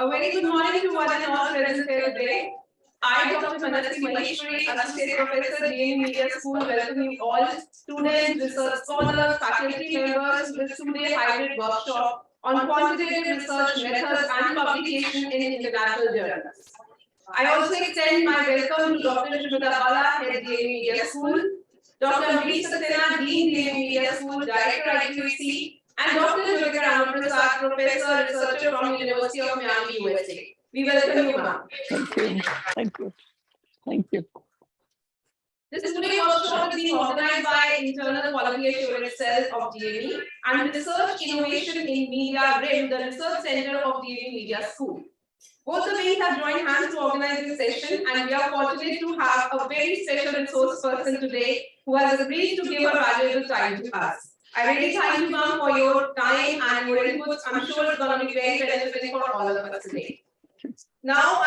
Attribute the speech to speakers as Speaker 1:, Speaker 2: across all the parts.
Speaker 1: A very good morning to one and all present here today. I, Dr. Manasi Maheshwari, Associate Professor, DN Media School, welcome you all, students, research scholars, faculty members to this two-day hybrid workshop on quantitative research methods and publication in international journals. I also extend my welcome to Dr. Shrimita Bala, Head DN Media School, Dr. Amrish Saxena, Dean DN Media School, Director IQAC, and Dr. Jyotika Ramaprasad, Professor, Researcher from University of Miami, USA. We welcome you, ma'am.
Speaker 2: Thank you. Thank you. Thank you.
Speaker 1: This two-day workshop is being organized by Internal Quality Assurance Cell of DME and Research Innovation in Media RIM, the Research Center of DME Media School. Both the wings have joined hands to organize this session, and we are fortunate to have a very special resource person today who has agreed to give her valuable time to us. I really thank you, ma'am, for your time and your inputs. I'm sure it's going to be very beneficial for all of us today. Now,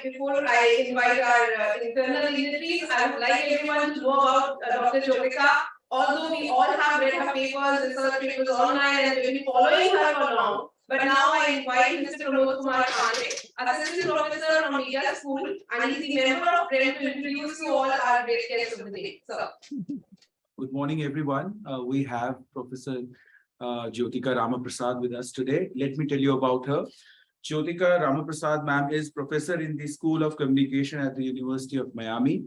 Speaker 1: before I invite our internal dignitaries, I would like everyone to know about Dr. Jyotika. Although we all have read her papers, research papers online, and we've been following her for long, but now I invite Mr. Pramod Kumar Pandey, Assistant Professor from Media School, and he's the member of RIM, to introduce you all our great guests of the day. Sir.
Speaker 3: Good morning, everyone. We have Professor Jyotika Ramaprasad with us today. Let me tell you about her. Jyotika Ramaprasad, ma'am, is professor in the School of Communication at the University of Miami.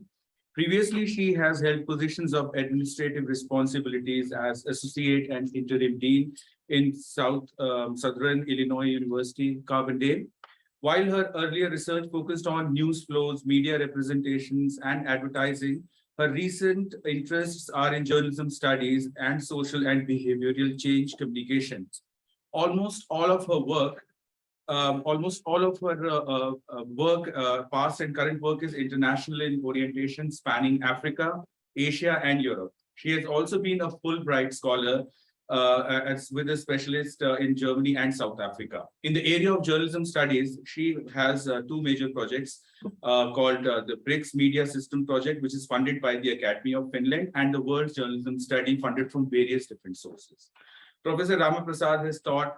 Speaker 3: Previously, she has held positions of administrative responsibilities as associate and interim dean in Southern Illinois University, Carbondale. While her earlier research focused on news flows, media representations, and advertising, her recent interests are in journalism studies and social and behavioral change communication. Almost all of her work, past and current work is international in orientation, spanning Africa, Asia, and Europe. She has also been a Fulbright scholar with a specialist in Germany and South Africa. In the area of journalism studies, she has two major projects called the BRICS Media System Project, which is funded by the Academy of Finland, and the World Journalism Study, funded from various different sources. Professor Ramaprasad has taught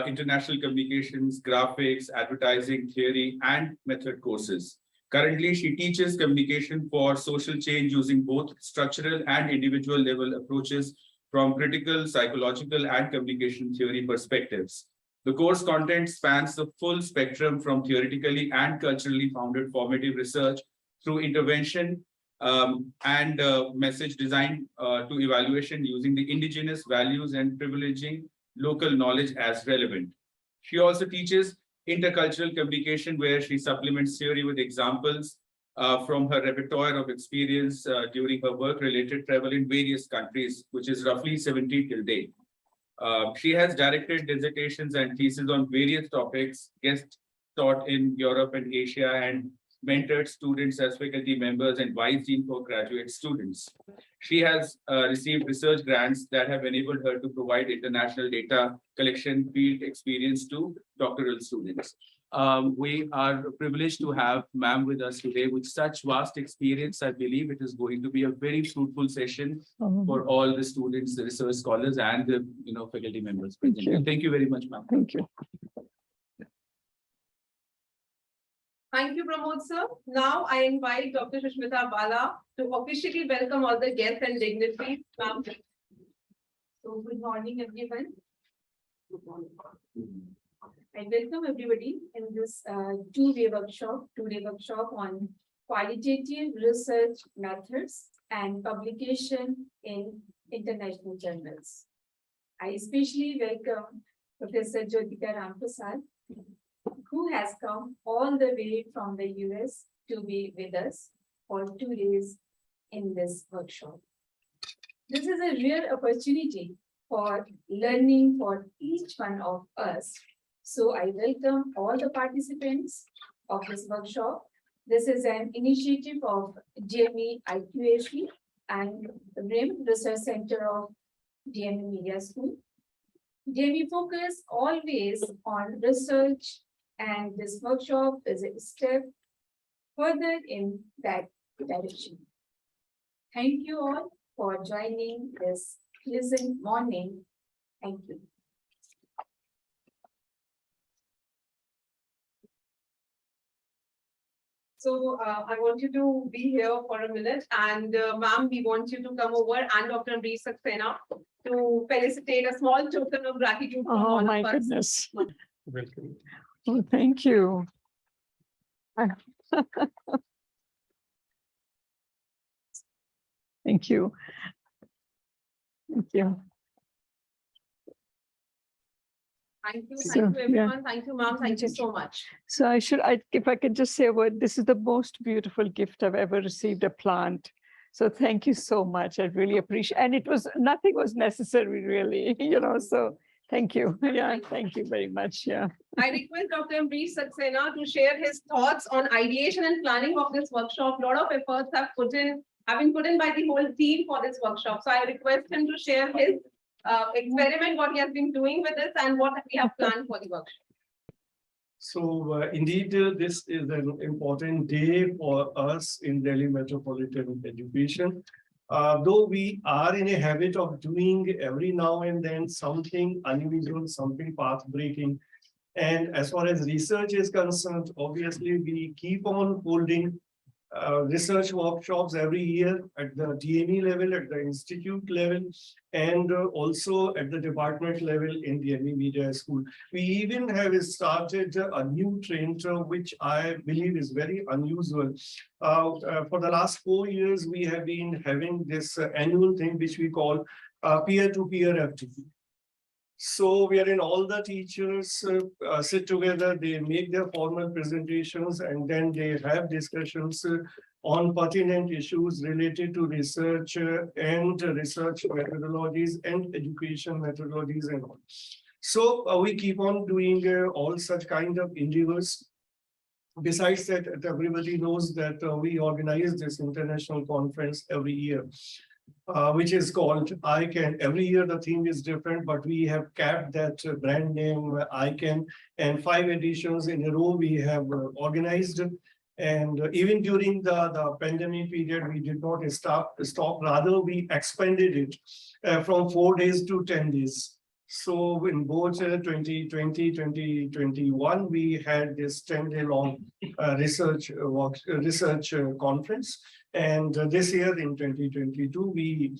Speaker 3: international communications, graphics, advertising, theory, and method courses. Currently, she teaches communication for social change using both structural and individual level approaches from critical, psychological, and communication theory perspectives. The course content spans the full spectrum from theoretically and culturally founded formative research through intervention and message design to evaluation using the indigenous values and privileging local knowledge as relevant. She also teaches intercultural communication, where she supplements theory with examples from her repertoire of experience during her work-related travel in various countries, which is roughly 70 till date. She has directed dissertations and theses on various topics, guest taught in Europe and Asia, and mentored students as faculty members and vice dean for graduate students. She has received research grants that have enabled her to provide international data collection field experience to doctoral students. We are privileged to have ma'am with us today with such vast experience. I believe it is going to be a very fruitful session for all the students, the research scholars, and the faculty members present. Thank you very much, ma'am.
Speaker 2: Thank you.
Speaker 1: Thank you, Pramod sir. Now I invite Dr. Shrimita Bala to officially welcome all the guests and dignitaries. So good morning, everyone. Good morning. I welcome everybody in this two-day workshop on qualitative research methods and publication in international journals. I especially welcome Professor Jyotika Ramaprasad, who has come all the way from the US to be with us for 2 days in this workshop. This is a rare opportunity for learning for each one of us. So I welcome all the participants of this workshop. This is an initiative of DME IQAC and RIM, Research Center of DME Media School. DME focus always on research, and this workshop is a step further in that direction. Thank you all for joining this pleasant morning. Thank you. So I want you to be here for a minute, and ma'am, we want you to come over, and Dr. Amrish Saxena, to felicitate a small token of gratitude from all
Speaker 2: Oh,
Speaker 1: of
Speaker 2: my
Speaker 1: us.
Speaker 2: goodness.
Speaker 3: Welcome.
Speaker 2: Oh, thank you. Thank you. Thank you.
Speaker 1: Thank you, everyone.
Speaker 2: Yeah.
Speaker 1: Thank you, ma'am. Thank you so much.
Speaker 2: So if I could just say a word, this is the most beautiful gift I've ever received, a plant. So thank you so much. I really appreciate, and nothing was necessary really, so thank you. Yeah, thank you very much. Yeah.
Speaker 1: I request Dr. Amrish Saxena to share his thoughts on ideation and planning of this workshop. A lot of efforts have been put in by the whole team for this workshop. So I request him to share his experiment, what he has been doing with this, and what we have planned for the workshop.
Speaker 4: So indeed, this is an important day for us in Delhi metropolitan education. Though we are in a habit of doing every now and then something unusual, something path-breaking. And as far as research is concerned, obviously, we keep on holding research workshops every year at the DME level, at the institute level, and also at the department level in the DME Media School. We even have started a new trend, which I believe is very unusual. For the last 4 years, we have been having this annual thing, which we call peer-to-peer FTP. So wherein all the teachers sit together, they make their formal presentations, and then they have discussions on pertinent issues related to research and research methodologies and education methodologies and all. So we keep on doing all such kind of endeavors. Besides that, everybody knows that we organize this international conference every year. Which is called ICANN. Every year the theme is different, but we have kept that brand name ICANN, and 5 editions in a row we have organized. And even during the pandemic period, we did not stop, rather we expanded it from 4 days to 10 days. So in both 2020, 2021, we had this 10-day long research conference. And this year in 2022, we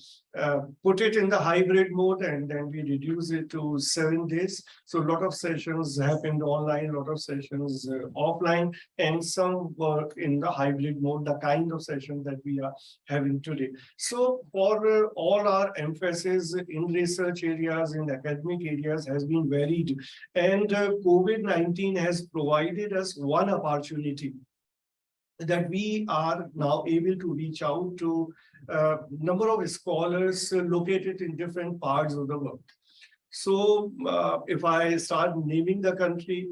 Speaker 4: put it in the hybrid mode, and then we reduce it to 7 days. So a lot of sessions happened online, a lot of sessions offline, and some were in the hybrid mode, the kind of session that we are having today. So for all our emphasis in research areas, in academic areas has been varied. And COVID-19 has provided us one opportunity, that we are now able to reach out to a number of scholars located in different parts of the world. So if I start naming the country,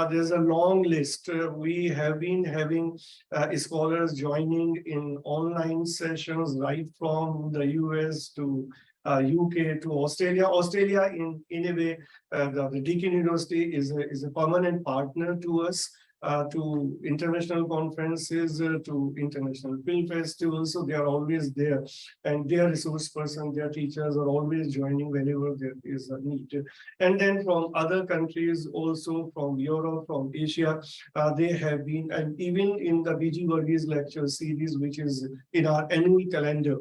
Speaker 4: there's a long list. We have been having scholars joining in online sessions right from the US to UK to Australia. Australia, in a way, the Deakin University is a permanent partner to us. To international conferences, to international film festivals. So they are always there, and their resource person, their teachers are always joining whenever there is a need. And then from other countries, also from Europe, from Asia, they have been, and even in the BG Varghese lecture series, which is in our annual calendar,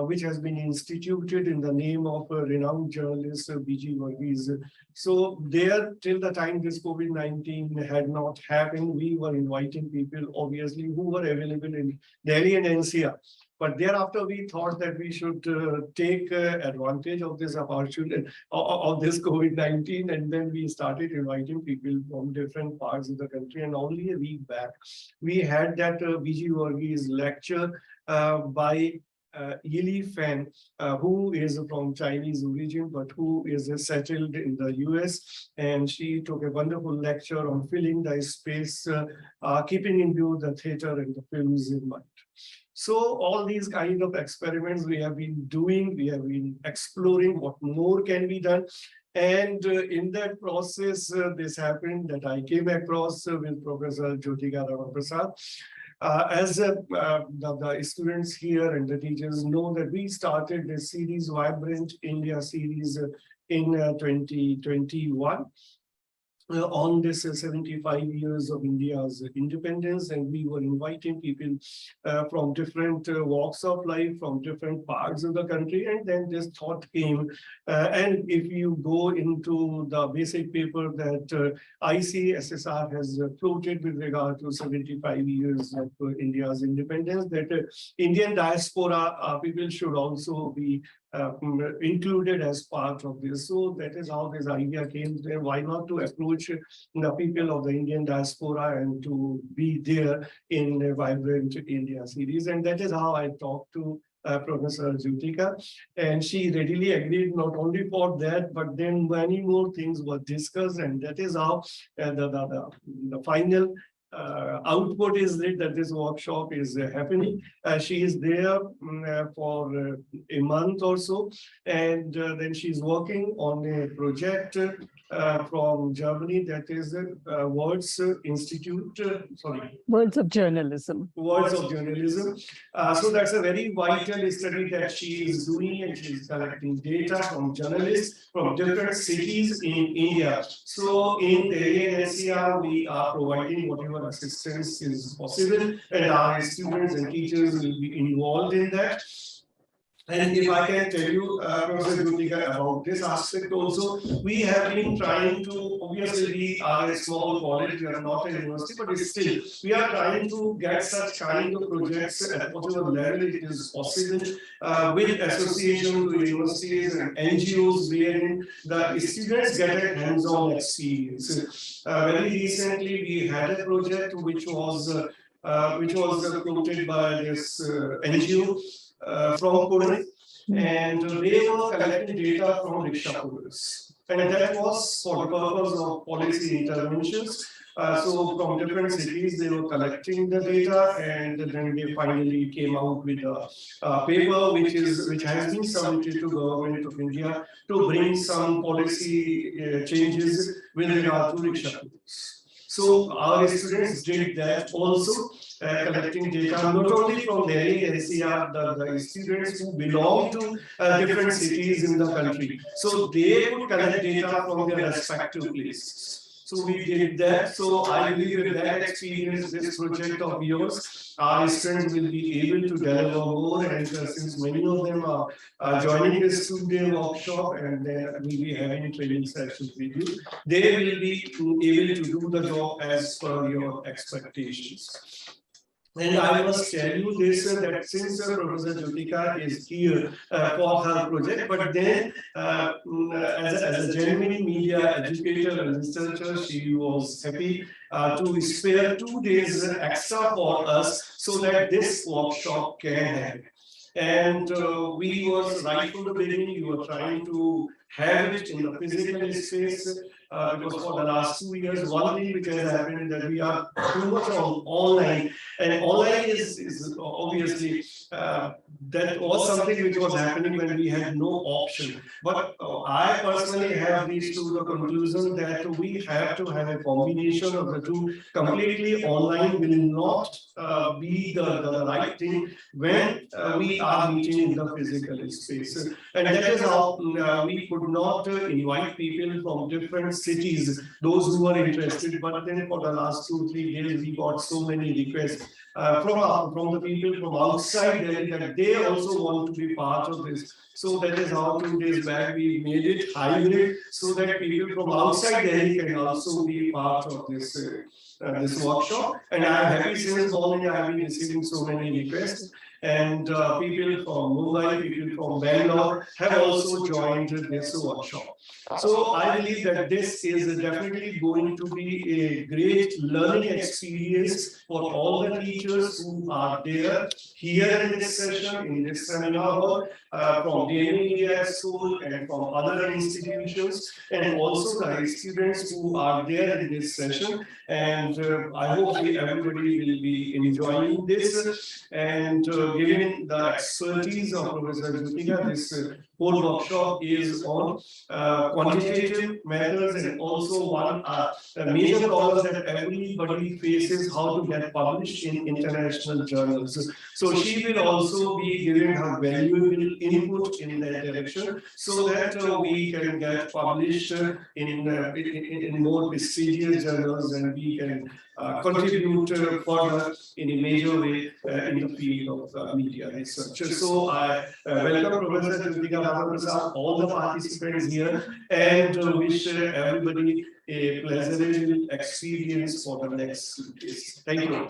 Speaker 4: which has been instituted in the name of a renowned journalist, BG Varghese. So there, till the time this COVID-19 had not happened, we were inviting people, obviously, who were available in Delhi and NCR. But thereafter, we thought that we should take advantage of this opportunity, of this COVID-19, and then we started inviting people from different parts of the country. And only a week back, we had that BG Varghese lecture by Yili Fan, who is from Chinese origin, but who is settled in the US. And she took a wonderful lecture on filling the space, keeping in view the theater and the films in mind. So all these kind of experiments we have been doing, we have been exploring what more can be done. And in that process, this happened that I came across with Professor Jyotika Ramaprasad. As the students here and the teachers know that we started this series, Vibrant India series, in 2021. on this 75 years of India's independence, and we were inviting people from different walks of life, from different parts of the country, and then this thought came. And if you go into the basic paper that ICSSR has floated with regard to 75 years of India's independence, that Indian diaspora people should also be included as part of this. So that is how this idea came there. Why not to approach the people of the Indian diaspora and to be there in a Vibrant India series. And that is how I talked to Professor Jyotika, and she readily agreed not only for that, but then many more things were discussed, and that is how the final output is that this workshop is happening. She is there for a month or so, and then she's working on a project from Germany, that is Words Institute,
Speaker 2: Words of Journalism.
Speaker 4: Words of Journalism. So that's a very vital study that she is doing, and she's collecting data from journalists from different cities in India. So in Delhi and NCR, we are providing whatever assistance is possible, and our students and teachers will be involved in that. And if I can tell you, Professor Jyotika, about this aspect also, we have been trying to, obviously we are a small college, we are not a university, but still, we are trying to get such kind of projects at whatever level it is possible, with association with universities and NGOs, wherein the students get a hands-on experience. Very recently, we had a project which was promoted by this NGO. From Pune, and they were collecting data from rickshaw pullers, and that was for the purpose of policy interventions. So from different cities, they were collecting the data, and then they finally came out with a paper which has been submitted to Government of India to bring some policy changes with regard to rickshaw pullers. So our students did that also, collecting data not only from Delhi and NCR, the students who belong to different cities in the country. So they could collect data from their respective places. So we did that. So I believe with that experience, this project of yours, our students will be able to deliver more. And since many of them are joining this 2-day workshop, and we'll be having training sessions with you, they will be able to do the job as per your expectations. And I must tell you this, that since Professor Jyotika is here for her project, but then as a genuine media educator and researcher, she was happy to spare 2 days extra for us so that this workshop can happen. And we was right from the beginning, we were trying to have it in the physical space. Because for the last 2 years, one thing which has happened that we are too much on online, and online is obviously that was something which was happening when we had no option. But I personally have reached to the conclusion that we have to have a combination of the two. Completely online will not be the right thing when we are meeting in the physical space. And that is how we could not invite people from different cities, those who were interested. But then for the last 2-3 days, we got so many requests from the people from outside Delhi that they also want to be part of this. So that is how 2 days back we made it hybrid, so that people from outside Delhi can also be part of this this workshop. And I am happy since morning I have been receiving so many requests. And people from Mumbai, people from Bangalore have also joined this workshop. So I believe that this is definitely going to be a great learning experience for all the teachers who are there here in this session, in this seminar hall, from Day-1 India School and from other institutions, and also the students who are there in this session. And I hope everybody will be enjoying this. And given the expertise of Professor Jyotika, this whole workshop is on quantitative methods and also one major problem that everybody faces, how to get published in international journals. So she will also be giving her valuable input in that direction so that we can get published in more prestigious journals and we can contribute further in a major way in the field of media research. So I welcome Professor Jyotika Prasad, all the participants here, and wish everybody a pleasurable experience for the next 2 days. Thank you.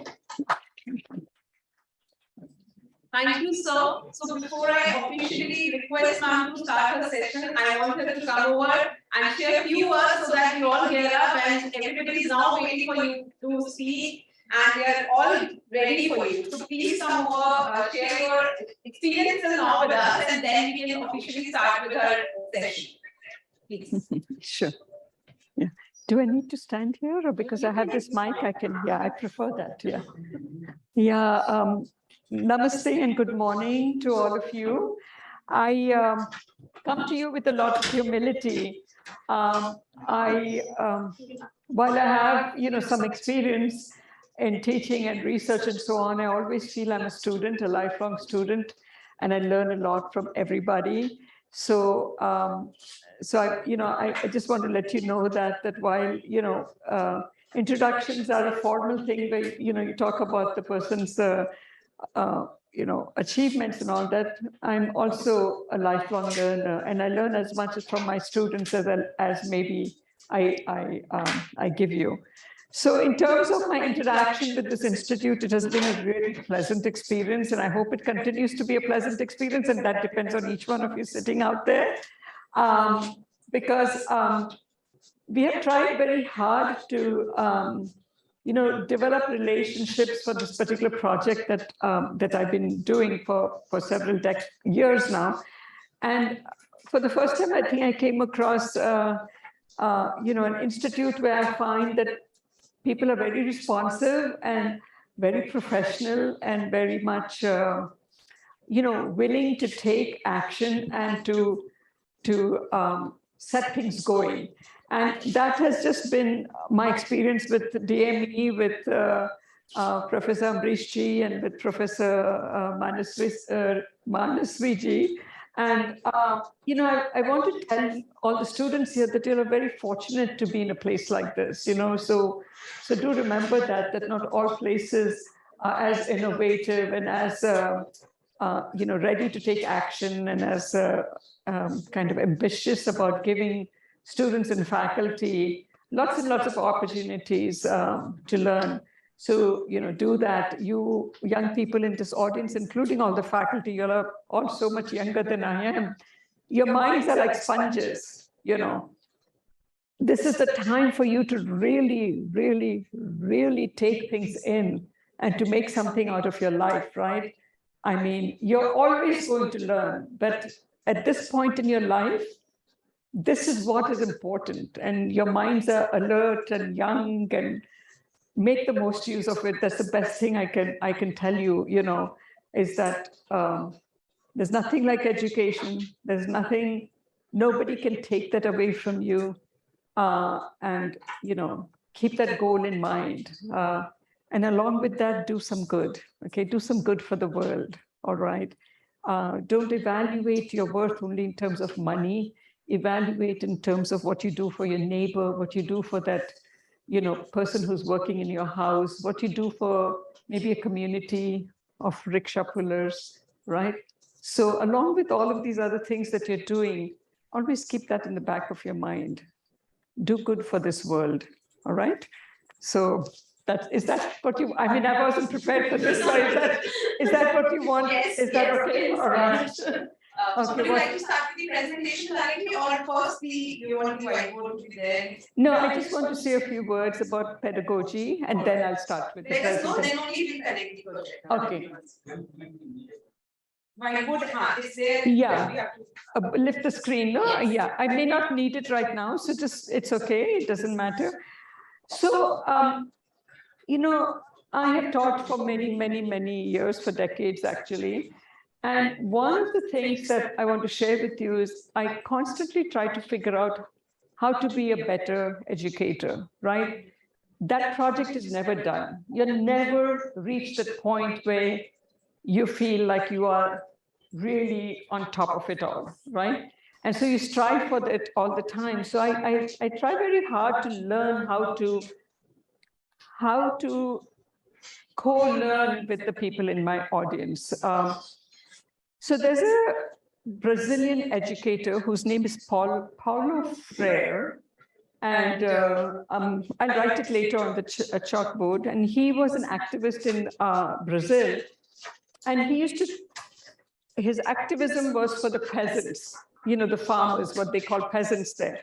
Speaker 1: Thank you, sir. So before I officially request ma'am to start the session, I want her to come over and share a few words so that we all get up and everybody is now waiting for you to speak and they are all ready for you. So please come over, share your experiences now with us and then we can officially start with our session. Please.
Speaker 2: Sure. Yeah. Do I need to stand here or because I have this mic, I can, yeah, I prefer that. Yeah. Yeah. Namaste and good morning to all of you. I come to you with a lot of humility. While I have, some experience in teaching and research and so on, I always feel I'm a student, a lifelong student, and I learn a lot from everybody. So, I just want to let you know that while introductions are a formal thing where you talk about the person's achievements and all that, I'm also a lifelong learner, and I learn as much as from my students as maybe I give you. So in terms of my interaction with this institute, it has been a really pleasant experience, and I hope it continues to be a pleasant experience, and that depends on each one of you sitting out there. Because we have tried very hard to develop relationships for this particular project that I've been doing for several years now. And for the first time, I think I came across an institute where I find that people are very responsive and very professional and very much willing to take action and to set things going. And that has just been my experience with DME, with Professor Ambrishji and with Professor Manaswiji. And, I want to tell all the students here that you're very fortunate to be in a place like this, so do remember that not all places are as innovative and as, ready to take action and as kind of ambitious about giving students and faculty lots and lots of opportunities to learn. So, do that. You young people in this audience, including all the faculty, you're all so much younger than I am. Your minds are like sponges, This is the time for you to really, really, really take things in and to make something out of your life, right? I mean, you're always going to learn, but at this point in your life, this is what is important, and your minds are alert and young, and make the most use of it. That's the best thing I can tell you, is that there's nothing like education. There's nothing, nobody can take that away from you, and keep that goal in mind. And along with that, do some good. Okay, do some good for the world. All right. Don't evaluate your worth only in terms of money. Evaluate in terms of what you do for your neighbor, what you do for that, person who's working in your house, what you do for maybe a community of rickshaw pullers, right? So along with all of these other things that you're doing, always keep that in the back of your mind. Do good for this world, all right? So is that what you, I mean, I wasn't prepared for this, so is that what you want?
Speaker 1: Yes,
Speaker 2: is that okay?
Speaker 1: Yes,
Speaker 2: all right.
Speaker 1: So would you like to start with the presentation directly, or first you want the whiteboard to be there?
Speaker 2: No, I just want to say a few words about pedagogy, and then I'll start with the
Speaker 1: Let us know,
Speaker 2: presentation.
Speaker 1: then only we'll connect the project.
Speaker 2: Okay.
Speaker 1: Whiteboard is there.
Speaker 2: Yeah. Lift the screen. No, yeah. I may not need it right now, so it's okay. It doesn't matter. So, I have taught for many, many, many years, for decades actually. And one of the things that I want to share with you is I constantly try to figure out how to be a better educator, right? That project is never done. You'll never reach that point where you feel like you are really on top of it all, right? And so you strive for that all the time. So I try very hard to learn how to co-learn with the people in my audience. So there's a Brazilian educator whose name is Paulo Freire, and I'll write it later on the chalkboard. And he was an activist in Brazil, and his activism was for the peasants, the farmers, what they call peasants there.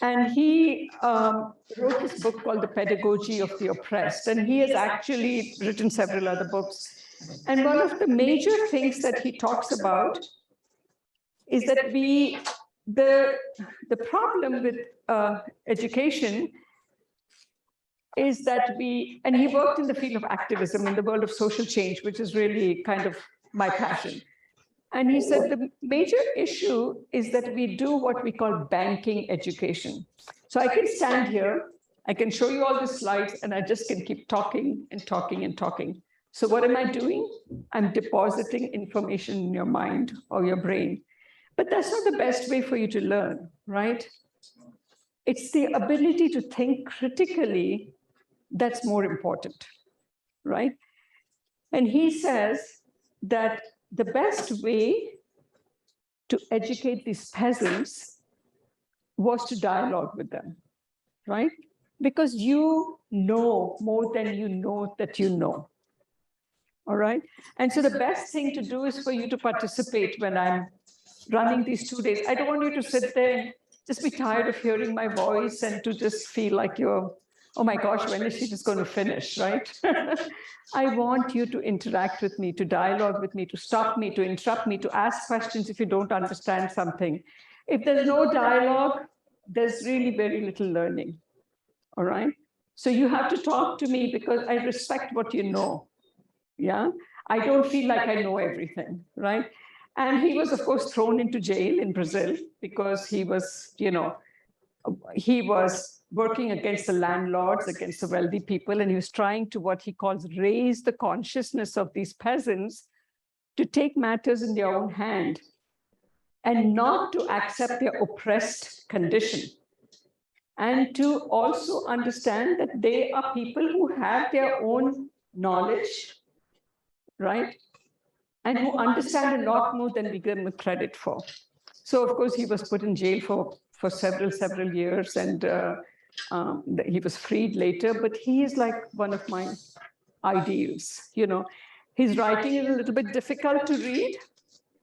Speaker 2: And he wrote this book called The Pedagogy of the Oppressed, and he has actually written several other books. And one of the major things that he talks about is that the problem with education is that and he worked in the field of activism in the world of social change, which is really kind of my passion. And he said the major issue is that we do what we call banking education. So I can stand here, I can show you all the slides, and I just can keep talking and talking and talking. So what am I doing? I'm depositing information in your mind or your brain. But that's not the best way for you to learn, right? It's the ability to think critically that's more important, right? And he says that the best way to educate these peasants was to dialogue with them, right? Because you know more than you know that you know. All right. And so the best thing to do is for you to participate when I'm running these 2 days. I don't want you to sit there and just be tired of hearing my voice and to just feel like you're, oh my gosh, when is she just going to finish, right? I want you to interact with me, to dialogue with me, to stop me, to interrupt me, to ask questions if you don't understand something. If there's no dialogue, there's really very little learning. All right. So you have to talk to me because I respect what you know. Yeah, I don't feel like I know everything, right? And he was, of course, thrown into jail in Brazil because he was, he was working against the landlords, against the wealthy people, and he was trying to what he calls raise the consciousness of these peasants to take matters in their own hand and not to accept their oppressed condition. And to also understand that they are people who have their own knowledge, right? And who understand a lot more than we give them credit for. So, of course, he was put in jail for several years, and he was freed later, but he is like one of my ideals. His writing is a little bit difficult to read,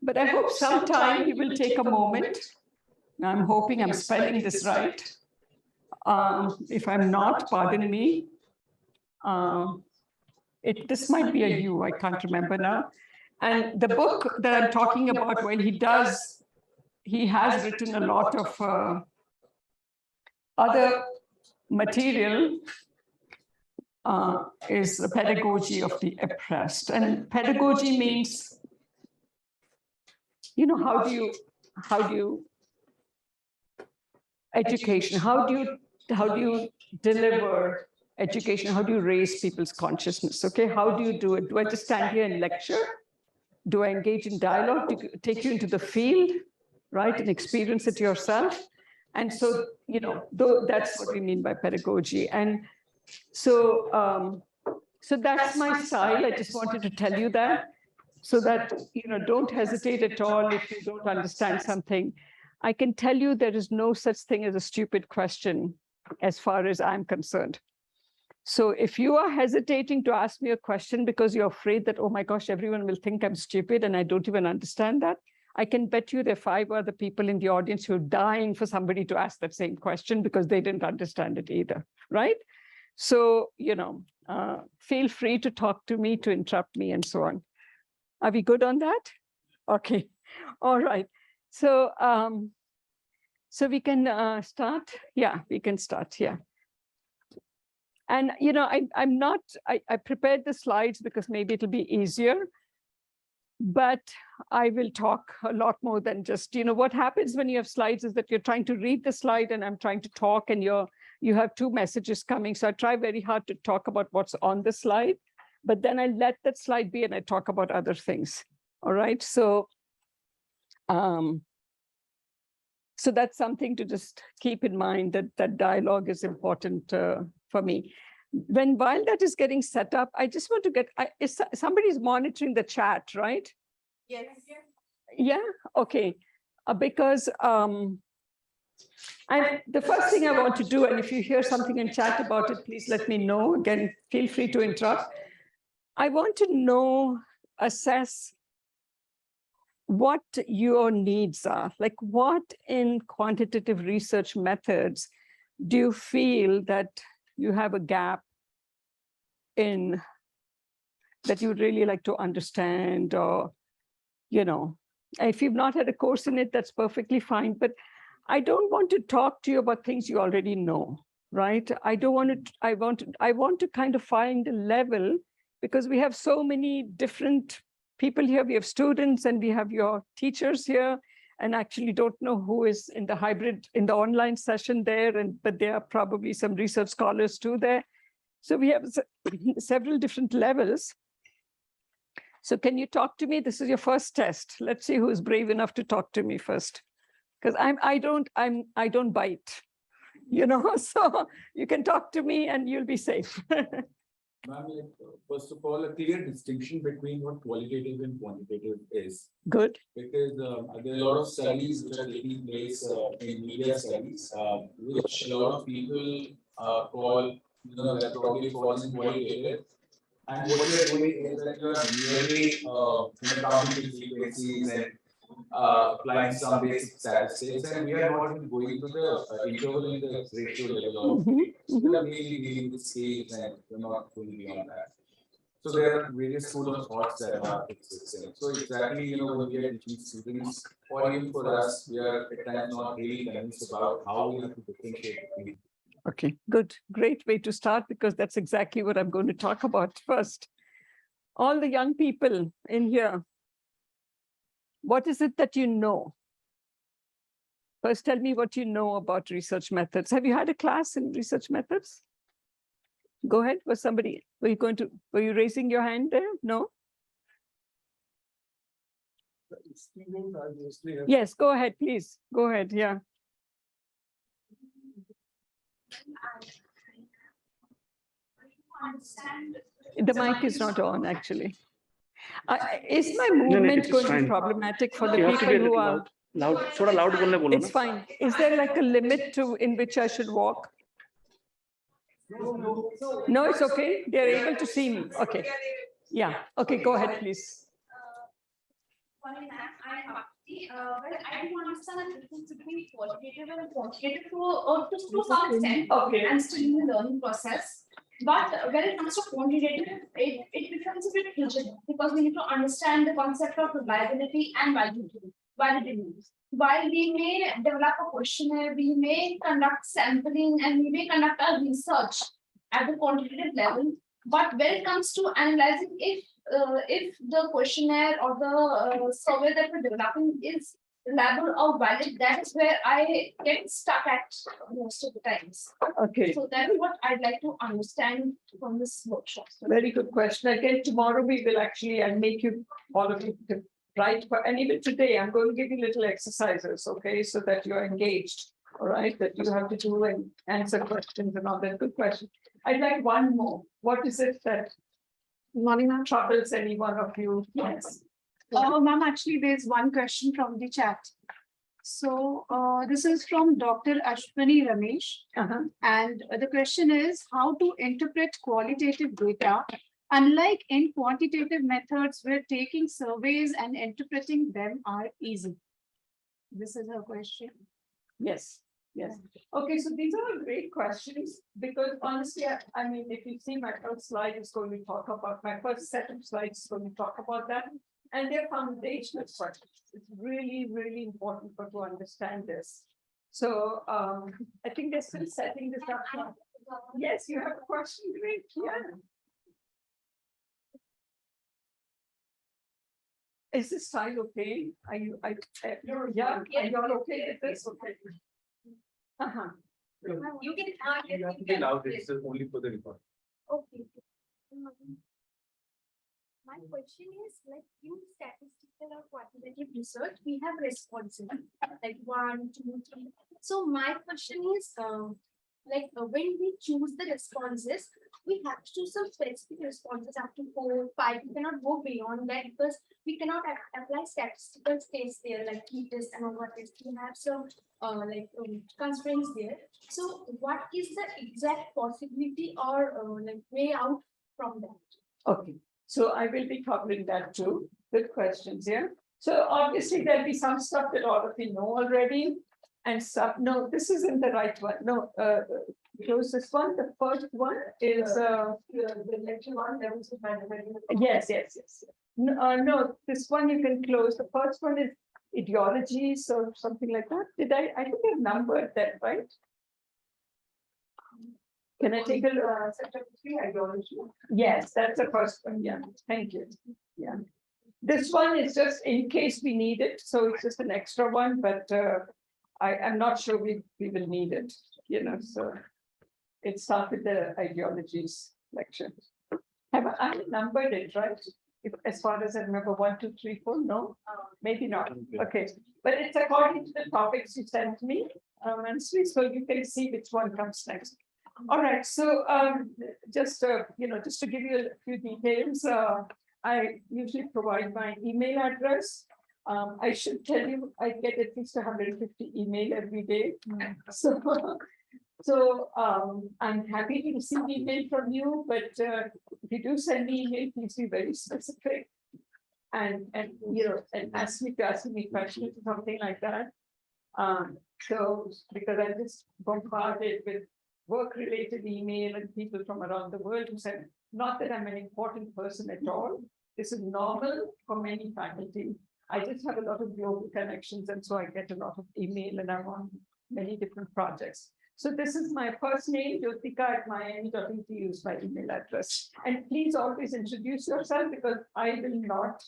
Speaker 2: but I hope sometime he will take a moment. I'm hoping I'm spelling this right. If I'm not, pardon me. This might be a U, I can't remember now. And the book that I'm talking about, well, he has written a lot of other material, is the Pedagogy of the Oppressed. And pedagogy means, how do you education, how do you deliver education, how do you raise people's consciousness? Okay, how do you do it? Do I just stand here and lecture? Do I engage in dialogue to take you into the field, right, and experience it yourself? And so, that's what we mean by pedagogy. And so, so that's my style. I just wanted to tell you that, so that, don't hesitate at all if you don't understand something. I can tell you there is no such thing as a stupid question as far as I'm concerned. So if you are hesitating to ask me a question because you're afraid that, oh my gosh, everyone will think I'm stupid and I don't even understand that, I can bet you there are 5 other people in the audience who are dying for somebody to ask that same question because they didn't understand it either, right? So, feel free to talk to me, to interrupt me, and so on. Are we good on that? Okay, all right. So, so we can start. Yeah, we can start. Yeah. And, I prepared the slides because maybe it'll be easier. But I will talk a lot more than just, what happens when you have slides is that you're trying to read the slide and I'm trying to talk and you have two messages coming. So I try very hard to talk about what's on the slide, but then I let that slide be and I talk about other things. All right. So that's something to just keep in mind, that dialogue is important for me. While that is getting set up, I just want to get, somebody's monitoring the chat, right?
Speaker 1: Yes.
Speaker 2: Yeah, okay. Because the first thing I want to do, and if you hear something in chat about it, please let me know. Again, feel free to interrupt. I want to assess what your needs are. Like, what in quantitative research methods do you feel that you have a gap in, that you would really like to understand, or, if you've not had a course in it, that's perfectly fine. But I don't want to talk to you about things you already know, right? I want to kind of find a level, because we have so many different people here. We have students and we have your teachers here, and actually don't know who is in the hybrid, in the online session there, but there are probably some research scholars too there. So we have several different levels. So can you talk to me? This is your first test. Let's see who's brave enough to talk to me first. Because I don't bite, so you can talk to me and you'll be safe.
Speaker 5: Ma'am, first of all, a clear distinction between what qualitative and quantitative is.
Speaker 2: Good.
Speaker 5: Because there are a lot of studies which are taking place in media studies, which a lot of people call, that probably falls in qualitative. And what you are doing is that you are merely counting frequencies and applying some basic statistics, and we are not even going to the interval in the ratio level of so we are mainly dealing with scales, and we're not going beyond that. So there are various school of thoughts that are existing. So exactly, when we are teaching students, or even for us, we are at times not really convinced about how we have to differentiate between.
Speaker 2: Okay, good. Great way to start, because that's exactly what I'm going to talk about first. All the young people in here, what is it that you know? First, tell me what you know about research methods. Have you had a class in research methods? Go ahead. Were you raising your hand there? No? Yes, go ahead, please. Go ahead, yeah. The mic is not on, actually. Is my movement going to be problematic for the people who are
Speaker 6: loud? Thoda loud bolne bolo.
Speaker 2: It's fine. Is there like a limit in which I should walk? No, it's okay. They're able to see me. Okay. Yeah. Okay, go ahead, please.
Speaker 7: But I do understand the difference between qualitative and quantitative to some extent,
Speaker 2: Okay.
Speaker 7: and still in the learning process. But when it comes to quantitative, it becomes a bit rigid, because we need to understand the concept of reliability and validity. While we may develop a questionnaire, we may conduct sampling, and we may conduct our research at the quantitative level. But when it comes to analyzing if the questionnaire or the survey that we're developing is reliable or valid, that is where I get stuck at most of the times.
Speaker 2: Okay.
Speaker 7: So that is what I'd like to understand from this workshop.
Speaker 2: Very good question. Again, tomorrow we will actually, I'll make you all of you to write, and even today, I'm going to give you little exercises, okay, so that you're engaged, all right, that you have to do and answer questions and all that. Good question. I'd like one more. What is it that troubles any one of you? Yes.
Speaker 8: Ma'am, actually, there's one question from the chat. So this is from Dr. Ashwini Ramesh. And the question is how to interpret qualitative data. Unlike in quantitative methods where taking surveys and interpreting them are easy. This is her question.
Speaker 2: Yes. Yes. Okay, so these are great questions, because honestly, I mean, if you see my first slide is going to talk about, my first set of slides is going to talk about that. And they're foundational questions. It's really, really important to understand this. So I think they're still setting this up. Yes, you have a question, great. Yeah. Is this style okay? Are you, yeah, are you all okay with this? Okay. Uh-huh.
Speaker 7: You can
Speaker 3: You have to be loud, it's only for the record.
Speaker 7: Okay. My question is, like in statistical or quantitative research, we have responses like 1, 2, 3. So my question is, when we choose the responses, we have to choose some specific responses up to 4, 5. We cannot go beyond that because we cannot apply statistical tests there, like t-test and all that test. We have some constraints there. So what is the exact possibility or way out from that?
Speaker 2: Okay, so I will be covering that too. Good questions, yeah. So obviously there'll be some stuff that all of you know already, and some, no, this isn't the right one. No, close this one. The first one is the lecture one. Yes. No, no, this one you can close. The first one is ideologies or something like that. I think I numbered that, right? Can I take a look? Section 3, ideology. Yes, that's the first one. Yeah, thank you. Yeah. This one is just in case we need it. So it's just an extra one, but I'm not sure we will need it, so it started the ideologies lecture. I numbered it, right? As far as I remember, 1, 2, 3, 4, no, maybe not. Okay, but it's according to the topics you sent me, Mansi, so you can see which one comes next. All right, so just to give you a few details, I usually provide my email address. I should tell you, I get at least 150 email every day. So I'm happy to receive email from you, but if you do send me email, please be very specific and ask me questions or something like that. So because I'm just bombarded with work-related email and people from around the world who said, not that I'm an important person at all. This is normal for many faculty. I just have a lot of global connections, and so I get a lot of email, and I'm on many different projects. So this is my first name, jyotika@miami.edu is my email address. And please always introduce yourself, because I will not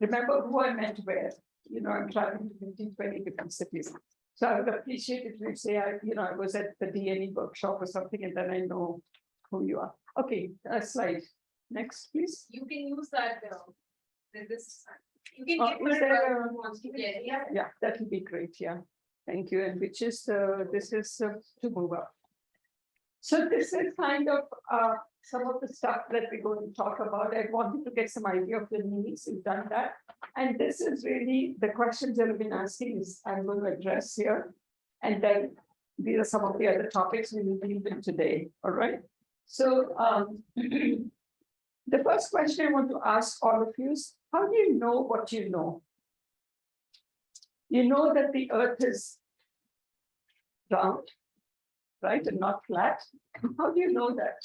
Speaker 2: remember who I met where. I'm traveling to 15, 20 different cities. So I would appreciate if you say, I was at the DNE workshop or something, and then I know who you are. Okay, slide. Next, please.
Speaker 1: You can use that. You can
Speaker 2: Is there
Speaker 1: yeah,
Speaker 2: that will be great. Yeah, thank you. And which is this is to move up. So this is kind of some of the stuff that we're going to talk about. I wanted to get some idea of the needs. We've done that. And this is really the questions that have been asking is I'm going to address here. And then these are some of the other topics we will deal with today. All right. So the first question I want to ask all of you is, how do you know what you know? You know that the earth is round, right, and not flat. How do you know that?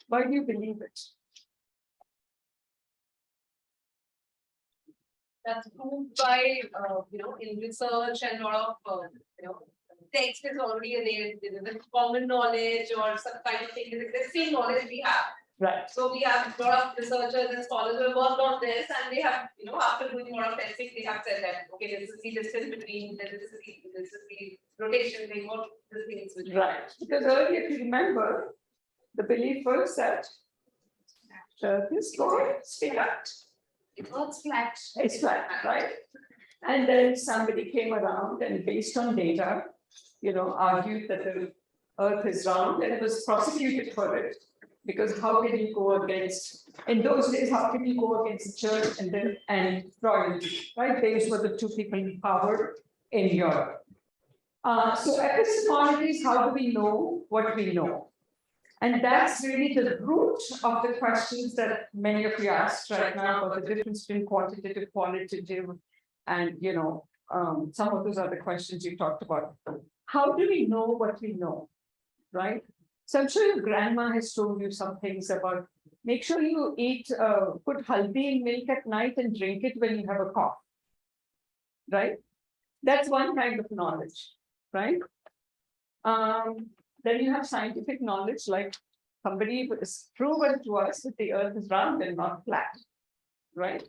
Speaker 2: Why do you believe it?
Speaker 1: that's proved by in research, and a lot of text is already there. The common knowledge or some kind of thing is existing knowledge we have.
Speaker 2: Right.
Speaker 1: So we have a lot of researchers and scholars who have worked on this, and they have, after doing a lot of testing, they have said that, okay, this is the distance between, this is the rotation thing, what this means.
Speaker 2: Right. Because earlier, if you remember, the belief was that this is flat.
Speaker 7: It's flat.
Speaker 2: It's flat, right? And then somebody came around and based on data, argued that the earth is round, and it was prosecuted for it. Because how can you go against, in those days, how can you go against the church and royalty, right? Those were the two people in power in Europe. So epistemology is how do we know what we know? And that's really the root of the questions that many of you asked right now about the difference between quantitative, qualitative, and some of those other questions you talked about. How do we know what we know, right? So I'm sure your grandma has told you some things about make sure you eat, put haldi in milk at night and drink it when you have a cough, right? That's one kind of knowledge, right? Then you have scientific knowledge, like somebody has proven to us that the earth is round and not flat, right?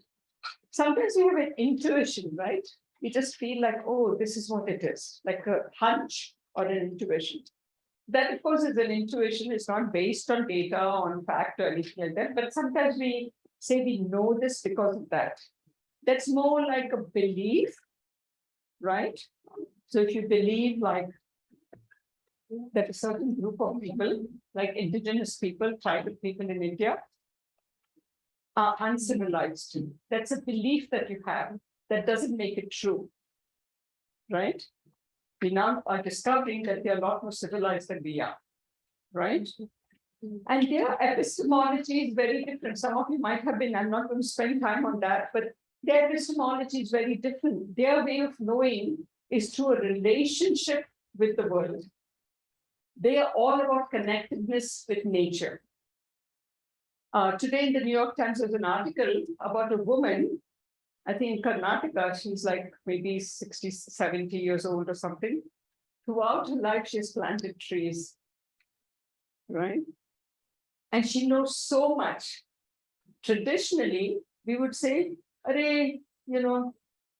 Speaker 2: sometimes we have an intuition, right? We just feel like, oh, this is what it is, like a hunch or an intuition. That, of course, is an intuition. It's not based on data, on fact, or anything like that. But sometimes we say we know this because of that. That's more like a belief, right? So if you believe like that a certain group of people, like indigenous people, tribal people in India, are uncivilized. That's a belief that you have that doesn't make it true, right? We now are discovering that they're a lot more civilized than we are, right? And their epistemology is very different. Some of you might have been, I'm not going to spend time on that, but their epistemology is very different. Their way of knowing is through a relationship with the world. They are all about connectedness with nature. Today in the New York Times, there's an article about a woman, I think in Karnataka, she's like maybe 60, 70 years old or something. Throughout her life, she has planted trees, right? And she knows so much. Traditionally, we would say, "Arey,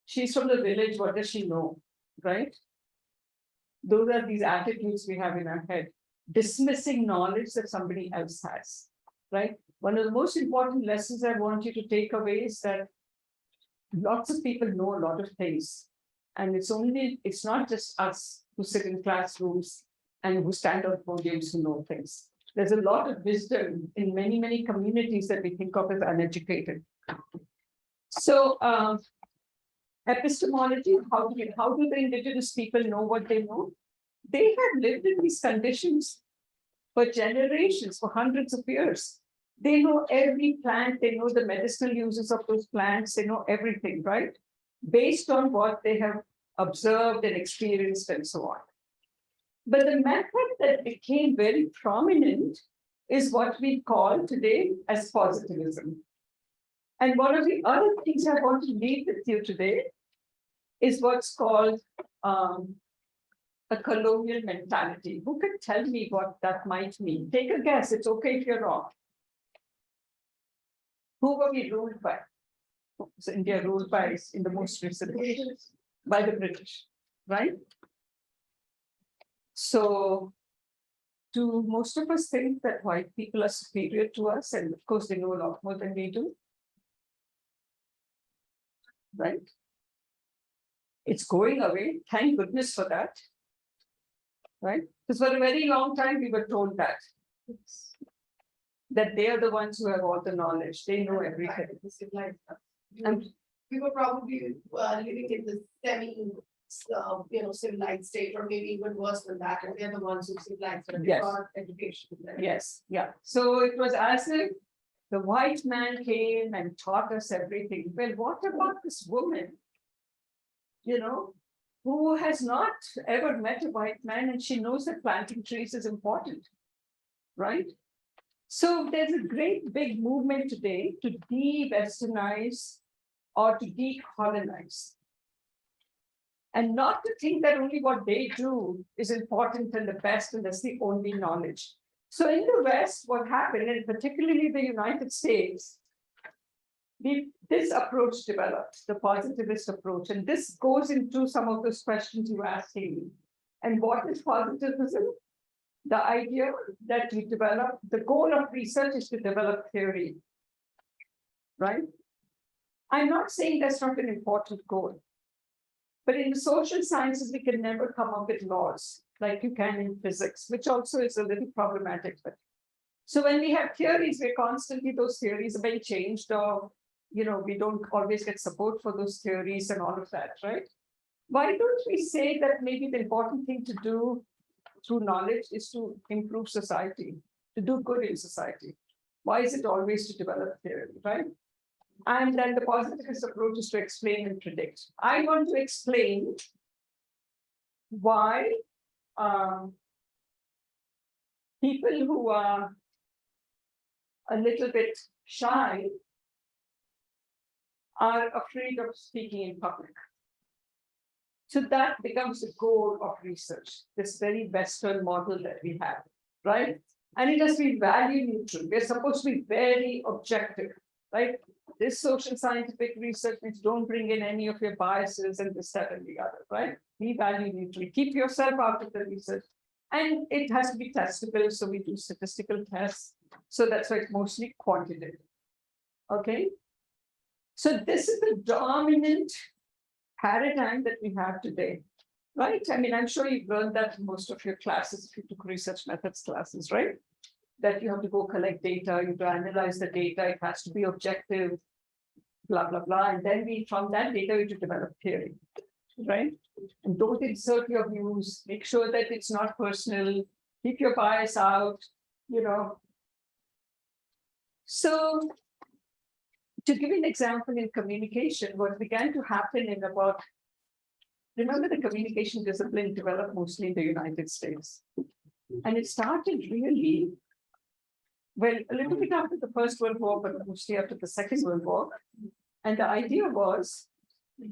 Speaker 2: she's from the village, what does she know?" Right? Those are these attitudes we have in our head, dismissing knowledge that somebody else has, right? One of the most important lessons I want you to take away is that lots of people know a lot of things. And it's not just us who sit in classrooms and who stand on podiums who know things. There's a lot of wisdom in many, many communities that we think of as uneducated. So epistemology, how do the indigenous people know what they know? They have lived in these conditions for generations, for hundreds of years. They know every plant, they know the medicinal uses of those plants, they know everything, right? Based on what they have observed and experienced and so on. But the method that became very prominent is what we call today as positivism. And one of the other things I want to leave with you today is what's called a colonial mentality. Who can tell me what that might mean? Take a guess, it's okay if you're wrong. Who were we ruled by? So India ruled by, in the most recent years, by the British, right? So do most of us think that white people are superior to us? And of course, they know a lot more than we do, right? It's going away. Thank goodness for that, right? Because for a very long time, we were told that they are the ones who have all the knowledge. They know everything.
Speaker 1: And we were probably living in the civilized state, or maybe even worse than that. And they're the ones who civilized
Speaker 2: Yes.
Speaker 1: education.
Speaker 2: Yes, yeah. So it was as if the white man came and taught us everything. Well, what about this woman, who has not ever met a white man, and she knows that planting trees is important, right? So there's a great big movement today to de-Westernize or to decolonize. And not to think that only what they do is important and the best, and that's the only knowledge. So in the West, what happened, and particularly the United States, this approach developed, the positivist approach. And this goes into some of those questions you asked me. And what is positivism? The idea that we develop, the goal of research is to develop theory, right? I'm not saying that's not an important goal. But in the social sciences, we can never come up with laws like you can in physics, which also is a little problematic. But so when we have theories, we're constantly, those theories are being changed, or we don't always get support for those theories and all of that, right? Why don't we say that maybe the important thing to do through knowledge is to improve society, to do good in society? Why is it always to develop theory, right? And then the positivist approach is to explain and predict. I want to explain why people who are a little bit shy are afraid of speaking in public. So that becomes the goal of research, this very Western model that we have, right? And it has to be value neutral. We're supposed to be very objective, right? this social scientific research means don't bring in any of your biases and this, that, and the other, right? Be value neutral. Keep yourself out of the research. And it has to be testable, so we do statistical tests. So that's why it's mostly quantitative. Okay. So this is the dominant paradigm that we have today, right? I mean, I'm sure you've learned that in most of your classes, if you took research methods classes, right? That you have to go collect data, you have to analyze the data, it has to be objective, blah, blah, blah. And then from that data, we have to develop theory, right? And don't insert your views, make sure that it's not personal, keep your bias out, you know. So to give you an example in communication, what began to happen in about, remember the communication discipline developed mostly in the United States. And it started really, well, a little bit after the First World War, but mostly after the Second World War. And the idea was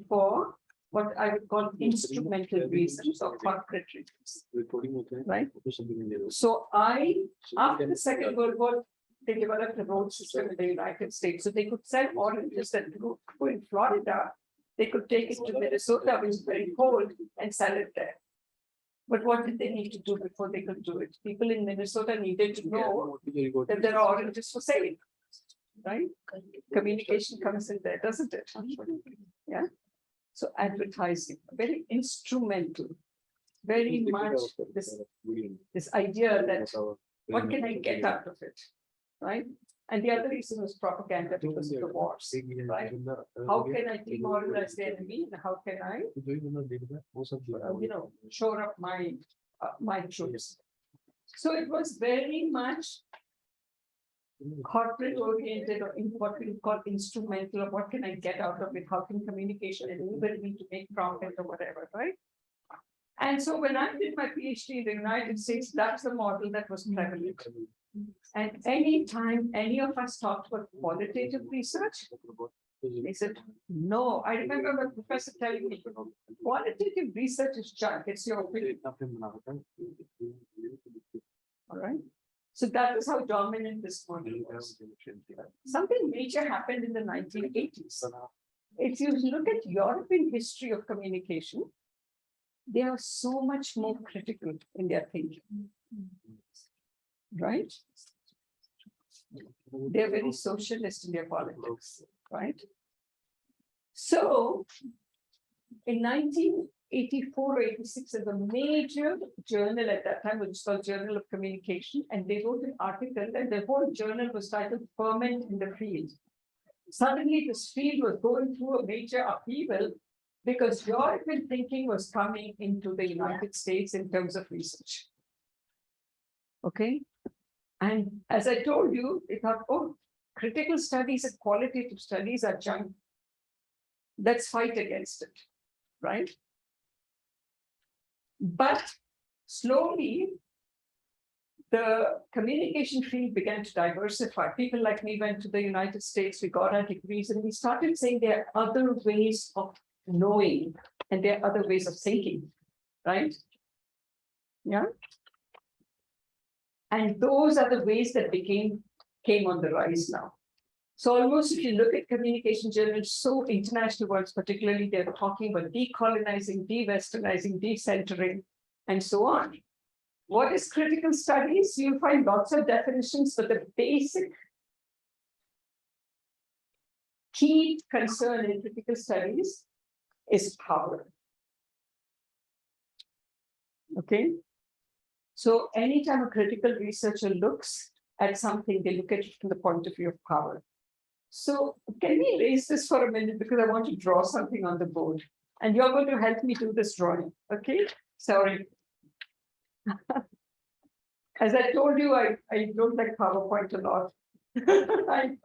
Speaker 2: for what I would call instrumental reasons or corporate reasons, right? So after the Second World War, they developed a road system in the United States. So they could sell oranges that grew in Florida. They could take it to Minnesota, which is very cold, and sell it there. But what did they need to do before they could do it? People in Minnesota needed to know that there are oranges for sale, right? Communication comes in there, doesn't it? Yeah. So advertising, very instrumental, very much this idea that what can I get out of it, right? And the other reason was propaganda because of the wars, right? How can I demoralize the enemy, and how can I, shore up my troops? So it was very much corporate oriented, or in what we call instrumental, or what can I get out of it? How can communication enable me to make profit or whatever, right? And so when I did my PhD in the United States, that's the model that was prevalent. And anytime any of us talked about qualitative research, they said, no. I remember my professor telling me, qualitative research is junk, it's your opinion. All right. So that is how dominant this model was. Something major happened in the 1980s. If you look at European history of communication, they are so much more critical in their thinking. Right? They're very socialist in their politics, right? So in 1984 or 86, there's a major journal at that time, which is called Journal of Communication, and they wrote an article, and the whole journal was titled Ferment in the Field. Suddenly, this field was going through a major upheaval because European thinking was coming into the United States in terms of research. Okay? And as I told you, they thought, oh, critical studies and qualitative studies are junk. Let's fight against it, right? But slowly, the communication field began to diversify. People like me went to the United States, we got our degrees, and we started saying there are other ways of knowing, and there are other ways of thinking, right? Yeah. And those are the ways that came on the rise now. So almost if you look at communication journals, so international ones particularly, they're talking about decolonizing, de-westernizing, decentering, and so on. What is critical studies? You'll find lots of definitions, but the basic key concern in critical studies is power. Okay? So anytime a critical researcher looks at something, they look at it from the point of view of power. So can we erase this for a minute, because I want to draw something on the board, and you're going to help me do this drawing, okay? Sorry. As I told you, I don't like PowerPoint a lot.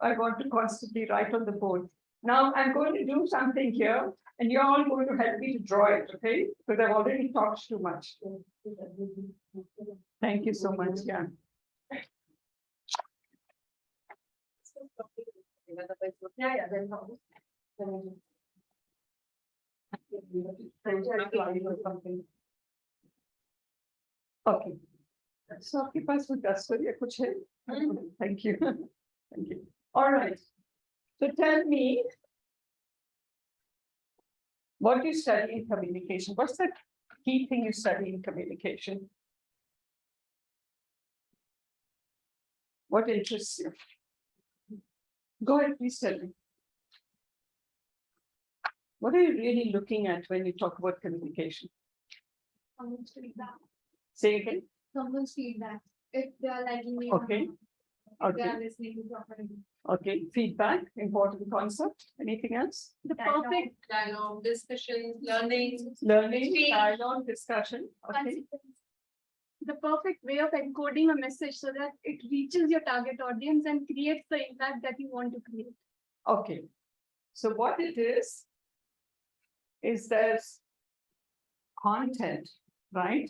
Speaker 2: I want to constantly write on the board. Now I'm going to do something here, and you're all going to help me to draw it, okay? Because I've already talked too much. Thank you so much, yeah. Okay. So आपके पास वो duster या कुछ है? Thank you. Thank you. All right. So tell me, what do you study in communication? What's the key thing you study in communication? What interests you? Go ahead, please tell me. What are you really looking at when you talk about communication?
Speaker 7: Someone's feedback.
Speaker 2: Say again.
Speaker 7: Someone's feedback. If they are liking me.
Speaker 2: Okay.
Speaker 7: If they
Speaker 2: Okay.
Speaker 7: are listening properly.
Speaker 2: Okay. Feedback, important concept. Anything else?
Speaker 8: The perfect
Speaker 1: Dialogue, discussions, learning.
Speaker 2: Learning,
Speaker 1: Change.
Speaker 2: dialogue, discussion. Okay.
Speaker 8: the perfect way of encoding a message so that it reaches your target audience and creates the impact that you want to create.
Speaker 2: Okay. So what it is there's content, right?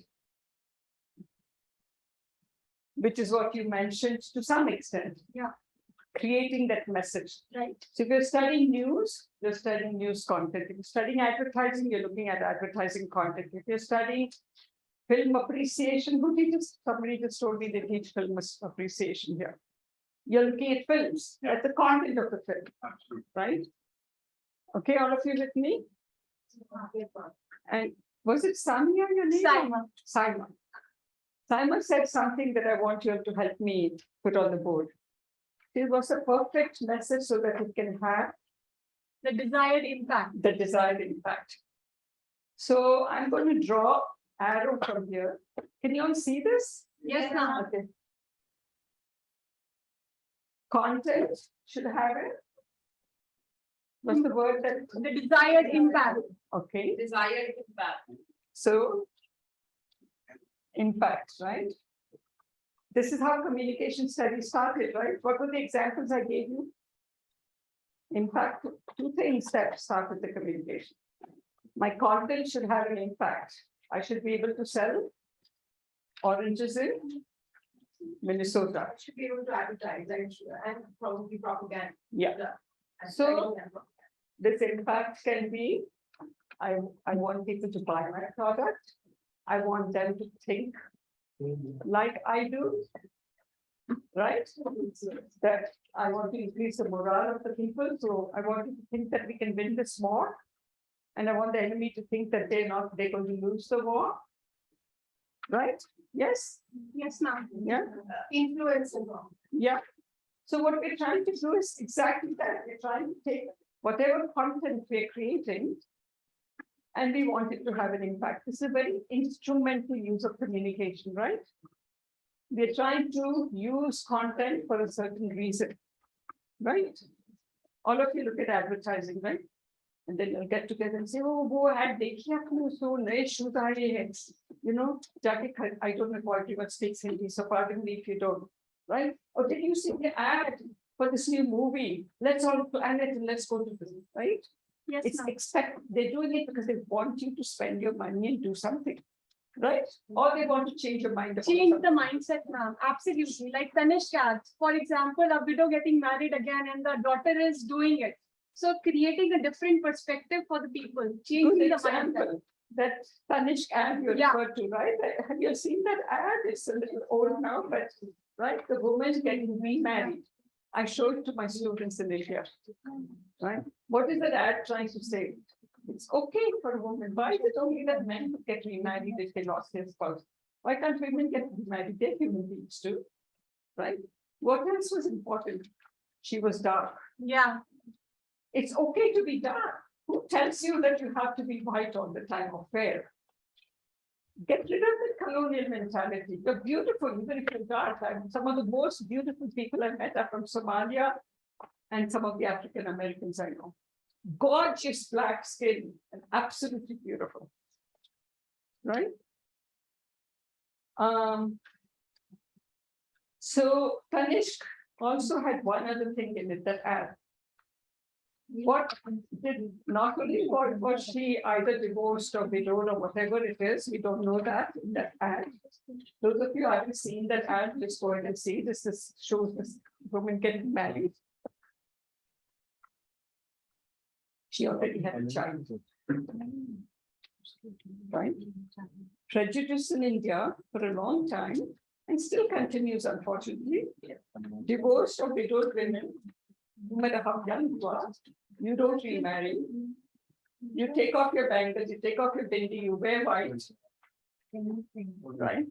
Speaker 2: Which is what you mentioned to some extent.
Speaker 8: Yeah.
Speaker 2: Creating that message.
Speaker 8: Right.
Speaker 2: So if you're studying news, you're studying news content. If you're studying advertising, you're looking at advertising content. If you're studying film appreciation, somebody just told me they teach film appreciation here. You're looking at films, at the content of the film.
Speaker 3: Absolutely.
Speaker 2: Right? Okay, all of you with me? And was it Samia your name?
Speaker 8: Simon.
Speaker 2: Simon. Simon said something that I want you to help me put on the board. It was a perfect message so that it can have
Speaker 8: The desired impact.
Speaker 2: the desired impact. So I'm going to draw arrow from here. Can you all see this?
Speaker 8: Yes, ma'am.
Speaker 2: Okay. Content should have it. What's the word that?
Speaker 8: The desired impact.
Speaker 2: Okay,
Speaker 1: Desired impact.
Speaker 2: so impact, right? This is how communication studies started, right? What were the examples I gave you? Impact, two things that started the communication. My content should have an impact. I should be able to sell oranges in Minnesota.
Speaker 1: Should be able to advertise and probably propaganda.
Speaker 2: Yeah. So this impact can be, I want people to buy my product. I want them to think like I do, right? That I want to increase the morale of the people. So I want you to think that we can win this war. And I want the enemy to think that they're going to lose the war. Right? Yes?
Speaker 8: Yes, ma'am.
Speaker 2: Yeah?
Speaker 1: Influence and all.
Speaker 2: Yeah. So what we're trying to do is exactly that. We're trying to take whatever content we're creating and we want it to have an impact. This is a very instrumental use of communication, right? We're trying to use content for a certain reason, right? All of you look at advertising, right? And then you'll get together and say, oh, wo ad dekhiye aapne, so naye shoot aaye hain. You know, I don't know what you speaks Hindi, so pardon me if you don't, right? Or did you see the ad for this new movie? Let's all plan it and let's go to this, right?
Speaker 8: Yes,
Speaker 2: It's
Speaker 8: ma'am.
Speaker 2: they're doing it because they want you to spend your money and do something, right? Or they want to change your mind. about
Speaker 8: Change
Speaker 2: something.
Speaker 8: the mindset, ma'am. Absolutely. Like Tanishq ads, for example, a widow getting married again and the daughter is doing it. So creating a different perspective for the people, changing
Speaker 2: Good
Speaker 8: the mindset.
Speaker 2: example. That Tanishq ad you
Speaker 8: Yeah.
Speaker 2: referred to, right? Have you seen that ad? It's a little old now, but right, the woman getting remarried. I showed it to my students in Asia. Right? What is that ad trying to say? It's okay for a woman. Why is it only that men could get remarried if they lost their spouse? Why can't women get remarried? They're human beings too. Right? What else was important? She was dark.
Speaker 8: Yeah.
Speaker 2: It's okay to be dark. Who tells you that you have to be white all the time or fair? Get rid of the colonial mentality. You're beautiful, even if you're dark. Some of the most beautiful people I met are from Somalia and some of the African Americans I know. Gorgeous black skin and absolutely beautiful. Right? So Tanishq also had one other thing in it, that ad. What did not only was she either divorced or widowed or whatever it is, we don't know that in that ad. Those of you who haven't seen that ad, let's go ahead and see. This shows this woman getting married. She already had a child. Right? Prejudice in India for a long time and still continues, unfortunately. Divorced or widowed women no matter how young you are, you don't remarry. You take off your bangles, you take off your bindi, you wear white. Right?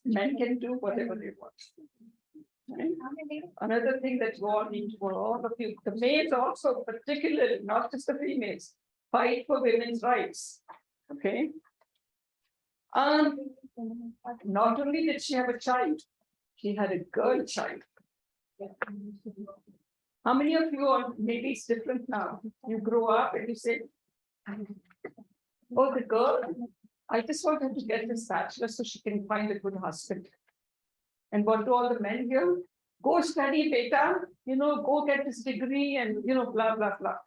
Speaker 2: Men can do whatever they want. Right? Another thing that you all need to know, all of you, the males also, particularly, not just the females, fight for women's rights. Okay. Not only did she have a child, she had a girl child. How many of you are, maybe it's different now, you grow up and you say, oh, the girl, I just want her to get this bachelor so she can find a good husband. And what do all the men here? Go study, beta, go get this degree and, blah, blah, blah.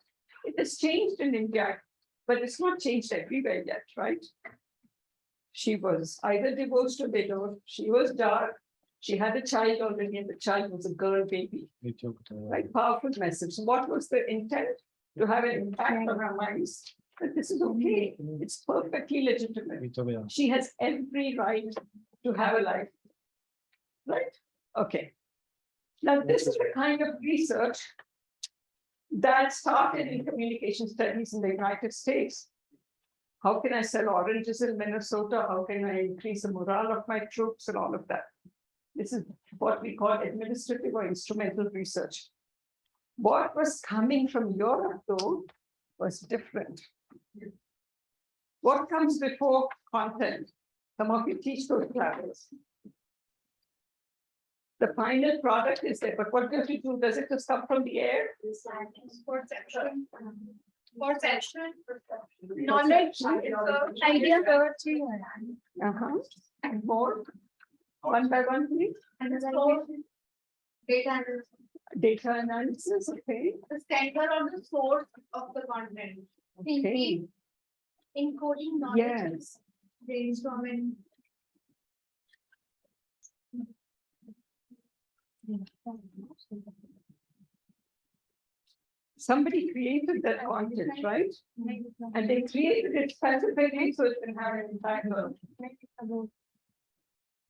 Speaker 2: It has changed in India, but it's not changed everywhere yet, right? She was either divorced or widowed. She was dark. She had a child already, and the child was a girl baby. Right, powerful message. So what was the intent? To have an impact on our minds. But this is okay. It's perfectly legitimate. She has every right to have a life. Right? Okay. Now, this is the kind of research that started in communication studies in the United States. How can I sell oranges in Minnesota? How can I increase the morale of my troops and all of that? This is what we call administrative or instrumental research. What was coming from Europe, though, was different. What comes before content? Some of you teach those classes. The final product is there, but what does it do? Does it just come from the air?
Speaker 7: Perception. Perception. Knowledge. Idea.
Speaker 2: And more. One by one, please.
Speaker 7: And data analysis.
Speaker 2: Data analysis, okay.
Speaker 7: The center or the source of the content.
Speaker 2: Okay.
Speaker 7: Thinking, encoding knowledge.
Speaker 2: Yes.
Speaker 7: Brainstorming.
Speaker 2: Somebody created that content, right? And they created it specifically so it can have an impact on,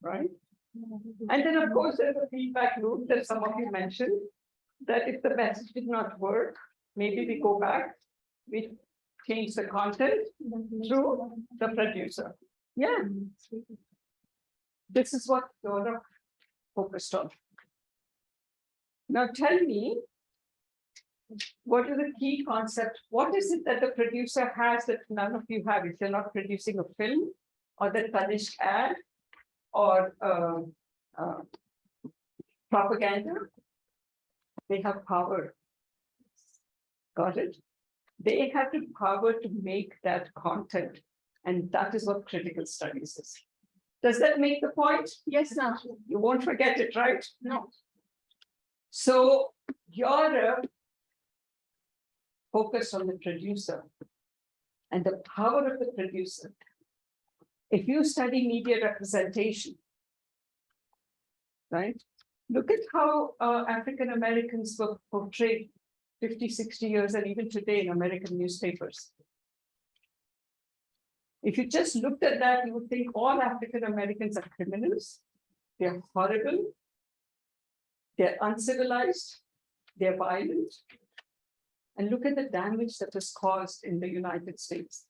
Speaker 2: right? And then, of course, there's a feedback loop that some of you mentioned, that if the message did not work, maybe we go back, we change the content through the producer. Yeah. This is what Europe focused on. Now tell me, what are the key concepts? What is it that the producer has that none of you have? If you're not producing a film or the Tanishq ad or propaganda, they have power. Got it? They have the power to make that content. And that is what critical studies is. Does that make the point?
Speaker 7: Yes, sir.
Speaker 2: You won't forget it, right?
Speaker 7: No.
Speaker 2: So Europe focused on the producer and the power of the producer. If you study media representation, right? Look at how African Americans were portrayed 50, 60 years and even today in American newspapers. If you just looked at that, you would think all African Americans are criminals. They're horrible. They're uncivilized. They're violent. And look at the damage that was caused in the United States.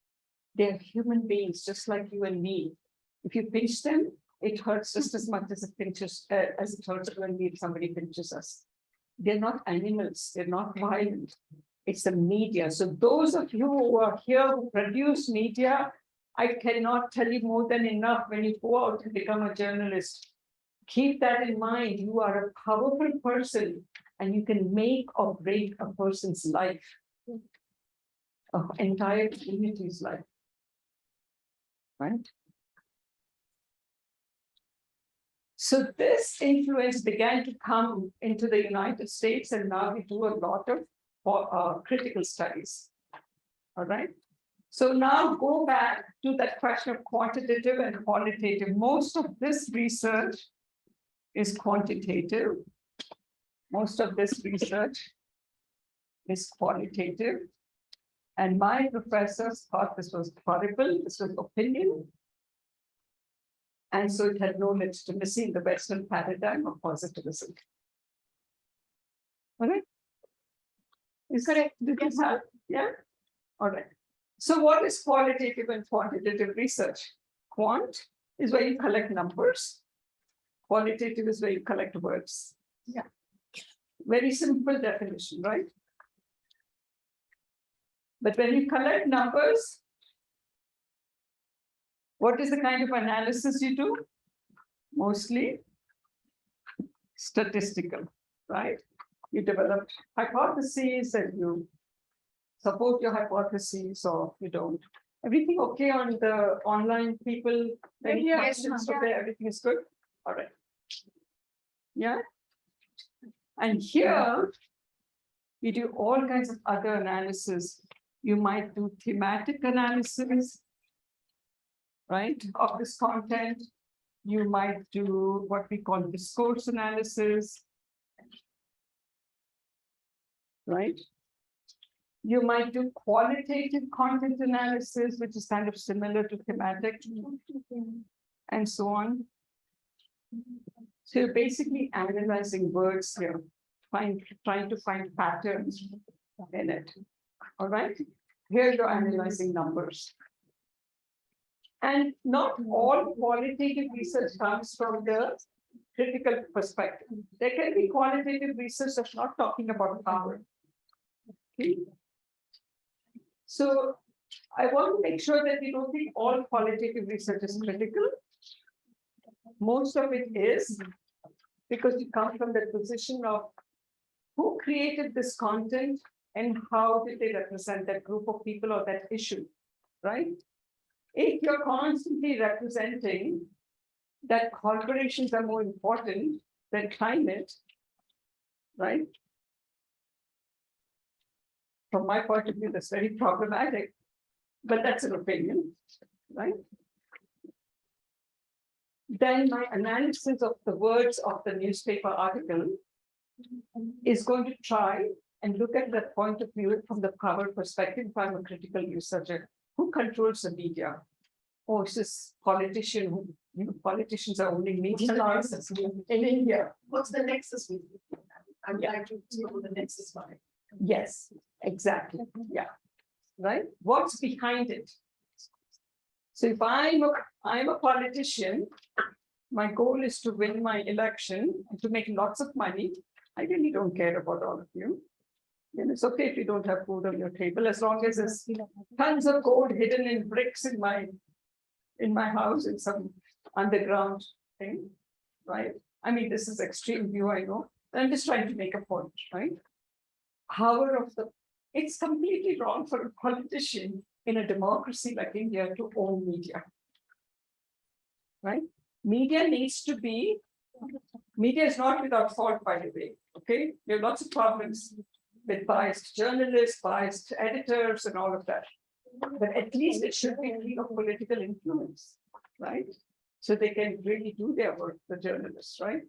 Speaker 2: They're human beings, just like you and me. If you pinch them, it hurts just as much as it hurts when somebody pinches us. They're not animals. They're not violent. It's the media. So those of you who are here who produce media, I cannot tell you more than enough when you go out and become a journalist. Keep that in mind. You are a powerful person and you can make or break a person's life, an entire community's life, right? So this influence began to come into the United States, and now we do a lot of critical studies, all right? So now go back to that question of quantitative and qualitative. Most of this research is quantitative. Most of this research is qualitative. And my professors thought this was horrible, this was opinion. And so it had no legitimacy in the Western paradigm of positivism. All right. Is
Speaker 8: Correct.
Speaker 2: Did you have? Yeah. All right. So what is qualitative and quantitative research? Quant is where you collect numbers. Qualitative is where you collect words. Yeah. Very simple definition, right? But when you collect numbers, what is the kind of analysis you do? Mostly statistical, right? You develop hypotheses and you support your hypotheses or you don't. Everything okay on the online people? Any
Speaker 8: Yeah,
Speaker 2: questions
Speaker 8: yeah.
Speaker 2: from there? Everything is good? All right. Yeah. And here, we do all kinds of other analysis. You might do thematic analysis, right, of this content. You might do what we call discourse analysis, right? You might do qualitative content analysis, which is kind of similar to thematic, and so on. So you're basically analyzing words here, trying to find patterns in it. All right. Here you're analyzing numbers. And not all qualitative research comes from the critical perspective. There can be qualitative research that's not talking about power. Okay. So I want to make sure that you don't think all qualitative research is critical. Most of it is because you come from the position of who created this content and how did they represent that group of people or that issue, right? If you're constantly representing that corporations are more important than climate, right? From my point of view, that's very problematic, but that's an opinion, right? Then my analysis of the words of the newspaper article is going to try and look at that point of view from the power perspective. If I'm a critical researcher, who controls the media? Or is this politician who, politicians are owning media now in India?
Speaker 1: What's the nexus with you? I'm
Speaker 2: Yeah.
Speaker 1: trying to know the nexus by.
Speaker 2: Yes, exactly. Yeah. Right? What's behind it? So if I'm a politician, my goal is to win my election and to make lots of money. I really don't care about all of you. And it's okay if you don't have food on your table, as long as there's tons of gold hidden in bricks in my house in some underground thing, right? I mean, this is extreme view, I know. I'm just trying to make a point, right? It's completely wrong for a politician in a democracy like India to own media, right? Media is not without fault, by the way, okay? There are lots of problems with biased journalists, biased editors, and all of that. But at least it should be free of political influence, right? So they can really do their work, the journalists, right?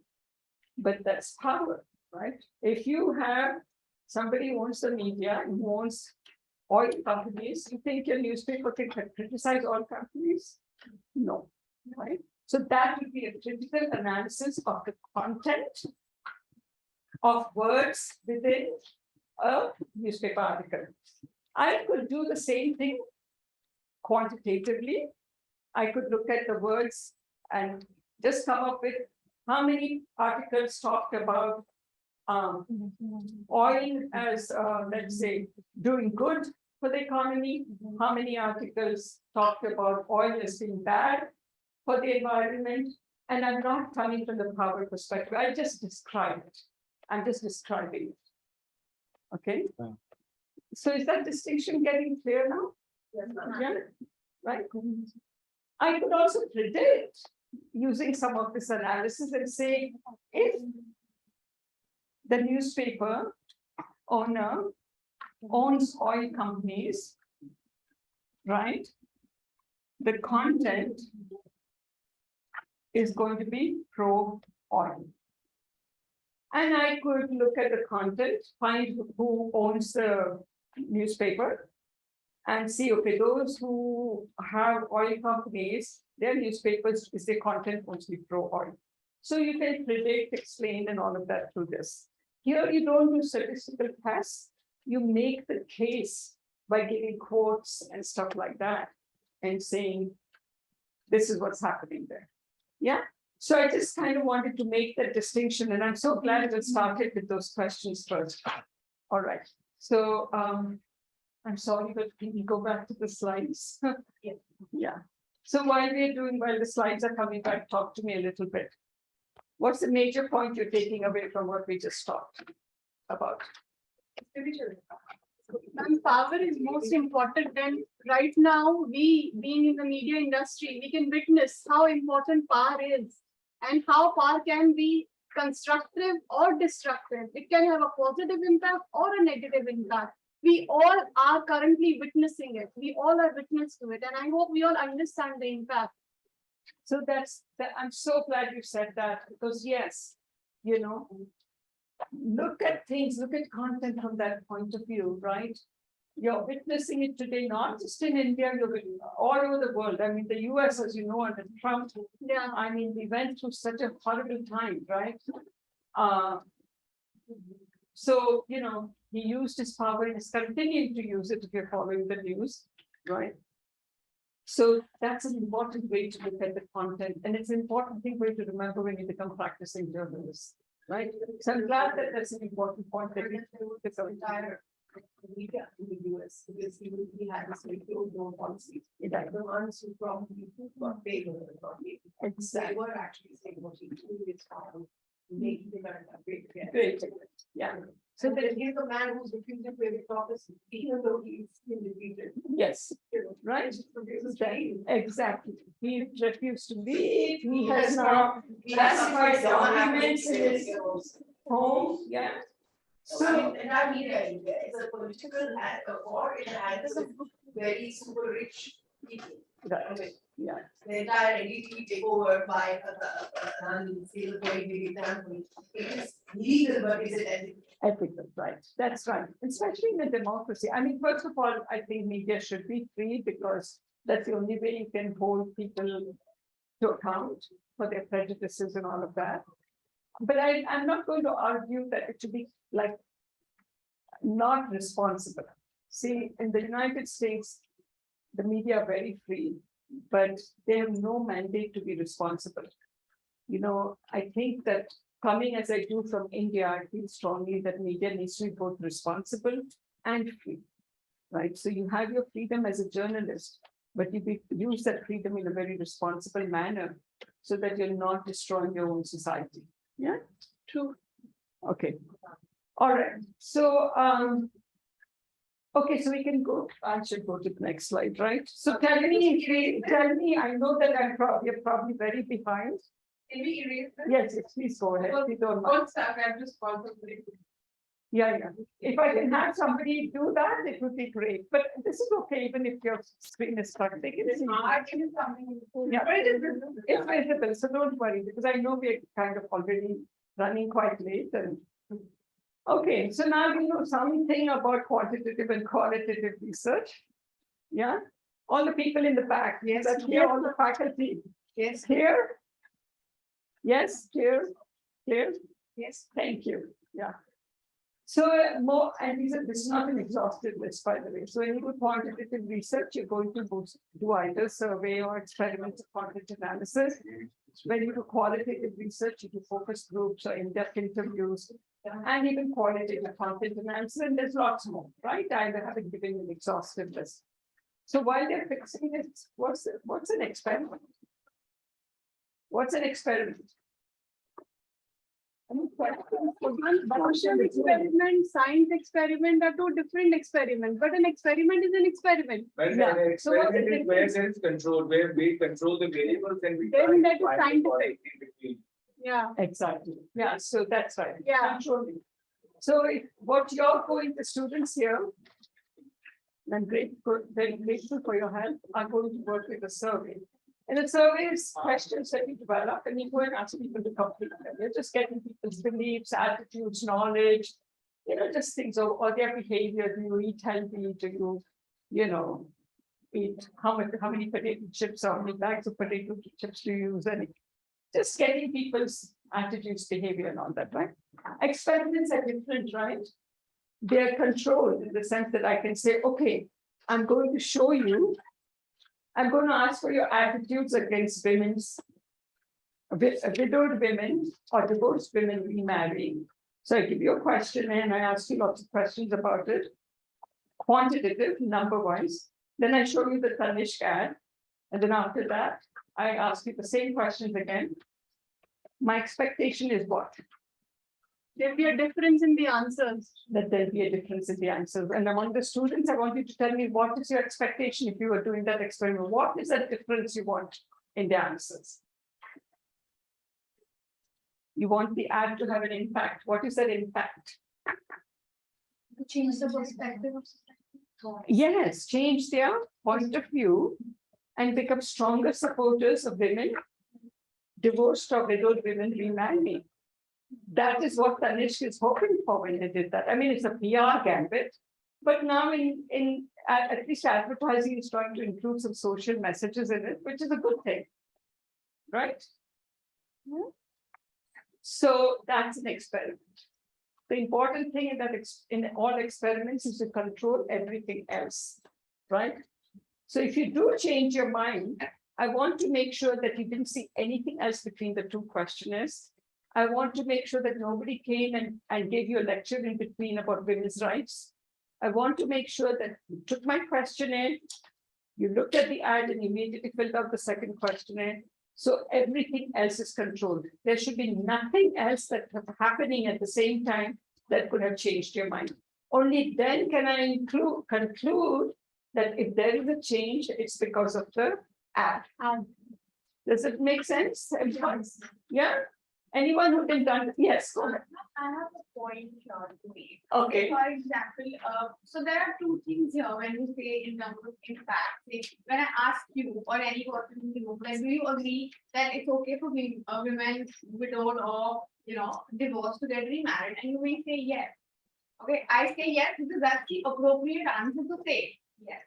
Speaker 2: But that's power, right? If you have somebody who owns the media and who owns oil companies, you think your newspaper can criticize oil companies? No, right? So that would be a critical analysis of the content of words within a newspaper article. I could do the same thing quantitatively. I could look at the words and just come up with how many articles talked about oil as, let's say, doing good for the economy, how many articles talked about oil as being bad for the environment, and I'm not coming from the power perspective. I just describe it. I'm just describing it. Okay. So is that distinction getting clear now? Yeah. Right. I could also predict using some of this analysis and say if the newspaper owner owns oil companies, right? The content is going to be pro-oil. And I could look at the content, find who owns the newspaper, and see, okay, those who have oil companies, their newspapers, is their content mostly pro-oil. So you can predict, explain, and all of that through this. Here you don't do statistical tests, you make the case by giving quotes and stuff like that and saying, this is what's happening there. Yeah. So I just kind of wanted to make that distinction, and I'm so glad it started with those questions first. All right. So I'm sorry, but can you go back to the slides? Yeah. So while the slides are coming back, talk to me a little bit. What's the major point you're taking away from what we just talked about?
Speaker 8: And power is most important, and right now, we being in the media industry, we can witness how important power is and how power can be constructive or destructive. It can have a positive impact or a negative impact. We all are currently witnessing it. We all are witness to it, and I hope we all understand the impact.
Speaker 2: So I'm so glad you said that, because yes, you know, look at things, look at content from that point of view, right? You're witnessing it today, not just in India, you're all over the world. I mean, the US, as you know, under Trump,
Speaker 8: Yeah.
Speaker 2: I mean, we went through such a horrible time, right? So, you know, he used his power and is continuing to use it if you're following the news, right? So that's an important way to look at the content, and it's an important thing for you to remember when you become practicing journalists, right? So I'm glad that that's an important point that we took entire media in the US, because we had this very no policy. The ones who probably got paid over the money. Exactly. They were actually saying what he is making the current upgrade. Great. Yeah. So that he's a man who's refusing to pay the prophecy, even though he's been defeated. Yes, right. Exactly. He refused to leave. He has now classified documents in his home. Yeah. So
Speaker 9: in our media, it's a political war in the hands of very super rich people.
Speaker 2: Right. Yeah.
Speaker 9: The entire elite take over by say a very big example. It is legal, but is it ethical?
Speaker 2: Ethical, right? That's right. Especially in a democracy. I mean, first of all, I think media should be free, because that's the only way you can hold people to account for their prejudices and all of that. But I'm not going to argue that it should be like not responsible. See, in the United States, the media are very free, but they have no mandate to be responsible. You know, I think that coming as I do from India, I feel strongly that media needs to be both responsible and free, right? So you have your freedom as a journalist, but you use that freedom in a very responsible manner so that you're not destroying your own society. Yeah, true. Okay. All right. So, okay, so we can go. I should go to the next slide, right? So tell me. I know that you're probably very behind.
Speaker 1: Can we erase this?
Speaker 2: Yes, please go ahead. If you don't mind.
Speaker 1: One stuff, I'm just contemplating.
Speaker 2: Yeah. If I can have somebody do that, it would be great. But this is okay, even if your screen is stuck.
Speaker 1: It's something.
Speaker 2: Yeah, but it's visible, so don't worry, because I know we're kind of already running quite late. And okay, so now you know something about quantitative and qualitative research. Yeah, all the people in the back. Yes, here, all the faculty. Yes, here. Yes, clear. Yes, thank you. Yeah. So more, and this is not an exhaustive list, by the way. So when you do quantitative research, you're going to do either survey or experimental content analysis. When you do qualitative research, you do focus groups or in-depth interviews, and even qualitative content analysis. And there's lots more, right? I haven't given an exhaustive list. So while they're fixing it, what's an experiment? What's an experiment?
Speaker 8: Social experiment, science experiment are two different experiments, but an experiment is an experiment.
Speaker 3: When
Speaker 2: Yeah.
Speaker 3: an
Speaker 2: So what's the
Speaker 3: experiment is where there is control, where we control the variables and we
Speaker 8: Then
Speaker 3: try
Speaker 8: that is
Speaker 3: to find the
Speaker 8: scientific.
Speaker 3: quality between.
Speaker 8: Yeah.
Speaker 2: Exactly. Yeah, so that's right.
Speaker 8: Yeah.
Speaker 2: Controlling. So what you're going, the students here, I'm very grateful for your help, are going to work with a survey. And the survey is questions that you develop, and you go and ask people to complete them. You're just getting people's beliefs, attitudes, knowledge, just things or their behavior. Do you eat healthy? Do you, eat how many potato chips or how many bags of potato chips do you use? And just getting people's attitudes, behavior, and all that, right? Experiments are different, right? They're controlled in the sense that I can say, okay, I'm going to show you, I'm going to ask for your attitudes against widowed women or divorced women remarrying. So I give you a question and I ask you lots of questions about it. Quantitative, number-wise. Then I show you the Tanishq ad. And then after that, I ask you the same questions again. My expectation is what?
Speaker 8: There'll be a difference in the answers.
Speaker 2: That there'll be a difference in the answers. And among the students, I want you to tell me what is your expectation if you were doing that experiment? What is that difference you want in the answers? You want the ad to have an impact. What is that impact?
Speaker 7: To change the perspective of society.
Speaker 2: Yes, change their point of view and become stronger supporters of women, divorced or widowed women remarrying. That is what Tanishq is hoping for when they did that. I mean, it's a PR gambit, but now at least advertising is trying to include some social messages in it, which is a good thing, right? So that's an experiment. The important thing in that in all experiments is to control everything else, right? So if you do change your mind, I want to make sure that you didn't see anything else between the two questionnaires. I want to make sure that nobody came and gave you a lecture in between about women's rights. I want to make sure that you took my questionnaire, you looked at the ad and immediately filled out the second questionnaire. So everything else is controlled. There should be nothing else that's happening at the same time that could have changed your mind. Only then can I conclude that if there is a change, it's because of the ad. Does it make sense? Everyone? Yeah? Anyone who can done? Yes, go ahead.
Speaker 7: I have a point here to make.
Speaker 2: Okay.
Speaker 7: For example, so there are two things here when you say in terms of impact. Like when I ask you or any person in the room, like, do you agree that it's okay for women widowed or divorced to get remarried? And you may say yes. Okay, I say yes because that's the appropriate answer to say yes.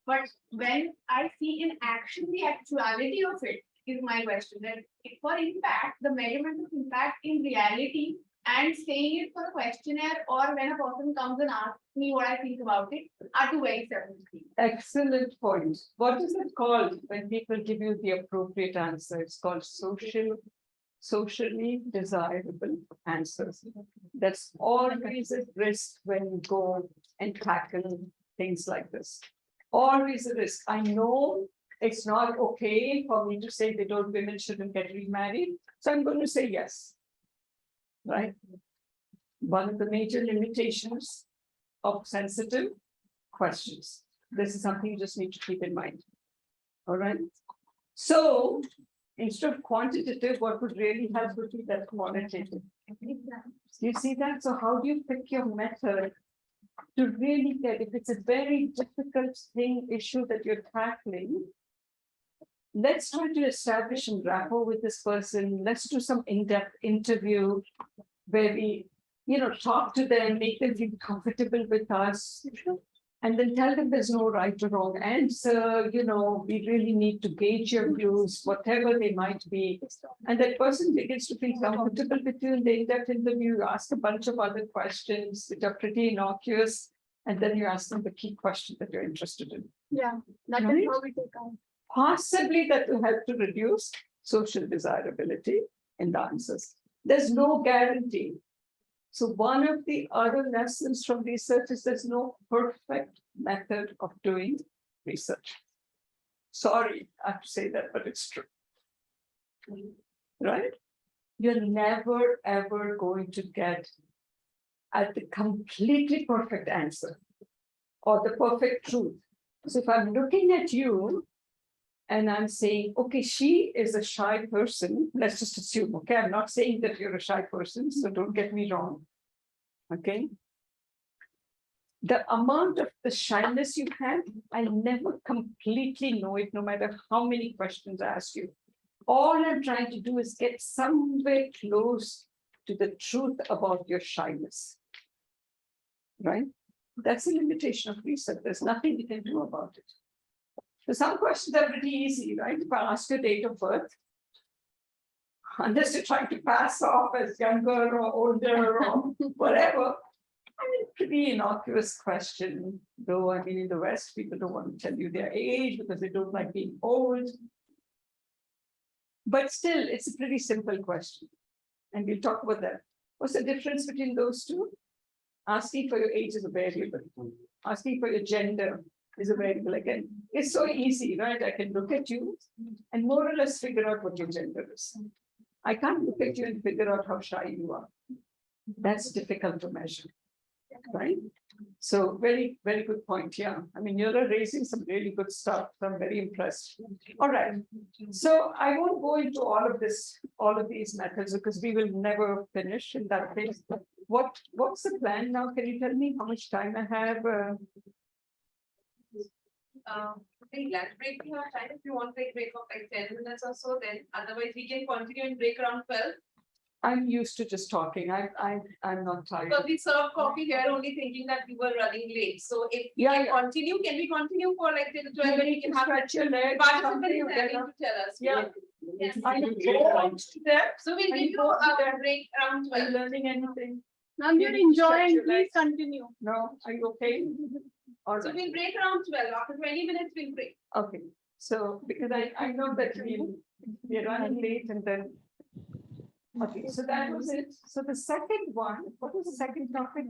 Speaker 7: But when I see in action the actuality of it is my question. That for impact, the measurement of impact in reality and saying it for a questionnaire or when a person comes and asks me what I think about it are two very separate things.
Speaker 2: Excellent point. What is it called when people give you the appropriate answer? It's called socially desirable answers. That's always a risk when you go and tackle things like this. Always a risk. I know it's not okay for me to say widowed women shouldn't get remarried. So I'm going to say yes. Right? One of the major limitations of sensitive questions. This is something you just need to keep in mind. All right. So instead of quantitative, what would really help would be that qualitative. You see that? So how do you pick your method to really get, if it's a very difficult issue that you're tackling, let's try to establish a rapport with this person. Let's do some in-depth interview where we, talk to them, make them feel comfortable with us, and then tell them there's no right or wrong answer. We really need to gauge your views, whatever they might be. And that person begins to feel comfortable with you in the in-depth interview. You ask a bunch of other questions which are pretty innocuous, and then you ask them the key question that you're interested in.
Speaker 8: Yeah, that is
Speaker 2: Right?
Speaker 8: how we take out.
Speaker 2: Possibly that will help to reduce social desirability in the answers. There's no guarantee. So one of the other lessons from research is there's no perfect method of doing research. Sorry, I have to say that, but it's true. Right? You're never, ever going to get at the completely perfect answer or the perfect truth. So if I'm looking at you and I'm saying, okay, she is a shy person, let's just assume, okay, I'm not saying that you're a shy person, so don't get me wrong, okay? The amount of the shyness you have, I'll never completely know it, no matter how many questions I ask you. All I'm trying to do is get somewhere close to the truth about your shyness, right? That's a limitation of research. There's nothing you can do about it. So some questions are pretty easy, right? If I ask your date of birth, unless you're trying to pass off as younger or older or whatever. I mean, pretty innocuous question, though. I mean, in the West, people don't want to tell you their age because they don't like being old. But still, it's a pretty simple question. And we'll talk about that. What's the difference between those two? Asking for your age is a variable. Asking for your gender is a variable. Again, it's so easy, right? I can look at you and more or less figure out what your gender is. I can't look at you and figure out how shy you are. That's difficult to measure, right? So very, very good point. Yeah. I mean, you're raising some really good stuff. So I'm very impressed. All right. So I won't go into all of this, all of these methods, because we will never finish in that case. What's the plan now? Can you tell me how much time I have?
Speaker 1: Very glad to break your time. If you want to break of like 10 minutes or so, then otherwise we can continue and break around 12.
Speaker 2: I'm used to just talking. I'm not tired.
Speaker 1: Because we serve coffee here only thinking that we were running late. So if we
Speaker 2: Yeah,
Speaker 1: can
Speaker 2: yeah.
Speaker 1: continue, can we continue for like till 12 and we can have
Speaker 2: Stretch your legs.
Speaker 1: participants
Speaker 2: something,
Speaker 1: having to tell us?
Speaker 2: Yeah.
Speaker 1: Yes.
Speaker 2: I look forward to that.
Speaker 1: So we'll
Speaker 2: Are
Speaker 1: give
Speaker 2: you
Speaker 1: you a
Speaker 2: there?
Speaker 1: break around
Speaker 2: Are you
Speaker 1: 12.
Speaker 2: learning anything?
Speaker 8: Now you're
Speaker 2: Maybe stretch
Speaker 8: enjoying,
Speaker 2: your
Speaker 8: please
Speaker 2: legs.
Speaker 8: continue.
Speaker 2: No? Are you okay? All
Speaker 1: So
Speaker 2: right.
Speaker 1: we'll break around 12. After 20 minutes, we'll break.
Speaker 2: Okay. So because I know that we're running late and then. Okay, so that was it. So the second one, what was the second topic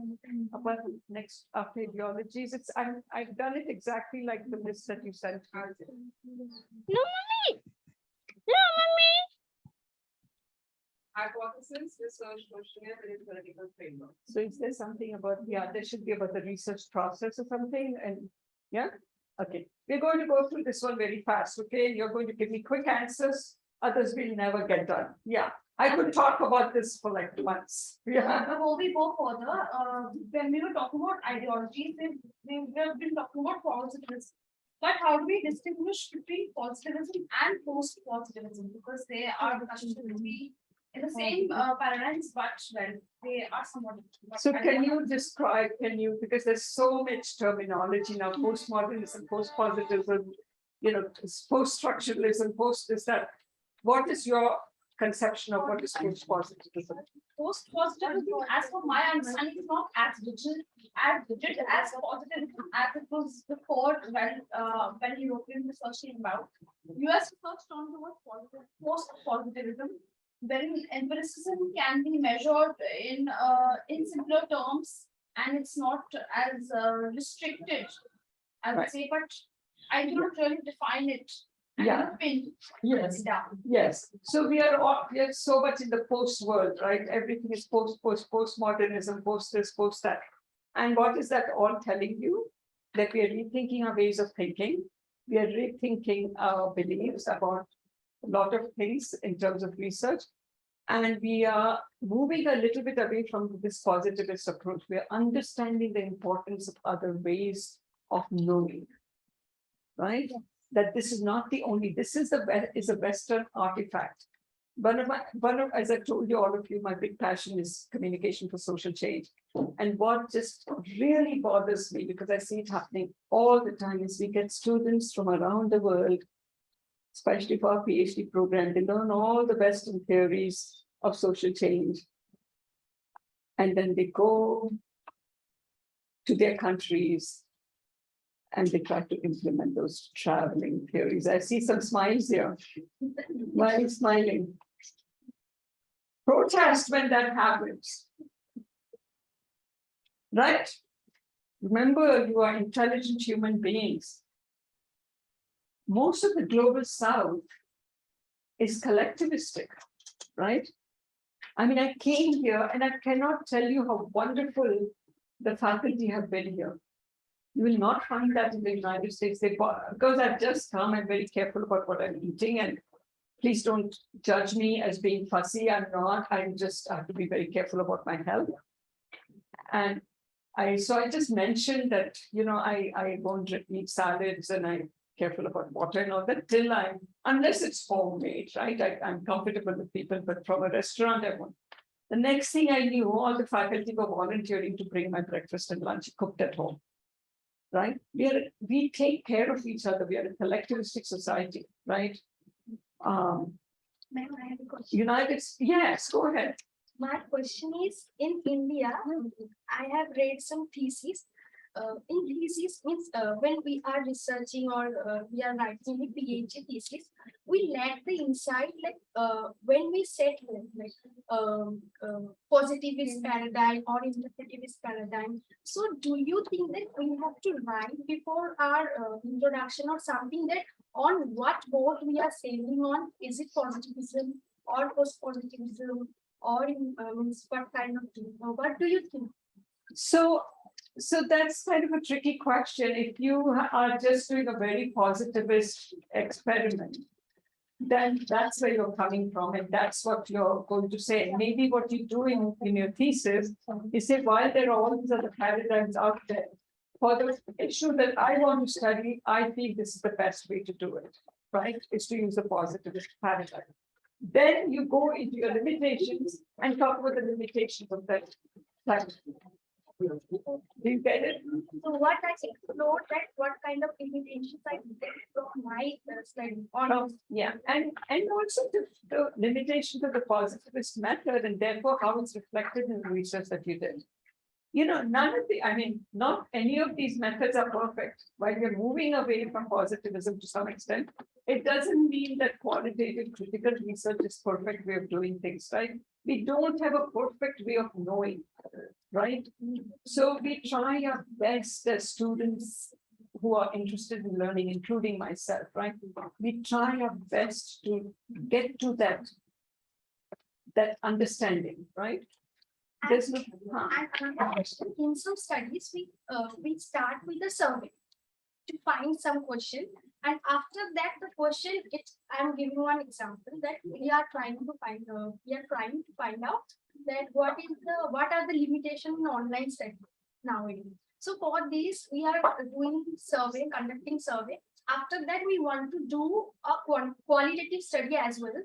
Speaker 2: about next after ideologies? It's I've done it exactly like the list that you sent me.
Speaker 7: No, mommy. No, mommy.
Speaker 1: Hypothesis, research, questionnaire, and theoretical framework.
Speaker 2: So is there something about, yeah, there should be about the research process or something, and yeah, okay. We're going to go through this one very fast, okay? You're going to give me quick answers, others will never get done. Yeah, I could talk about this for like months. Yeah.
Speaker 7: Before we go further, when we were talking about ideologies, we've been talking about positivism. But how do we distinguish between positivism and post-positivism? Because they are be in the same paradigms, but well, they are somewhat.
Speaker 2: So can you describe, because there's so much terminology now, postmodernism, post-positivism, post-structuralism, post this, that. What is your conception of what is post-positivism?
Speaker 7: Post-positivism, as per my understanding, is not as rigid as positivism as it was before when European research came about. US research turned towards post-positivism, wherein empiricism can be measured in simpler terms, and it's not as restricted, I would say, but I cannot really define it.
Speaker 2: Yeah. Yes. Yes. So we are so much in the post world, right? Everything is postmodernism, post this, post that. And what is that all telling you? That we are rethinking our ways of thinking. We are rethinking our beliefs about a lot of things in terms of research. And we are moving a little bit away from this positivist approach. We are understanding the importance of other ways of knowing, right? That this is not the only, this is a Western artifact. As I told you, all of you, my big passion is communication for social change. And what just really bothers me, because I see it happening all the time, is we get students from around the world, especially for our PhD program, they learn all the Western theories of social change. And then they go to their countries and they try to implement those traveling theories. I see some smiles here. Why are you smiling? Protest when that happens. Right? Remember, you are intelligent human beings. Most of the global South is collectivistic, right? I mean, I came here and I cannot tell you how wonderful the faculty have been here. You will not find that in the United States. Because I've just come, I'm very careful about what I'm eating, and please don't judge me as being fussy. I'm not. I have to be very careful about my health. And I just mentioned that, I won't eat salads and I'm careful about water and all that till unless it's homemade, right? I'm comfortable with people, but from a restaurant, I won't. The next thing I knew, all the faculty were volunteering to bring my breakfast and lunch cooked at home. Right? We take care of each other. We are a collectivistic society, right?
Speaker 10: Ma'am, I have a question.
Speaker 2: Yes, go ahead.
Speaker 10: My question is, in India, I have read some theses. In thesis means when we are researching or we are writing a PhD thesis, we lack the insight like when we set positivist paradigm or interpretivist paradigm. So do you think that we have to write before our introduction or something that on what boat we are sailing on? Is it positivism or post-positivism? Or means what kind of thing? What do you think?
Speaker 2: So that's kind of a tricky question. If you are just doing a very positivist experiment, then that's where you're coming from, and that's what you're going to say. Maybe what you do in your thesis is say, while there are all these other paradigms out there, for the issue that I want to study, I feel this is the best way to do it, right? Is to use a positivist paradigm. Then you go into your limitations and talk about the limitations of that. Do you get it?
Speaker 10: So what I explored that what kind of limitations I get from my study on
Speaker 2: Yeah, and also the limitations of the positivist method, and therefore how it's reflected in the research that you did. Not any of these methods are perfect. While we're moving away from positivism to some extent, it doesn't mean that qualitative critical research is perfect way of doing things, right? We don't have a perfect way of knowing, right? So we try our best as students who are interested in learning, including myself, right? We try our best to get to that understanding, right? There's no,
Speaker 10: and another question, in some studies we start with a survey to find some question, and after that the question I'm giving one example that we are trying to find out that what are the limitations in online study nowadays. So for this we are conducting survey. After that we want to do a qualitative study as well.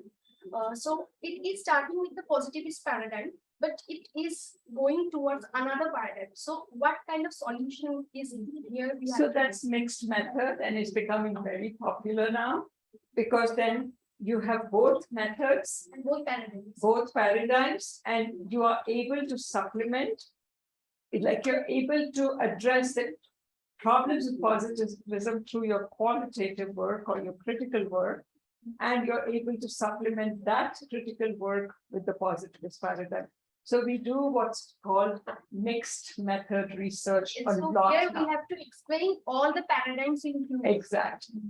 Speaker 10: So it is starting with the positivist paradigm, but it is going towards another paradigm. So what kind of solution is here?
Speaker 2: So that's mixed method, and it's becoming very popular now, because then you have both methods,
Speaker 10: and
Speaker 2: both paradigms, and you are able to supplement, like you're able to address the problems of positivism through your qualitative work or your critical work, and you're able to supplement that critical work with the positivist paradigm. So we do what's called mixed method research a lot.
Speaker 10: Here we have to explain all the paradigms included.
Speaker 2: Exactly.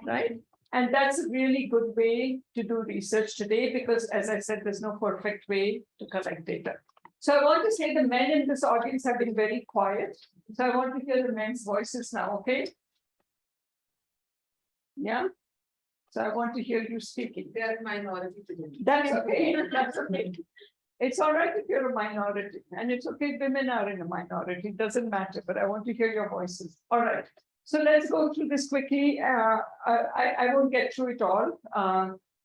Speaker 2: Right? And that's a really good way to do research today, because as I said, there's no perfect way to collect data. So I want to say the men in this audience have been very quiet. So I want to hear the men's voices now, okay? Yeah. So I want to hear you speaking.
Speaker 1: They are minority today.
Speaker 2: That's okay. That's okay. It's all right if you're a minority, and it's okay if women are in a minority. It doesn't matter, but I want to hear your voices. All right. So let's go through this quickly. I won't get through it all,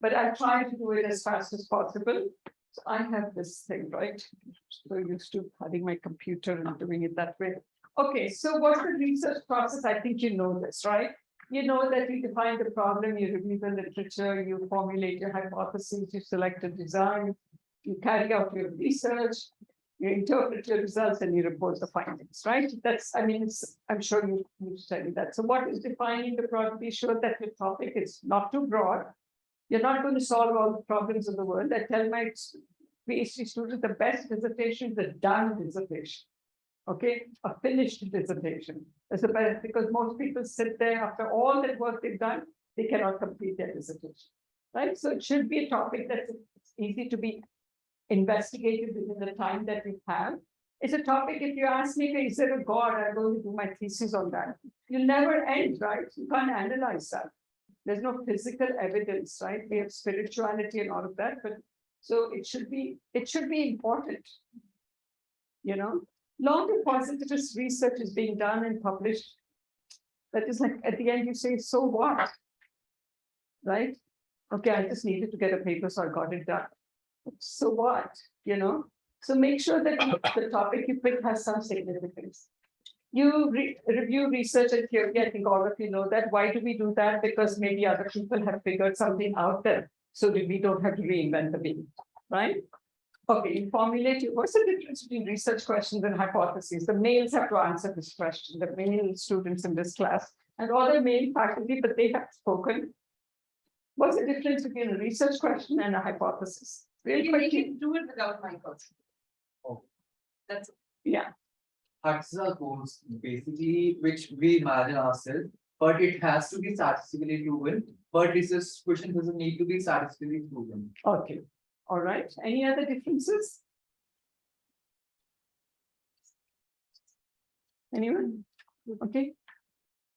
Speaker 2: but I'll try to do it as fast as possible. So I have this thing, right? So used to having my computer and doing it that way. Okay, so what's the research process? I think you know this, right? You know that you define the problem, you review the literature, you formulate your hypotheses, you select a design, you carry out your research, you interpret your results, and you report the findings, right? I'm sure you studied that. So what is defining the problem? Be sure that your topic is not too broad. You're not going to solve all the problems of the world. I tell my PhD students the best dissertation is a done dissertation. Okay, a finished dissertation. That's the best, because most people sit there after all that work they've done, they cannot complete their dissertation, right? So it should be a topic that's easy to be investigated within the time that we have. It's a topic, if you ask me, is there a God, I'm going to do my thesis on that. You'll never end, right? You can't analyze that. There's no physical evidence, right? We have spirituality and all of that, but so it should be important. You know, longer positivist research is being done and published. That is like at the end you say, so what? Right? Okay, I just needed to get a paper, so I got it done. So what, you know? So make sure that the topic you pick has some significance. You review research and theory. I think all of you know that. Why do we do that? Because maybe other people have figured something out that so that we don't have to reinvent the wheel, right? Okay, you formulate, what's the difference between research questions and hypotheses? The males have to answer this question, the male students in this class, and all the male faculty, but they have spoken. What's the difference between a research question and a hypothesis? Really
Speaker 1: You
Speaker 2: quickly.
Speaker 1: can do it without Michael.
Speaker 5: Oh.
Speaker 1: That's
Speaker 2: Yeah,
Speaker 11: Hypotheses are goals basically which we imagine ourselves, but it has to be statistically proven. But research question doesn't need to be statistically proven.
Speaker 2: okay, all right. Any other differences? Anyone? Okay.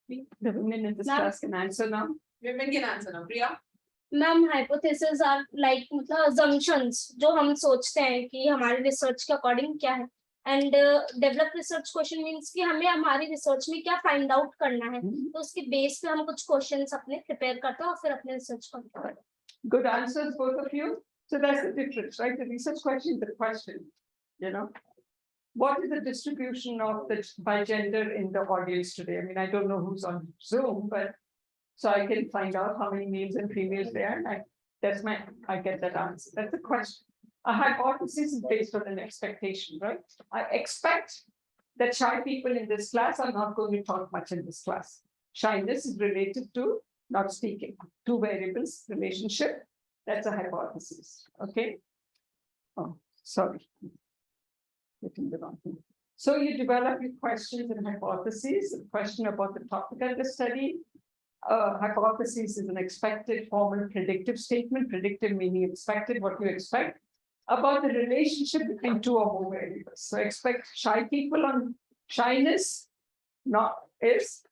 Speaker 2: The women in this
Speaker 10: Ma'am.
Speaker 2: class can answer now.
Speaker 1: women can answer now. Priya?
Speaker 10: Ma'am hypothesis are like मतलब assumptions जो हम सोचते हैं कि हमारे research के according क्या है and develop research question means कि हमें हमारी रिसर्च में क्या फाइंड आउट करना है तो उसके बेस पे हम कुछ क्वेश्चंस अपने प्रिपेयर करते हैं और फिर अपने रिसर्च करते हैं.
Speaker 2: Good answers, both of you. So that's the difference, right? The research question is the question, you know. What is the distribution of the by gender in the audience today? I mean, I don't know who's on Zoom, but so I can find out how many males and females there are. And I get that answer. That's the question. A hypothesis is based on an expectation, right? I expect that shy people in this class are not going to talk much in this class. Shyness is related to not speaking. Two variables, relationship. That's a hypothesis. Okay. Oh, sorry. Getting the wrong thing. So you develop your questions and hypotheses. A question about the topic of the study. Hypothesis is an expected formal predictive statement. Predictive meaning expected, what you expect about the relationship between two or more variables. So expect shy people on shyness, not is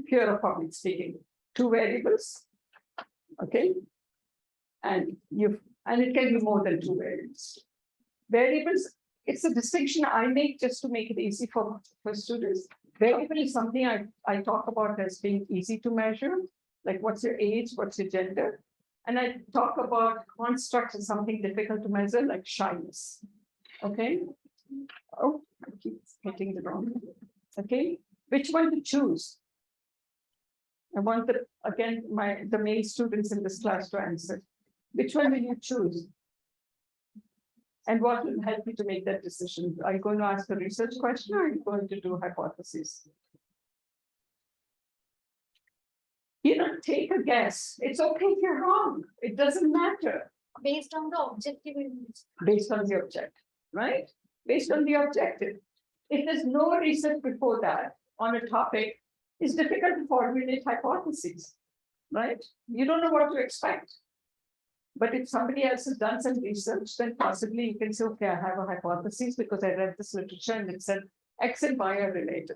Speaker 2: fear of public speaking. Two variables. Okay. And it can be more than two variables. Variables, it's a distinction I make just to make it easy for students. Variable is something I talk about as being easy to measure, like what's your age, what's your gender. And I talk about constructs as something difficult to measure, like shyness. Okay. Oh, I keep hitting the wrong one. Okay. Which one to choose? I want the male students in this class to answer. Which one will you choose? And what will help you to make that decision? Are you going to ask a research question or are you going to do hypotheses? You know, take a guess. It's okay if you're wrong. It doesn't matter.
Speaker 10: Based on the objective.
Speaker 2: Based on the objective, right? Based on the objective. If there's no research before that on a topic, it's difficult to formulate hypotheses, right? You don't know what to expect. But if somebody else has done some research, then possibly you can say, okay, I have a hypothesis because I read this literature and it said X and Y are related.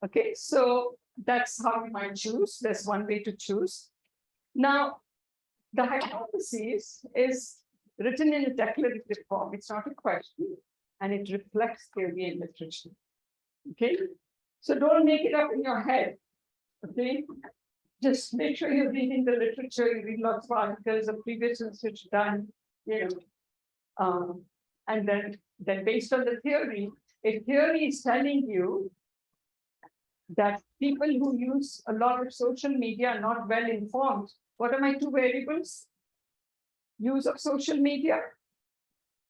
Speaker 2: Okay, so that's how you might choose. There's one way to choose. Now, the hypothesis is written in a declarative form. It's not a question, and it reflects theory and literature. Okay, so don't make it up in your head. Okay. Just make sure you're reading the literature, you read lots of articles of previous research done, you know. And then based on the theory, if theory is telling you that people who use a lot of social media are not well informed, what are my two variables? Use of social media,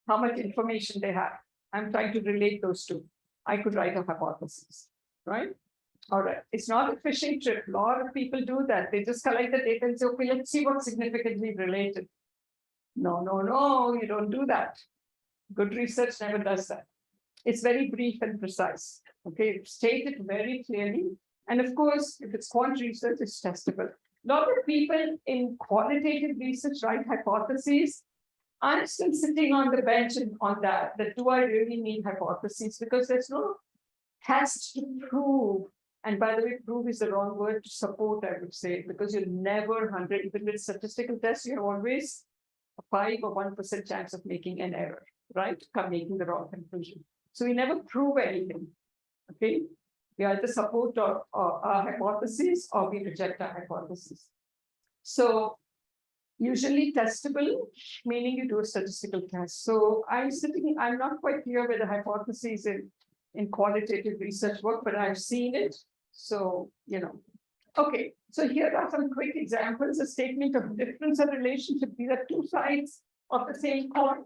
Speaker 2: how much information they have. I'm trying to relate those two. I could write a hypothesis, right? All right, it's not a fishing trip. A lot of people do that. They just collect the data and say, okay, let's see what's significantly related. No, you don't do that. Good research never does that. It's very brief and precise. Okay, state it very clearly. And of course, if it's quant research, it's testable. A lot of people in qualitative research write hypotheses. I'm still sitting on the bench on that do I really need hypotheses? Because there's no test to prove. And by the way, prove is the wrong word, to support, I would say, because you'll never 100, even with statistical tests, you have always a 5 or 1% chance of making an error, right? Making the wrong conclusion. So we never prove anything, okay? We either support our hypothesis or we reject our hypothesis. So usually testable, meaning you do a statistical test. So I'm not quite clear where the hypothesis in qualitative research work, but I've seen it. So, you know, okay. So here are some quick examples, a statement of difference and relationship. These are two sides of the same coin.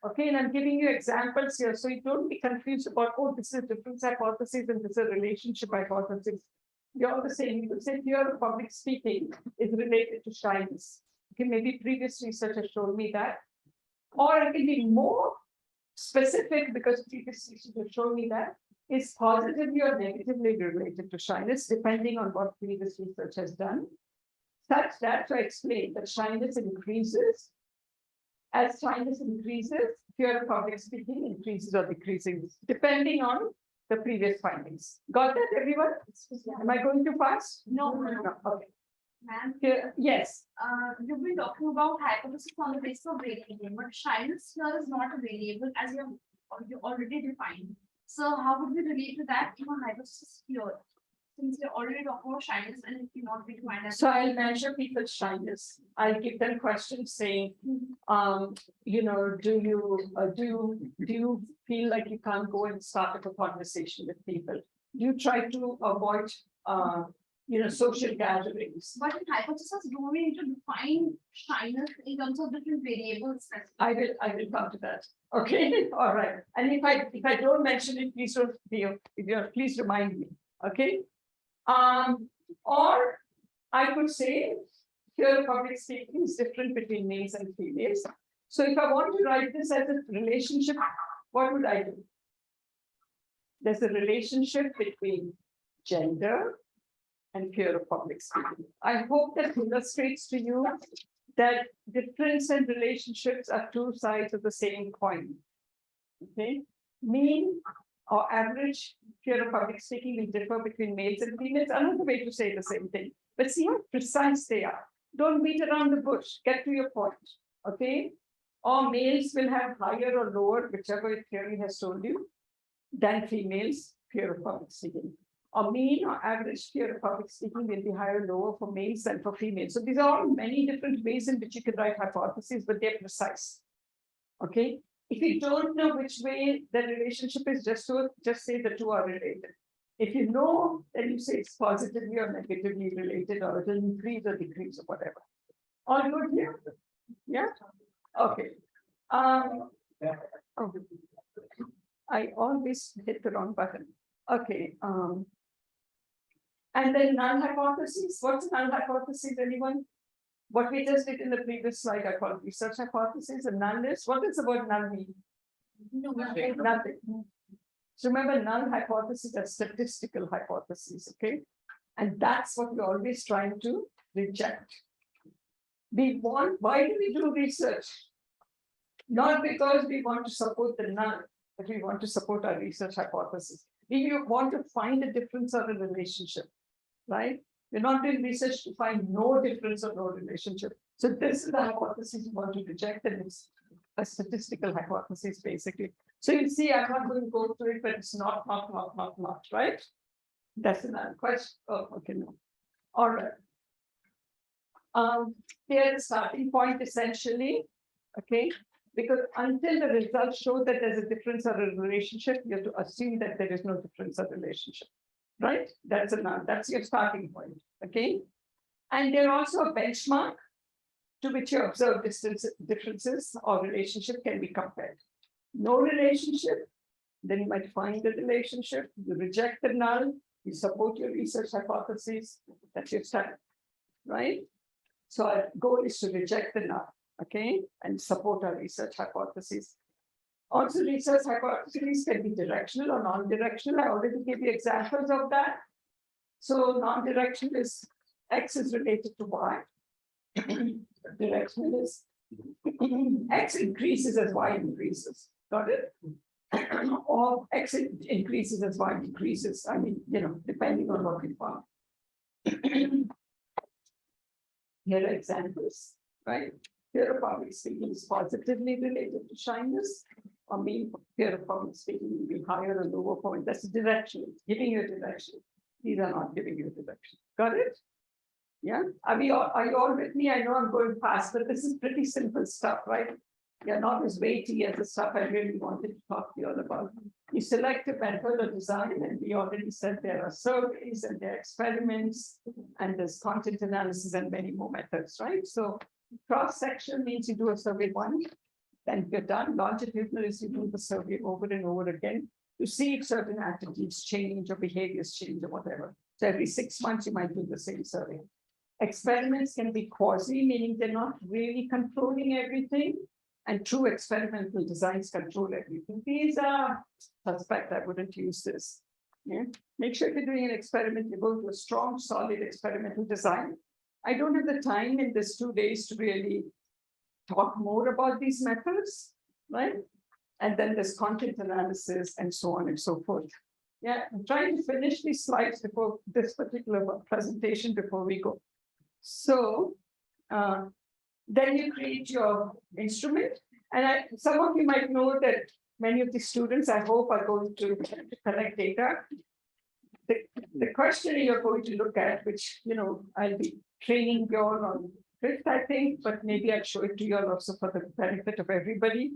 Speaker 2: Okay, and I'm giving you examples here, so you don't be confused about, oh, this is a difference hypothesis and this is a relationship hypothesis. You're all the same. You could say here public speaking is related to shyness. Okay, maybe previous research has shown me that. Or I can be more specific because previous research has shown me that is positively or negatively related to shyness, depending on what previous research has done. Such that to explain that shyness increases. As shyness increases, fear of public speaking increases or decreases, depending on the previous findings. Got that, everyone? Am I going too fast?
Speaker 7: No.
Speaker 2: Okay.
Speaker 7: Ma'am,
Speaker 2: Yes.
Speaker 7: you've been talking about hypothesis on the basis of variable, but shyness here is not a variable as you already defined. So how would we relate to that in a hypothesis here? Since we're already talking about shyness and it cannot be defined as.
Speaker 2: So I'll measure people's shyness. I'll give them questions saying, you know, do you feel like you can't go and start up a conversation with people? Do you try to avoid you know, social gatherings?
Speaker 7: But in hypothesis, do we need to define shyness in terms of different variables?
Speaker 2: I will come to that. Okay, all right. And if I don't mention it, please don't please remind me. Okay. Or I could say here public speaking is different between males and females. So if I want to write this as a relationship, what would I do? There's a relationship between gender and fear of public speaking. I hope that illustrates to you that difference and relationships are two sides of the same coin. Okay, mean or average fear of public speaking will differ between males and females. Another way to say the same thing, but see how precise they are. Don't beat around the bush, get to your point. Okay, or males will have higher or lower, whichever theory has told you, than females fear of public speaking. Or mean or average fear of public speaking will be higher or lower for males than for females. So these are all many different ways in which you can write hypotheses, but they're precise. Okay. If you don't know which way the relationship is, just say the two are related. If you know, then you say it's positively or negatively related, or it will increase or decrease or whatever. All good here? Yeah? Okay. Oh, I always hit the wrong button. Okay. And then null hypothesis. What's a null hypothesis, anyone? What we just did in the previous slide, I called research hypothesis, and null is, what does the word null mean?
Speaker 7: No,
Speaker 2: Nothing. So remember, null hypothesis are statistical hypotheses, okay? And that's what we're always trying to reject. Why do we do research? Not because we want to support the null, but we want to support our research hypothesis. We want to find a difference or a relationship, right? We're not doing research to find no difference or no relationship. So this is the hypothesis we want to reject, and it's a statistical hypothesis, basically. So you see, I'm not going to go through it, but it's not, right? That's another question. Oh, okay, no. All right. Here's the starting point, essentially, okay? Because until the results show that there's a difference or a relationship, you have to assume that there is no difference or relationship, right? That's your starting point, okay? And there are also a benchmark to which you observe differences or relationship can be compared. No relationship, then you might find the relationship, you reject the null, you support your research hypothesis, that's your study, right? So our goal is to reject the null, okay, and support our research hypothesis. Also, research hypotheses can be directional or non-directional. I already gave you examples of that. So non-directional is X is related to Y. Directional is X increases as Y increases. Got it? Or X increases as Y decreases. I mean, you know, depending on what we found. Here are examples, right? Fear of public speaking is positively related to shyness, or mean fear of public speaking will be higher or lower point. That's a direction, giving you a direction. These are not giving you a direction. Got it? Yeah. Are you all with me? I know I'm going fast, but this is pretty simple stuff, right? You're not as weighty as the stuff I really wanted to talk to you all about. You select a method or design, and we already said there are surveys and there are experiments, and there's content analysis and many more methods, right? So cross-section means you do a survey once, then you're done. Longitudinal is you do the survey over and over again to see if certain attitudes change or behaviors change or whatever. So every 6 months, you might do the same survey. Experiments can be quasi, meaning they're not really controlling everything, and true experimental designs control everything. These are suspect. I wouldn't use this. Yeah. Make sure if you're doing an experiment, you go to a strong, solid experimental design. I don't have the time in this 2 days to really talk more about these methods, right? And then there's content analysis and so on and so forth. Yeah, I'm trying to finish these slides before this particular presentation before we go. So then you create your instrument. And some of you might know that many of the students, I hope, are going to collect data. The questionnaire you're going to look at, which, I'll be training you all on 5th, I think, but maybe I'll show it to you all also for the benefit of everybody.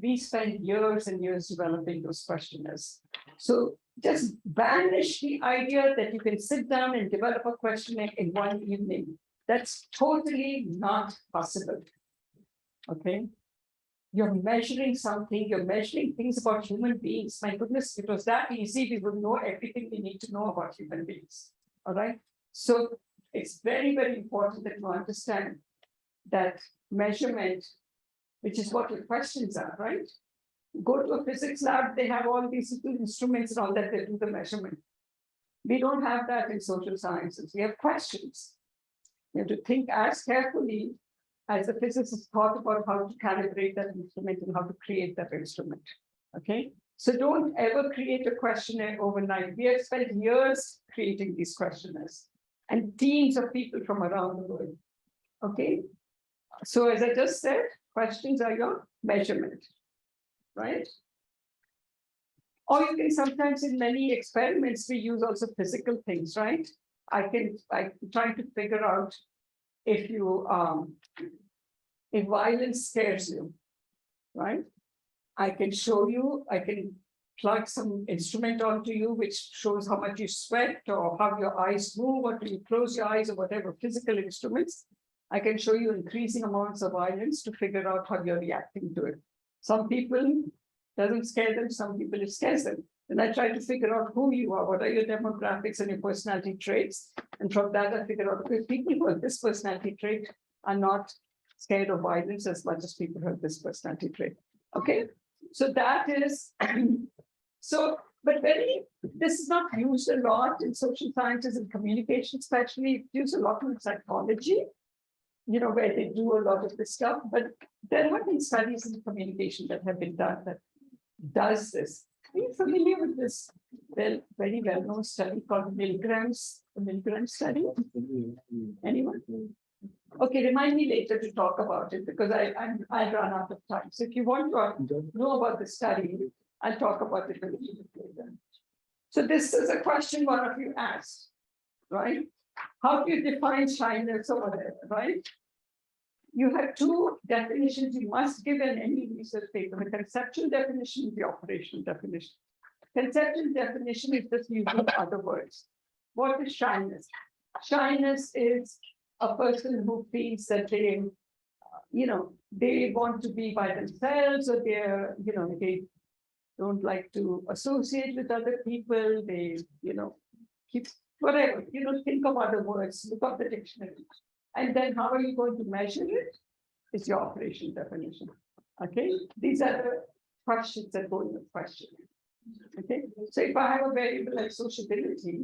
Speaker 2: We spend years and years developing those questionnaires. So just banish the idea that you can sit down and develop a questionnaire in one evening. That's totally not possible. Okay. You're measuring something, you're measuring things about human beings. My goodness, if it was that easy, we would know everything we need to know about human beings. All right. So it's very, very important that you understand that measurement, which is what your questions are, right? Go to a physics lab, they have all these little instruments and all that, they do the measurement. We don't have that in social sciences. We have questions. You have to think as carefully as the physicists thought about how to calibrate that instrument and how to create that instrument. Okay, so don't ever create a questionnaire overnight. We have spent years creating these questionnaires and teams of people from around the world. Okay, so as I just said, questions are your measurement, right? Or you can sometimes, in many experiments, we use also physical things, right? I'm trying to figure out if violence scares you, right? I can show you, I can plug some instrument onto you, which shows how much you sweat or how your eyes move, or do you close your eyes or whatever physical instruments. I can show you increasing amounts of violence to figure out how you're reacting to it. Some people, doesn't scare them, some people it scares them. Then I try to figure out who you are, what are your demographics and your personality traits. And from that, I figure out if people who have this personality trait are not scared of violence as much as people who have this personality trait. Okay, so that is, but this is not used a lot in social sciences and communication, especially. It's used a lot in psychology, where they do a lot of this stuff, but there have been studies in communication that have been done that does this. Are you familiar with this very well-known study called the Milgram study? Anyone? Okay, remind me later to talk about it because I'll run out of time. So if you want to know about the study, I'll talk about it a little bit later. So this is a question one of you asked, right? How do you define shyness or whatever, right? You have two definitions you must give in any research paper: the conceptual definition and the operational definition. Conceptual definition is just using other words. What is shyness? Shyness is a person who feels that they want to be by themselves, or they don't like to associate with other people. They, keep whatever, think of other words, look up the dictionary. And then how are you going to measure it? It's your operational definition. Okay, these are the questions that go in the question. Okay, so if I have a variable like sociability,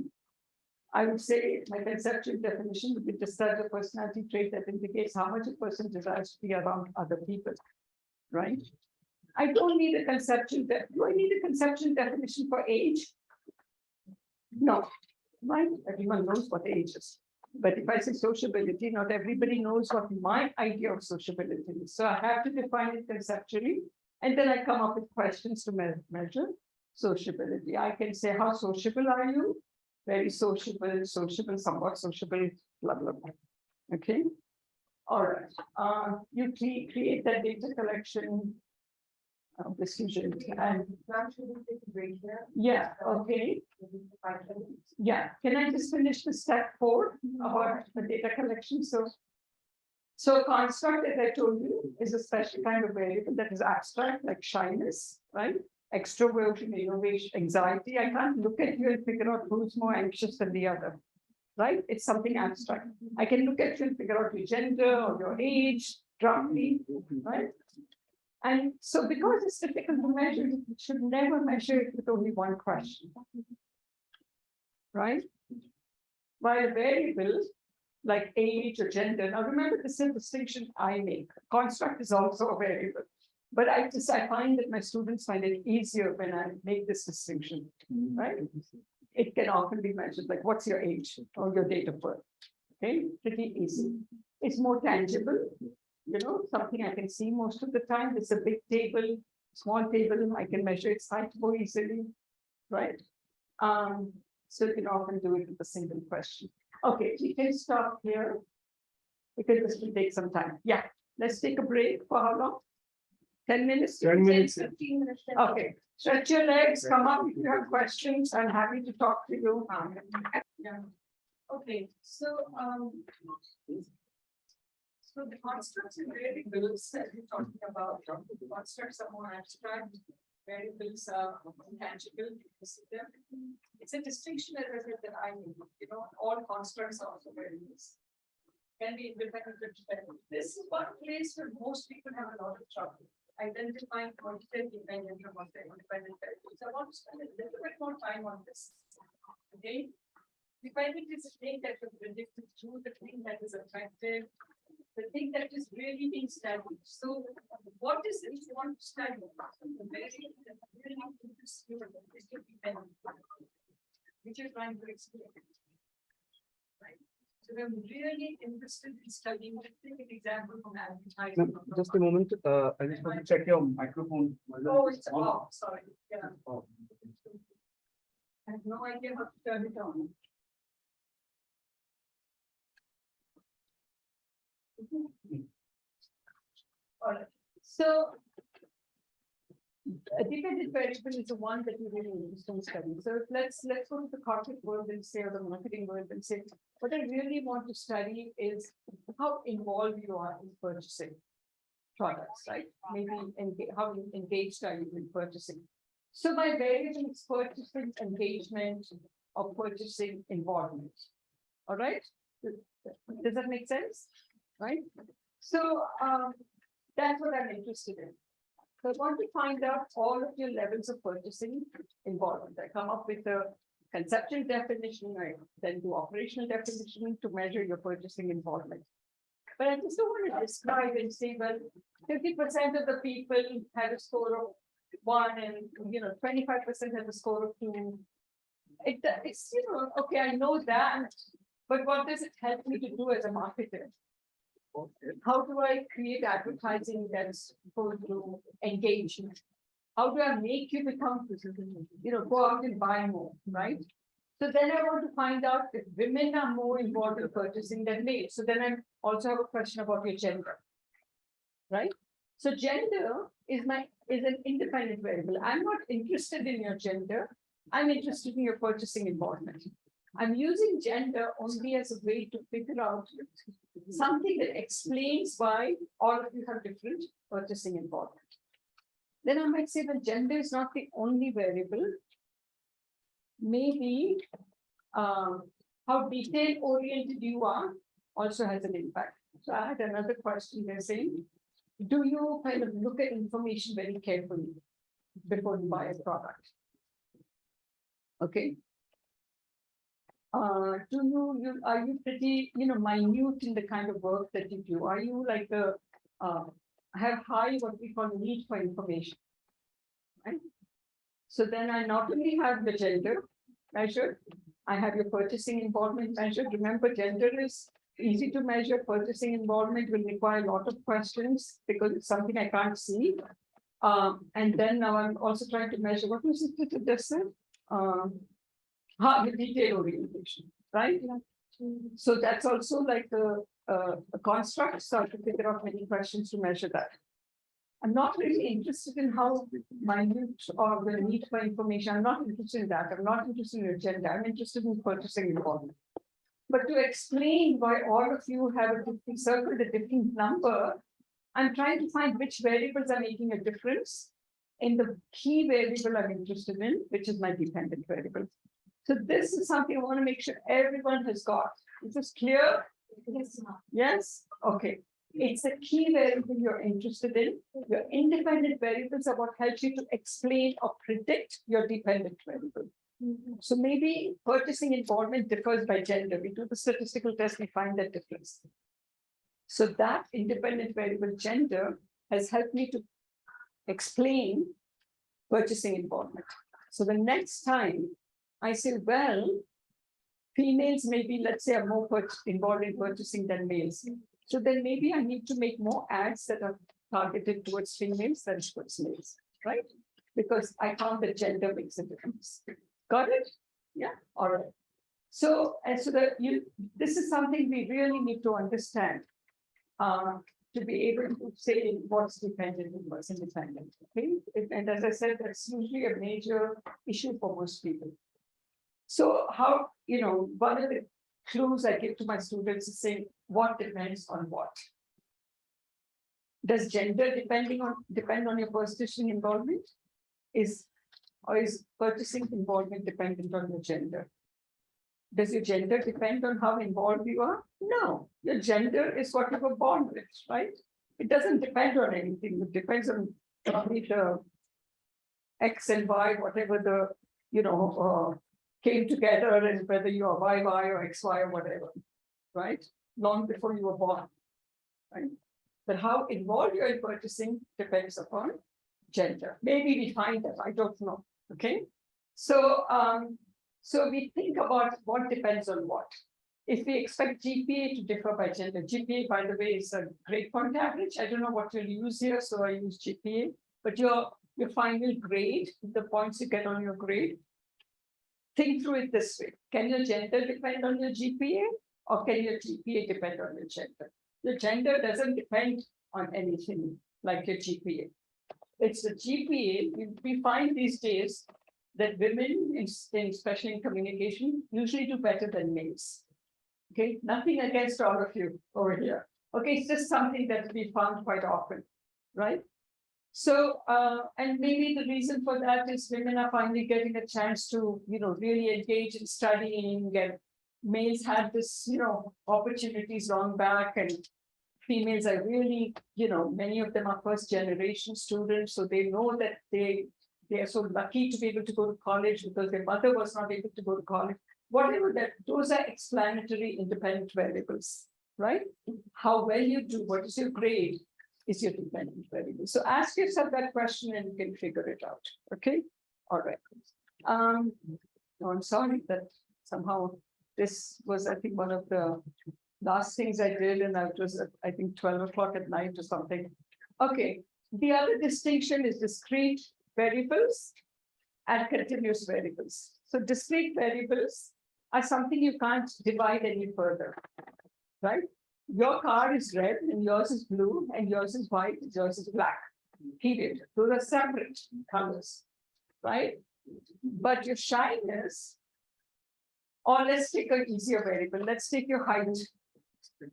Speaker 2: I would say my conceptual definition would be just a personality trait that indicates how much a person desires to be around other people, right? I don't need a conceptual. Do I need a conceptual definition for age? No, right? Everyone knows what age is. But if I say sociability, not everybody knows what my idea of sociability is. So I have to define it conceptually, and then I come up with questions to measure sociability. I can say, how sociable are you? Very sociable, somewhat sociable, blah, blah, blah. Okay. All right. You create that data collection of the student. And
Speaker 1: Should we take a break here?
Speaker 2: yeah, okay. Yeah, can I just finish the step 4 about the data collection? So construct, as I told you, is a special kind of variable that is abstract, like shyness, right? Extroversion, innovation, anxiety. I can't look at you and figure out who's more anxious than the other, right? It's something abstract. I can look at you and figure out your gender or your age, roughly, right? And so because it's difficult to measure, you should never measure it with only one question, right? While a variable like age or gender, now remember this is a distinction I make. Construct is also a variable, but I find that my students find it easier when I make this distinction, right? It can often be measured like what's your age or your date of birth, okay? Pretty easy. It's more tangible. You know, something I can see most of the time. It's a big table, small table, I can measure its height more easily, right? So you can often do it with a single question. Okay, we can stop here because this will take some time. Yeah, let's take a break for how long? 10 minutes?
Speaker 4: 10 minutes.
Speaker 2: 15 minutes. Okay, stretch your legs, come up if you have questions. I'm happy to talk to you. Yeah. Okay, so the constructs and variables that we're talking about, the constructs are more abstract, variables are intangible. It's a distinction as I said that I make. You know, all constructs are also variables. Can be independent or dependent. This is one place where most people have a lot of trouble identifying quantitative dependent from independent variables. I want to spend a little bit more time on this. Okay. Dependent is the thing that was predicted through, the thing that is effective, the thing that is really being studied. So, what is it you want to study? The variable that really interests you is the dependent, which you're trying to explain. Right. So, I'm really interested in studying. Let's take an example from advertising.
Speaker 6: Just a moment. I just want to check your microphone.
Speaker 2: Oh, it's off. Sorry. Yeah. I have no idea how to turn it on. All right. So a dependent variable is the one that you really interested in studying. So let's go to the corporate world and say, or the marketing world and say, what I really want to study is how involved you are in purchasing products, right? Maybe how engaged are you in purchasing. So my variable is purchasing engagement or purchasing involvement. All right. Does that make sense? Right? So that's what I'm interested in. So I want to find out all of your levels of purchasing involvement. I come up with a conceptual definition, I then do operational definition to measure your purchasing involvement. But I just don't want to describe and say, well, 50% of the people have a score of 1 and 25% have a score of 2. It's okay, I know that, but what does it help me to do as a marketer? How do I create advertising that's going to engage you? How do I make you become, go out and buy more, right? So then I want to find out if women are more involved in purchasing than men. So then I also have a question about your gender, right? So gender is an independent variable. I'm not interested in your gender. I'm interested in your purchasing involvement. I'm using gender only as a way to figure out something that explains why all of you have different purchasing involvement. Then I might say that gender is not the only variable. Maybe how detail-oriented you are also has an impact. So I had another question there saying, do you kind of look at information very carefully before you buy a product? Okay. Are you pretty, minute in the kind of work that you do? Are you like have high what we call need for information, right? So then I not only have the gender measured, I have your purchasing involvement measured. Remember, gender is easy to measure. Purchasing involvement will require a lot of questions because it's something I can't see. And then now I'm also trying to measure, what was it that just said? The detail orientation, right? So that's also like a construct, so I have to figure out many questions to measure that. I'm not really interested in how minute or the need for information. I'm not interested in that. I'm not interested in agenda. I'm interested in purchasing involvement. But to explain why all of you have a different circled a different number, I'm trying to find which variables are making a difference in the key variable I'm interested in, which is my dependent variable. So this is something I want to make sure everyone has got. Is this clear?
Speaker 7: Yes, ma'am.
Speaker 2: Yes? Okay. It's a key variable you're interested in. Your independent variables are what helps you to explain or predict your dependent variable. So maybe purchasing involvement differs by gender. We do the statistical test, we find that difference. So that independent variable gender has helped me to explain purchasing involvement. So the next time I say, well, females maybe, let's say, are more involved in purchasing than males. So then maybe I need to make more ads that are targeted towards females than towards males, right? Because I found that gender makes a difference. Got it? Yeah, all right. So, and so this is something we really need to understand to be able to say what's dependent and what's independent. Okay, and as I said, that's usually a major issue for most people. So how, one of the clues I give to my students is saying what depends on what. Does gender depend on your purchasing involvement? Or is purchasing involvement dependent on your gender? Does your gender depend on how involved you are? No, your gender is what you were born with, right? It doesn't depend on anything. It depends on the X and Y, whatever came together, and whether you are YY or XY or whatever, right? Long before you were born, right? But how involved you are in purchasing depends upon gender. Maybe we find that, I don't know, okay? So, so we think about what depends on what. If we expect GPA to differ by gender, GPA, by the way, is a grade point average. I don't know what you'll use here, so I use GPA, but your final grade, the points you get on your grade, think through it this way. Can your gender depend on your GPA, or can your GPA depend on your gender? Your gender doesn't depend on anything like your GPA. It's the GPA. We find these days that women, especially in communication, usually do better than males. Okay, nothing against all of you over here. Okay, it's just something that we found quite often, right? So, and maybe the reason for that is women are finally getting a chance to, really engage in studying, and males had this, opportunities long back, and females are really, many of them are first generation students, so they know that they are so lucky to be able to go to college because their mother was not able to go to college. Whatever that, those are explanatory independent variables, right? How well you do, what is your grade, is your dependent variable. So ask yourself that question and you can figure it out. Okay. All right. No, I'm sorry that somehow this was, I think, one of the last things I did, and it was, I think, 12 o'clock at night or something. Okay. The other distinction is discrete variables and continuous variables. So discrete variables are something you can't divide any further, right? Your car is red and yours is blue and yours is white and yours is black, period. Those are separate colors, right? But your shyness, or let's take an easier variable. Let's take your height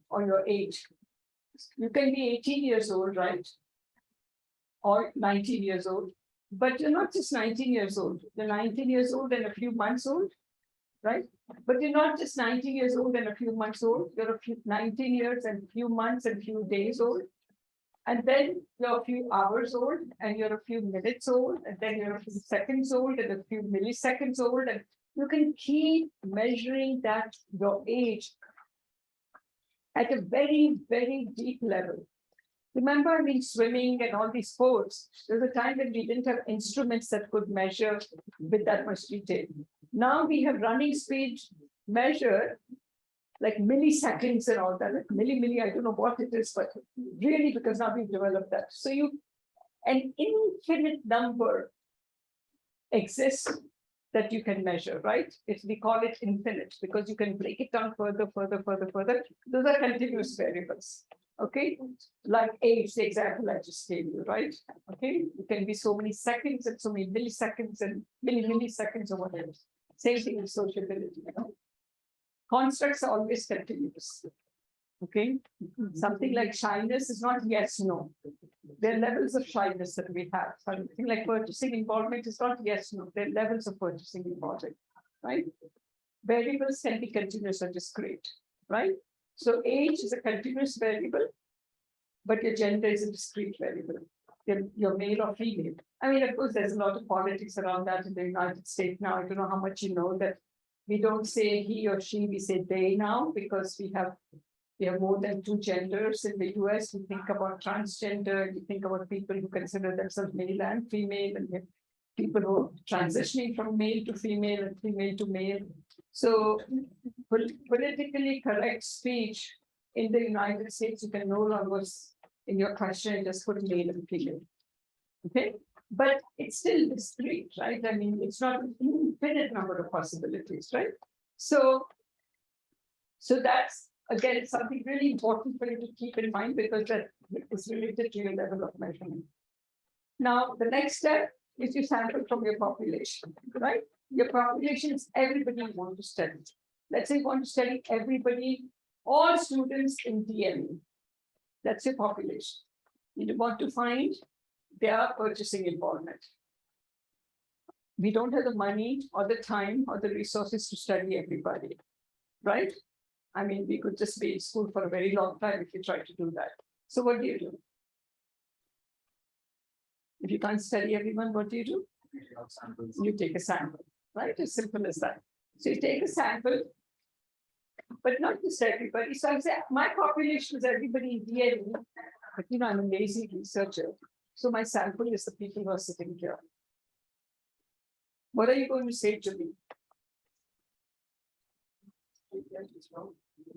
Speaker 2: or your age. You can be 18 years old, right? Or 19 years old, but you're not just 19 years old. You're 19 years old and a few months old, right? But you're not just 19 years old and a few months old. You're 19 years and few months and few days old. And then you're a few hours old, and you're a few minutes old, and then you're a few seconds old and a few milliseconds old. And you can keep measuring that, your age, at a very, very deep level. Remember, I mean, swimming and all these sports, there was a time when we didn't have instruments that could measure with that much detail. Now we have running speed measured like milliseconds and all that, like milli, I don't know what it is, but really, because now we've developed that. So an infinite number exists that you can measure, right? We call it infinite because you can break it down further. Those are continuous variables. Okay, like age, the example I just gave you, right? Okay, it can be so many seconds and so many milliseconds and milliseconds or whatever. Same thing with sociability. Constructs are always continuous. Okay, something like shyness is not yes, no. There are levels of shyness that we have. Something like purchasing involvement is not yes, no. There are levels of purchasing involvement, right? Variables can be continuous or discrete, right? So age is a continuous variable, but your gender is a discrete variable. You're male or female. I mean, of course, there's a lot of politics around that in the United States now. I don't know how much you know that we don't say he or she, we say they now, because we have more than 2 genders in the US. We think about transgender, we think about people who consider themselves male and female, and people who are transitioning from male to female and female to male. So politically correct speech in the United States, you can no longer, in your question, just put male and female. Okay, but it's still discrete, right? I mean, it's not an infinite number of possibilities, right? So that's, again, something really important for you to keep in mind, because that is related to your level of measurement. Now, the next step is you sample from your population, right? Your population is everybody you want to study. Let's say you want to study everybody, all students in DME. That's your population. You want to find their purchasing involvement. We don't have the money or the time or the resources to study everybody, right? I mean, we could just be in school for a very long time if you try to do that. So what do you do? If you can't study everyone, what do? You take a sample, right? As simple as that. So you take a sample, but not just everybody. So I say my population is everybody in DME, but I'm a lazy researcher. So my sample is the people who are sitting here. What are you going to say to me?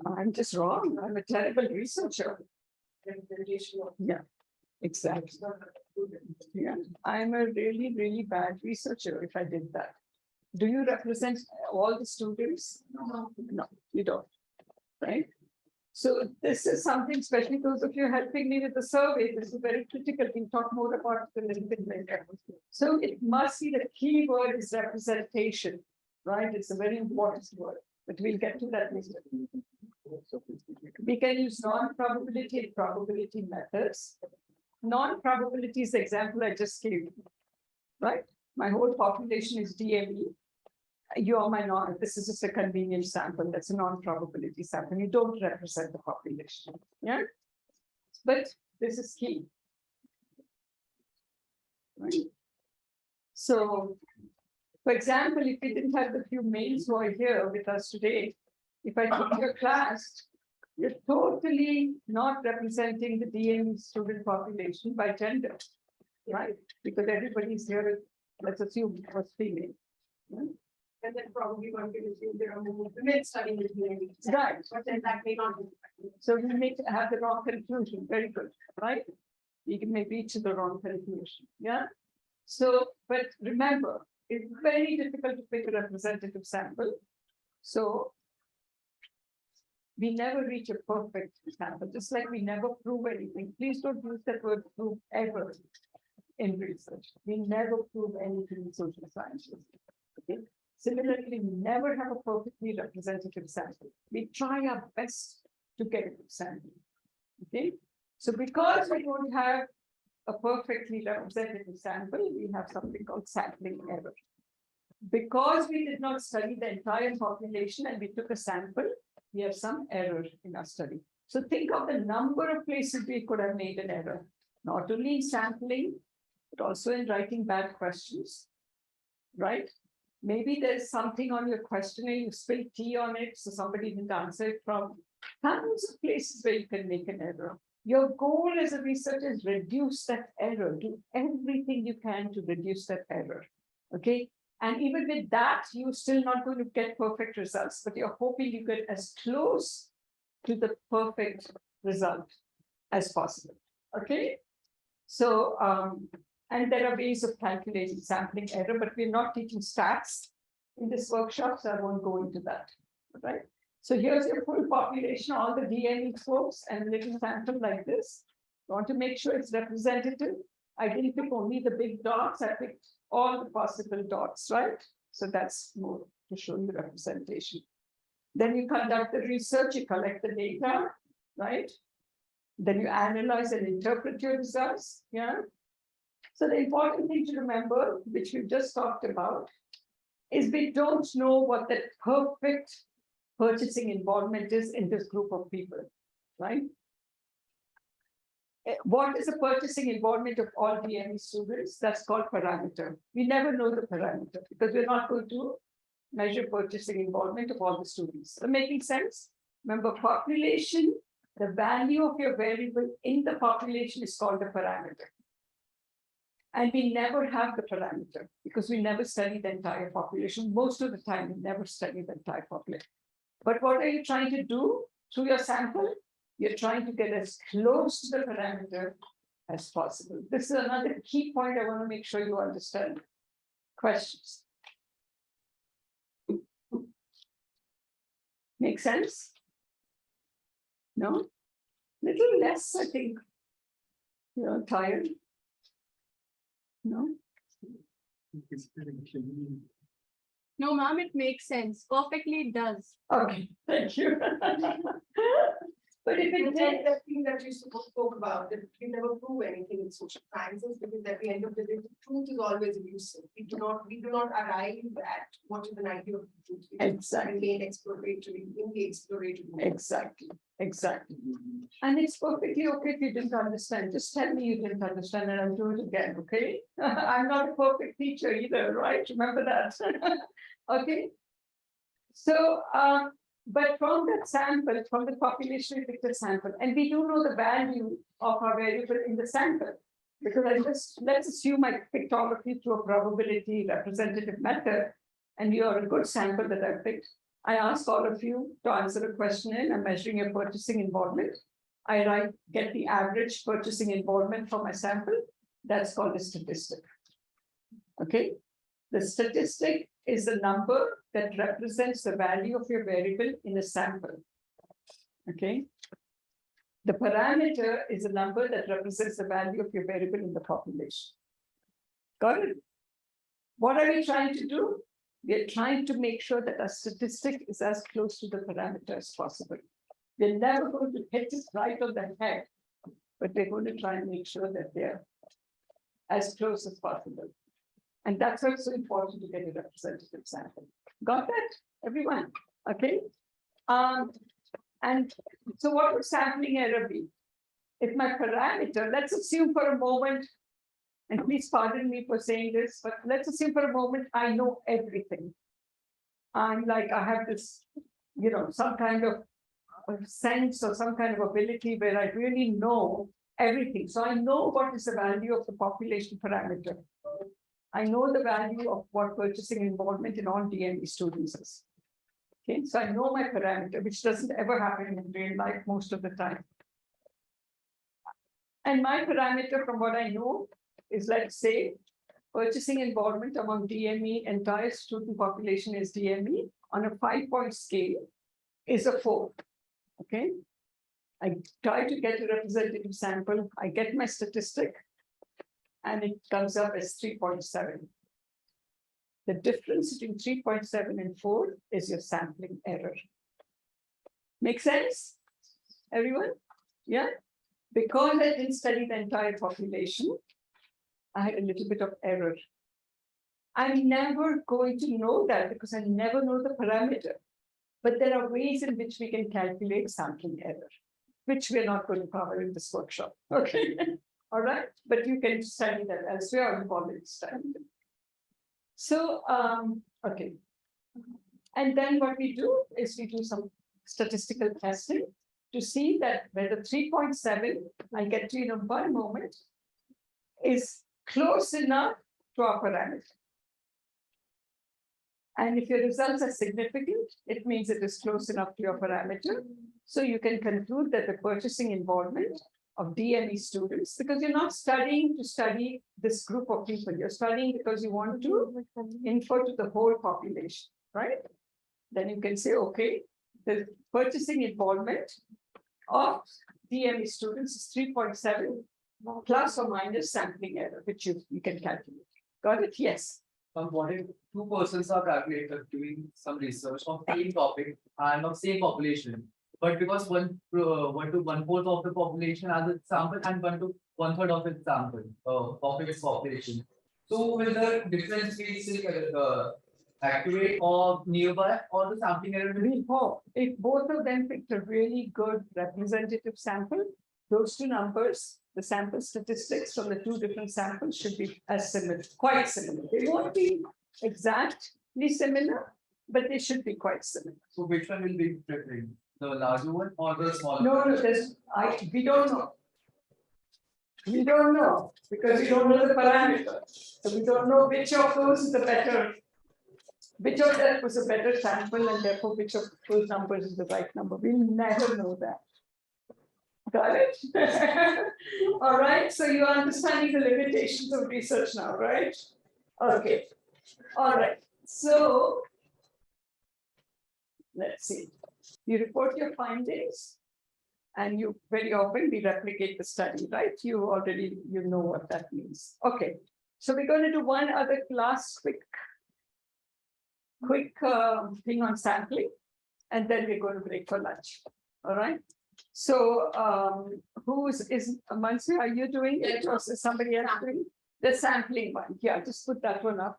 Speaker 2: I'm just wrong. I'm a terrible researcher. Yeah, exactly. Yeah, I'm a really, really bad researcher if I did that. Do you represent all the students? No, you don't, right? So this is something, especially those of you helping me with the survey, this is very critical. We'll talk more about it a little bit later. So it must be the key word is representation, right? It's a very important word, but we'll get to that later. We can use non-probability and probability methods. Non-probability is the example I just gave you, right? My whole population is DME. You are my non, this is just a convenient sample. That's a non-probability sample. You don't represent the population. Yeah. But this is key. Right. So, for example, if we didn't have the few males who are here with us today, if I took your class, you're totally not representing the DME student population by gender, right? Because everybody's here, let's assume, was female. Right?
Speaker 1: And then probably one can assume there are more women studying with DME.
Speaker 2: Right.
Speaker 1: But then that may not be.
Speaker 2: So we may have the wrong conclusion. Very good, right? We may reach the wrong conclusion. Yeah. So, but remember, it's very difficult to pick a representative sample. So we never reach a perfect sample, just like we never prove anything. Please don't use that word prove ever in research. We never prove anything in social sciences. Okay. Similarly, we never have a perfectly representative sample. We try our best to get a good sample. Okay. So because we don't have a perfectly representative sample, we have something called sampling error. Because we did not study the entire population and we took a sample, we have some error in our study. So think of the number of places we could have made an error, not only in sampling, but also in writing bad questions, right? Maybe there's something on your questionnaire, you spilled tea on it, so somebody didn't answer it from tons of places where you can make an error. Your goal as a researcher is reduce that error. Do everything you can to reduce that error, okay? And even with that, you're still not going to get perfect results, but you're hoping you get as close to the perfect result as possible, okay? So, and there are ways of calculating sampling error, but we're not teaching stats in this workshop, so I won't go into that, right? So here's your full population, all the DME folks, and a little sample like this. You want to make sure it's representative. I didn't pick only the big dots, I picked all the possible dots, right? So that's more to show you representation. Then you conduct the research, you collect the data, right? Then you analyze and interpret your results, yeah? So the important thing to remember, which we've just talked about, is we don't know what the perfect purchasing involvement is in this group of people, right? What is the purchasing involvement of all DME students? That's called parameter. We never know the parameter because we're not going to measure purchasing involvement of all the students. So making sense? Remember, population, the value of your variable in the population is called the parameter. And we never have the parameter because we never study the entire population. Most of the time, we never study the entire population. But what are you trying to do through your sample? You're trying to get as close to the parameter as possible. This is another key point I want to make sure you understand. Questions? Make sense? No? Little less, I think. You're tired? No?
Speaker 10: No, ma'am, it makes sense. Perfectly it does.
Speaker 2: Okay, thank you. But if it did,
Speaker 9: that thing that you spoke about, that we never prove anything in social sciences, because at the end of the day, the truth is always elusive. We do not arrive at what is the idea of the truth.
Speaker 2: Exactly.
Speaker 9: Remain exploratory in the exploratory.
Speaker 2: Exactly, exactly. And it's perfectly okay if you didn't understand. Just tell me you didn't understand and I'll do it again, okay? I'm not a perfect teacher either, right? Remember that. Okay. So, but from that sample, from the population, we picked a sample, and we do know the value of our variable in the sample. Because let's assume I picked all of you through a probability representative method, and you're a good sample that I picked. I ask all of you to answer a question in, I'm measuring your purchasing involvement. I get the average purchasing involvement for my sample. That's called a statistic. Okay. The statistic is the number that represents the value of your variable in a sample. Okay. The parameter is a number that represents the value of your variable in the population. Got it? What are we trying to do? We're trying to make sure that our statistic is as close to the parameter as possible. We're never going to hit it right on the head, but we're going to try and make sure that they're as close as possible. And that's why it's so important to get a representative sample. Got that, everyone? Okay. And so what would sampling error be? If my parameter, let's assume for a moment, and please pardon me for saying this, but let's assume for a moment I know everything. I'm like, I have this, some kind of sense or some kind of ability where I really know everything. So I know what is the value of the population parameter. I know the value of what purchasing involvement in all DME students is. Okay, so I know my parameter, which doesn't ever happen in real life most of the time. And my parameter, from what I know, is, let's say, purchasing involvement among DME, entire student population is DME, on a 5-point scale is a 4. Okay, I try to get a representative sample, I get my statistic, and it comes up as 3.7. The difference between 3.7 and 4 is your sampling error. Make sense, everyone? Yeah? Because I didn't study the entire population, I had a little bit of error. I'm never going to know that because I never know the parameter. But there are ways in which we can calculate sampling error, which we're not going to cover in this workshop. Okay. All right, but you can study that elsewhere, or you've already studied it. So, okay. And then what we do is we do some statistical testing to see that whether 3.7, I get to in one moment, is close enough to our parameter. And if your results are significant, it means it is close enough to your parameter. So you can conclude that the purchasing involvement of DME students, because you're not studying to study this group of people, you're studying because you want to infer to the whole population, right? Then you can say, okay, the purchasing involvement of DME students is 3.7 plus or minus sampling error, which you can calculate. Got it? Yes.
Speaker 11: What if two persons are calculated doing some research on same topic and of same population, but because one to 1/4 of the population has its sample and 1 to 1/3 of its sample of its population. So will the difference be still accurate or nearby, or the sampling error will be?
Speaker 2: If both of them picked a really good representative sample, those two numbers, the sample statistics from the two different samples should be as similar, quite similar. They won't be exactly similar, but they should be quite similar.
Speaker 11: So which one will be preferring, the larger one or the smaller?
Speaker 2: No, we don't know. We don't know because we don't know the parameters. So we don't know which of those is the better, which of that was a better sample, and therefore which of those numbers is the right number. We'll never know that. Got it? All right. So you are understanding the limitations of research now, right? Okay. All right. So let's see. You report your findings, and you very often we replicate the study, right? You already know what that means. Okay. So we're going to do one other class, quick thing on sampling, and then we're going to break for lunch. All right. So is Mansi, are you doing it, or is somebody else doing it? The sampling one? Yeah, just put that one up.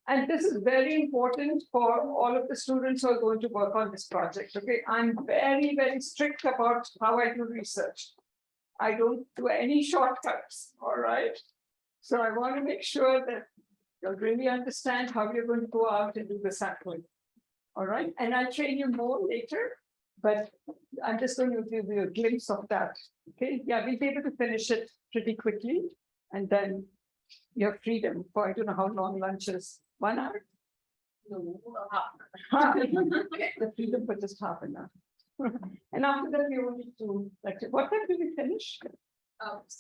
Speaker 2: And this is very important for all of the students who are going to work on this project. Okay, I'm very, very strict about how I do research. I don't do any shortcuts. All right. So I want to make sure that you'll really understand how you're going to go out and do the sampling. All right. And I'll train you more later, but I'm just going to give you a glimpse of that. Okay. Yeah, we'll be able to finish it pretty quickly. And then you have freedom for, I don't know how long lunch is. 1 hour? No, half. The freedom for just half an hour. And after that, we only do lecture. What time do we finish?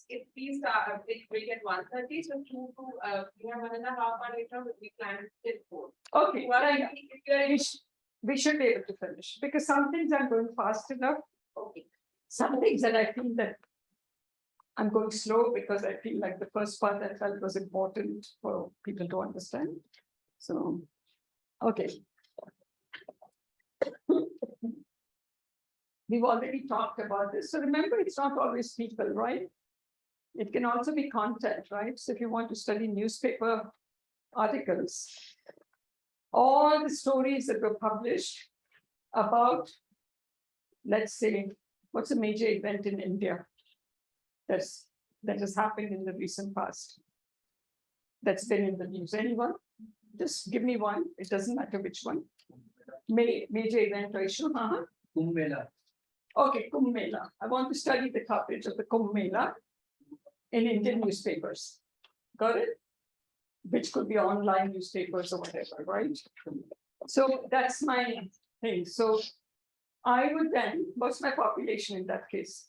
Speaker 1: If we start, it break at 1:30, so we have 1.5 hours later, we plan till 4.
Speaker 2: Okay, well, we should be able to finish, because some things I'm going fast enough. Okay. Some things that I feel that I'm going slow, because I feel like the first part I felt was important for people to understand. So, okay. We've already talked about this. So remember, it's not always people, right? It can also be content, right? So if you want to study newspaper articles, all the stories that were published about, let's say, what's a major event in India that has happened in the recent past, that's been in the news? Anyone? Just give me one. It doesn't matter which one. Major event or issue.
Speaker 11: Kumbh Mela.
Speaker 2: Okay, Kumbh Mela. I want to study the coverage of the Kumbh Mela in Indian newspapers. Got it? Which could be online newspapers or whatever, right? So that's my thing. So I would then, what's my population in that case?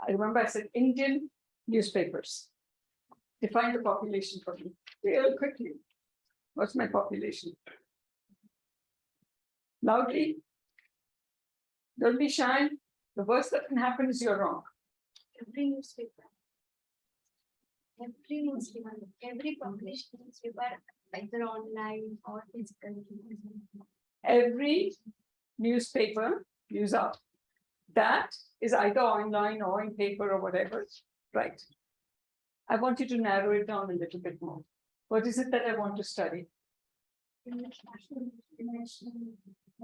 Speaker 2: I remember I said Indian newspapers. Define the population for me real quickly. What's my population? Loudly. Don't be shy. The worst that can happen is you're wrong.
Speaker 10: Every newspaper, every published newspaper, either online or physical.
Speaker 2: Every newspaper user that is either online or in paper or whatever. Right. I want you to narrow it down a little bit more. What is it that I want to study?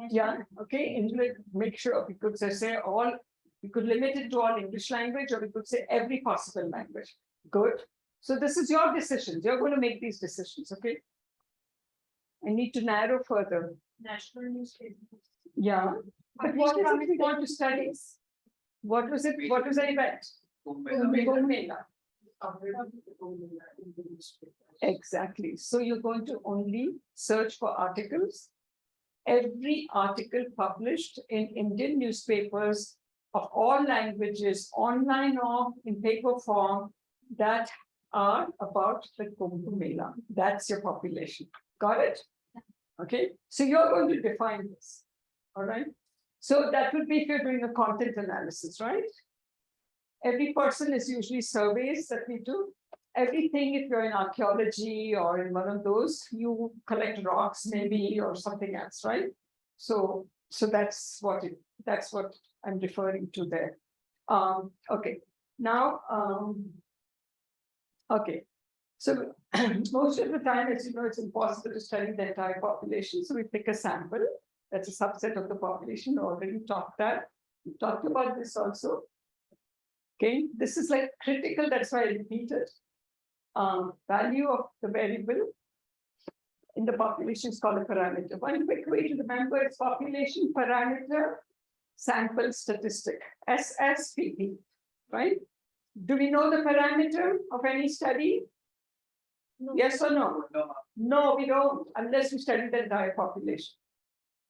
Speaker 2: Yeah, okay. English, make sure we could say all, we could limit it to all English language, or we could say every possible language. Good. So this is your decisions. You're going to make these decisions, okay? I need to narrow further.
Speaker 10: National newspapers.
Speaker 2: Yeah. But what is it we want to study? What was it? What was the event? Kumbh Mela. Exactly. So you're going to only search for articles. Every article published in Indian newspapers of all languages, online or in paper form, that are about the Kumbh Mela. That's your population. Got it? Okay. So you're going to define this. All right. So that would be if you're doing a content analysis, right? Every person is usually surveys that we do. Everything, if you're in archaeology or in one of those, you collect rocks maybe or something else, right? So that's what I'm referring to there. Okay, now, okay. So most of the time, as you know, it's impossible to study the entire population. So we pick a sample. That's a subset of the population. We already talked that. We talked about this also. Okay, this is like critical. That's why I repeat it. Value of the variable in the population is called a parameter. One quick way to remember is population parameter sample statistic, SSPP, right? Do we know the parameter of any study? No. Yes or no?
Speaker 11: No.
Speaker 2: No, we don't, unless we study the entire population,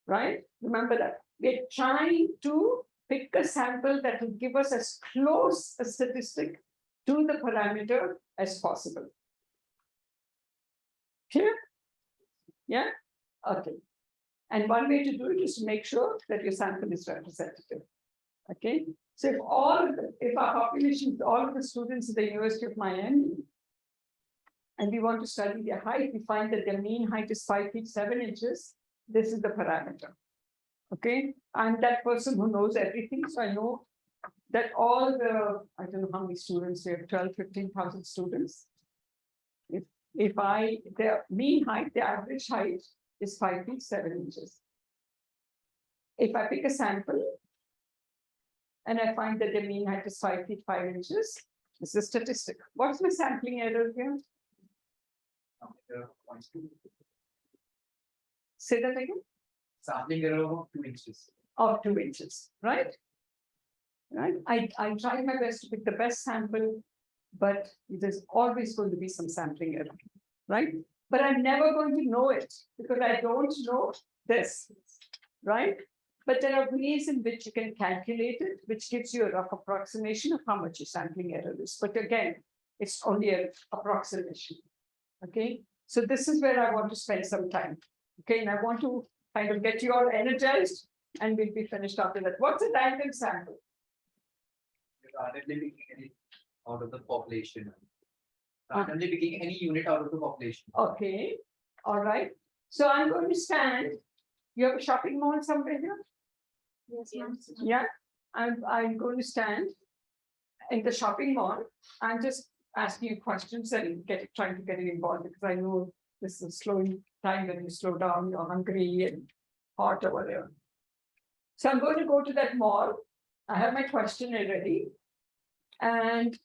Speaker 2: right? Remember that. We're trying to pick a sample that will give us as close a statistic to the parameter as possible. Clear? Yeah? Okay. And one way to do it is to make sure that your sample is representative. Okay. So if our population is all of the students at the University of Miami, and we want to study their height, we find that their mean height is 5 feet 7 inches. This is the parameter. Okay. I'm that person who knows everything. So I know that all the, I don't know how many students, we have 12, 15,000 students. If their mean height, the average height is 5 feet 7 inches. If I pick a sample and I find that the mean height is 5 feet 5 inches, this is a statistic. What's my sampling error here? Say that again.
Speaker 11: Sampling error of 2 inches.
Speaker 2: Of 2 inches, right? Right. I tried my best to pick the best sample, but there's always going to be some sampling error, right? But I'm never going to know it because I don't know this, right? But there are ways in which you can calculate it, which gives you a rough approximation of how much your sampling error is. But again, it's only an approximation. Okay, so this is where I want to spend some time. Okay, and I want to kind of get you all energized, and we'll be finished after that. What's a random sample?
Speaker 11: Randomly picking any out of the population. Randomly picking any unit out of the population.
Speaker 2: Okay, all right. So I'm going to stand. You have a shopping mall somewhere here?
Speaker 10: Yes, ma'am.
Speaker 2: Yeah, I'm going to stand in the shopping mall. I'm just asking you questions and trying to get you involved because I know this is a slowing time when you slow down, you're hungry and hot or whatever. So I'm going to go to that mall. I have my questionnaire ready. And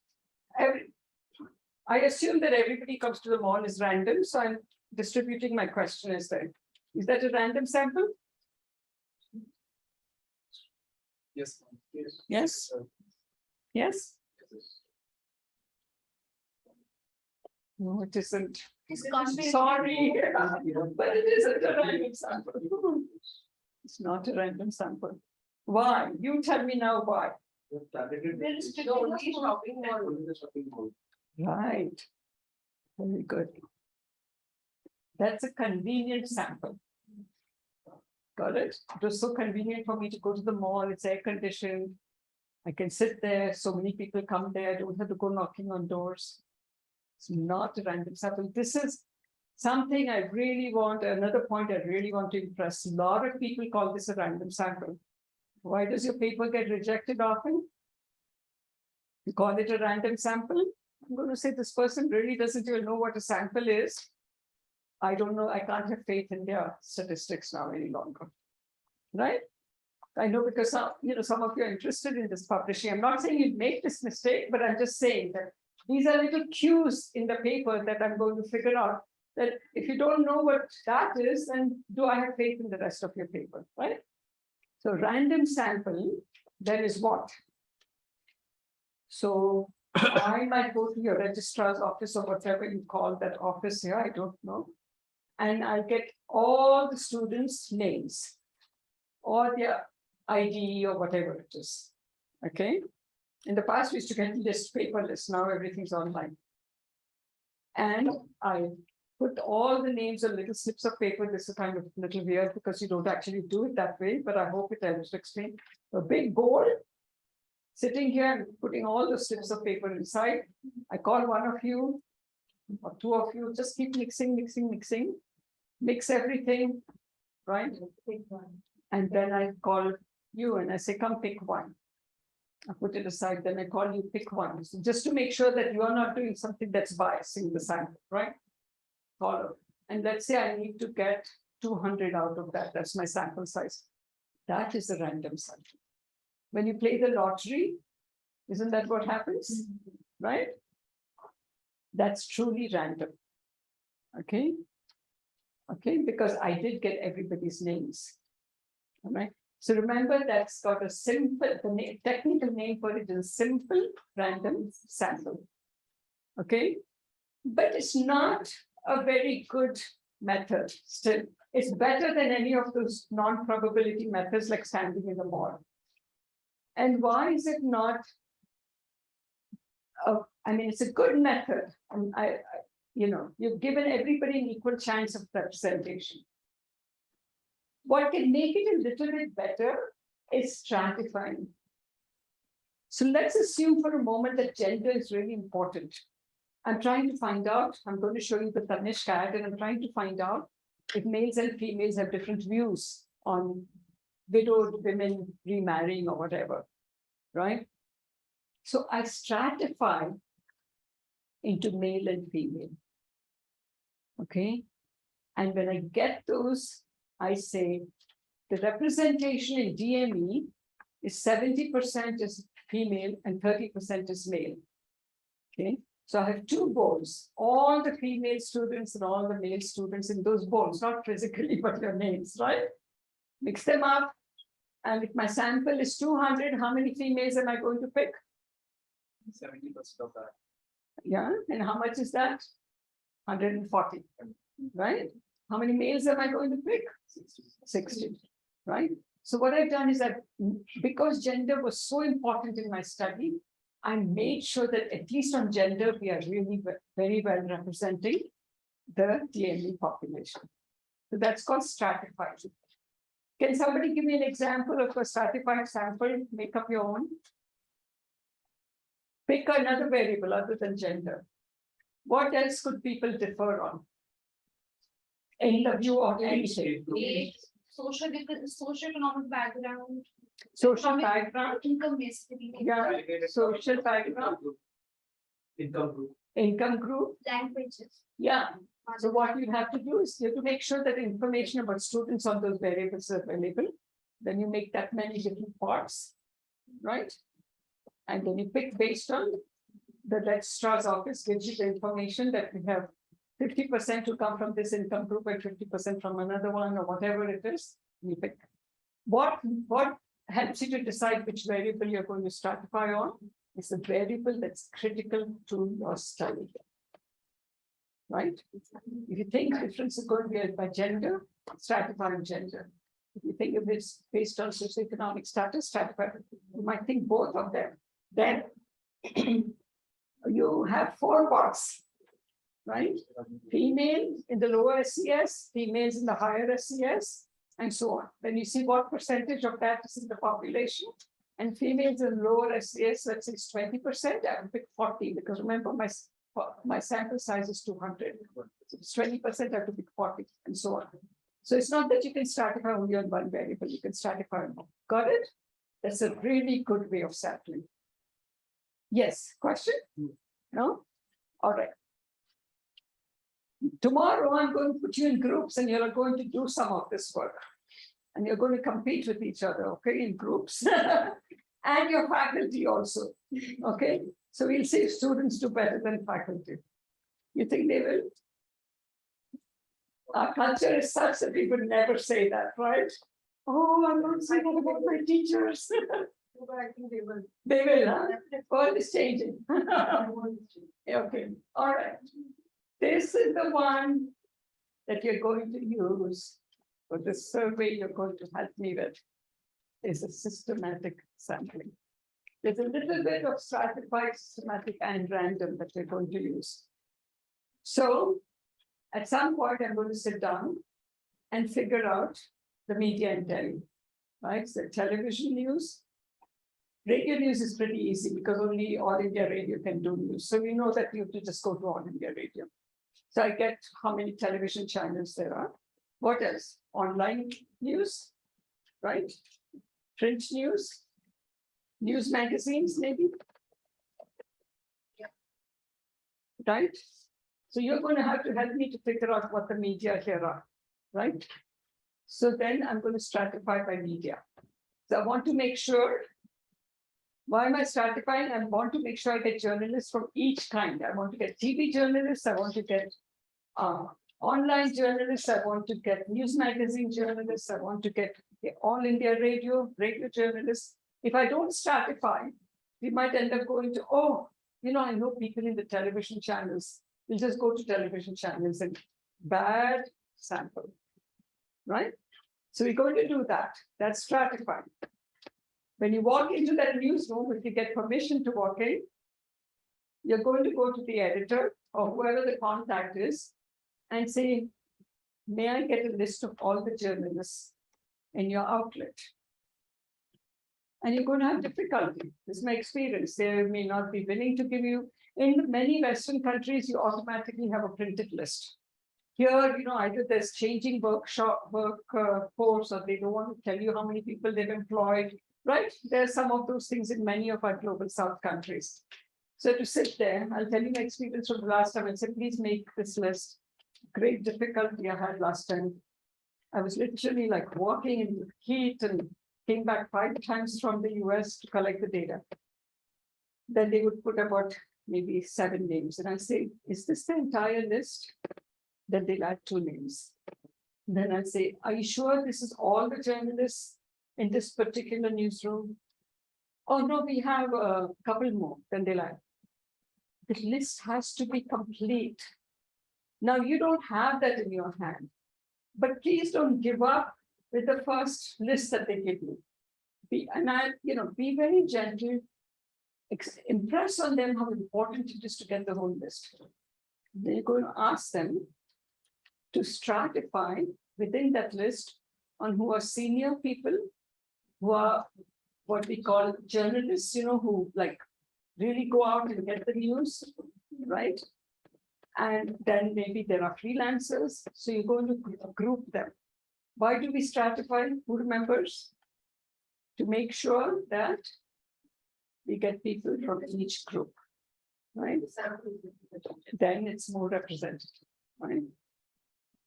Speaker 2: I assume that everybody comes to the mall is random. So I'm distributing my questionnaires there. Is that a random sample?
Speaker 11: Yes.
Speaker 2: Yes. Yes. No, it isn't. Sorry, but it isn't a random sample. It's not a random sample. Why? You tell me now why. Right. Very good. That's a convenient sample. Got it? It was so convenient for me to go to the mall. It's air conditioned. I can sit there. So many people come there. I don't have to go knocking on doors. It's not a random sample. This is something I really want. Another point I really want to impress. A lot of people call this a random sample. Why does your paper get rejected often? You call it a random sample. I'm going to say this person really doesn't even know what a sample is. I don't know. I can't have faith in their statistics now any longer. Right? I know because some of you are interested in this publishing. I'm not saying you make this mistake, but I'm just saying that these are little cues in the paper that I'm going to figure out that if you don't know what that is, then do I have faith in the rest of your paper, right? So random sample, then is what? So I might go to your registrar's office or whatever you call that office here, I don't know. And I'll get all the students' names or their ID or whatever it is, okay? In the past, we used to get this paper list. Now everything's online. And I put all the names on little slips of paper. This is kind of a little weird because you don't actually do it that way, but I hope it helps to explain. A big bowl, sitting here and putting all the slips of paper inside. I call one of you or two of you, just keep mixing, mix everything, right? And then I call you and I say, come pick one. I put it aside, then I call you, pick one. So just to make sure that you are not doing something that's biasing the sample, right? Follow. And let's say I need to get 200 out of that. That's my sample size. That is a random sample. When you play the lottery, isn't that what happens? Right? That's truly random. Okay. Okay, because I did get everybody's names. All right. So remember, that's got a simple, the technical name for it is simple random sample. Okay, but it's not a very good method still. It's better than any of those non-probability methods like standing in the mall. And why is it not? I mean, it's a good method. And you've given everybody an equal chance of representation. What can make it a little bit better is stratifying. So let's assume for a moment that gender is really important. I'm trying to find out, I'm going to show you the Tanishq ad, and I'm trying to find out if males and females have different views on widowed women remarrying or whatever, right? So I stratify into male and female, okay? And when I get those, I say the representation in DME is 70% is female and 30% is male. Okay, so I have two bowls, all the female students and all the male students in those bowls, not physically, but your names, right? Mix them up. And if my sample is 200, how many females am I going to pick?
Speaker 11: 70% of that.
Speaker 2: Yeah, and how much is that? 140, right? How many males am I going to pick? 60, right? So what I've done is that because gender was so important in my study, I made sure that at least on gender, we are really very well representing the DME population. So that's called stratified. Can somebody give me an example of a stratified sample? Make up your own. Pick another variable other than gender. What else could people differ on? In the view of anything.
Speaker 7: Age, socioeconomic background.
Speaker 2: Social background.
Speaker 7: Income basically.
Speaker 2: Yeah, social background. Income group.
Speaker 7: Languages.
Speaker 2: Yeah. So what you have to do is you have to make sure that information about students on those variables are available. Then you make that many different parts, right? And then you pick based on the registrar's office gives you the information that we have 50% to come from this income group and 50% from another one or whatever it is. You pick. What helps you to decide which variable you're going to stratify on is the variable that's critical to your study. Right? If you think difference is going to be by gender, stratify on gender. If you think of it's based on socioeconomic status, stratify. You might think both of them. Then you have 4 parts, right? Female in the lower SES, females in the higher SES, and so on. Then you see what percentage of that is in the population. And females in lower SES, let's say it's 20%, I will pick 40 because remember my sample size is 200. So it's 20%, I have to pick 40 and so on. So it's not that you can stratify only on one variable, you can stratify on more. Got it? That's a really good way of sampling. Yes, question? No? All right. Tomorrow I'm going to put you in groups and you're going to do some of this work. And you're going to compete with each other, okay, in groups. And your faculty also, okay? So we'll see if students do better than faculty. You think they will? Our culture is such that we would never say that, right? Oh, I'm not saying that about my teachers.
Speaker 9: But I think they will.
Speaker 2: They will, huh? World is changing. Okay, all right. This is the one that you're going to use for the survey you're going to help me with. Is a systematic sampling. There's a little bit of stratified, systematic, and random that we're going to use. So, at some point, I'm going to sit down and figure out the media in Delhi, right? So television news. Radio news is pretty easy because only All India Radio can do news. So we know that you have to just go to All India Radio. So I get how many television channels there are. What else? Online news, right? Print news, news magazines, maybe. Right? So you're going to have to help me to figure out what the media here are, right? So then I'm going to stratify by media. So I want to make sure, why am I stratifying? I want to make sure I get journalists from each kind. I want to get TV journalists, I want to get online journalists, I want to get news magazine journalists, I want to get the All India Radio journalists. If I don't stratify, we might end up going to, oh, you know, I know people in the television channels. We'll just go to television channels and bad sample, right? So we're going to do that. That's stratifying. When you walk into that newsroom, if you get permission to walk in, you're going to go to the editor or whoever the contact is and say, may I get a list of all the journalists in your outlet? And you're going to have difficulty. This is my experience. They may not be willing to give you. In many Western countries, you automatically have a printed list. Here, you know, either there's changing workforce, or they don't want to tell you how many people they've employed, right? There's some of those things in many of our global South countries. So to sit there, I'll tell you my experience from the last time and say, please make this list. Great difficulty I had last time. I was literally like walking in the heat and came back 5 times from the US to collect the data. Then they would put about maybe 7 names. And I say, is this the entire list? Then they'll add 2 names. Then I say, are you sure this is all the journalists in this particular newsroom? Oh no, we have a couple more. Then they'll add. The list has to be complete. Now you don't have that in your hand, but please don't give up with the first list that they give you. Be very gentle, impress on them how important it is to get the whole list. Then you're going to ask them to stratify within that list on who are senior people, who are what we call journalists, you know, who like really go out and get the news, right? And then maybe there are freelancers. So you're going to group them. Why do we stratify? Who remembers? To make sure that we get people from each group, right? Then it's more representative, right?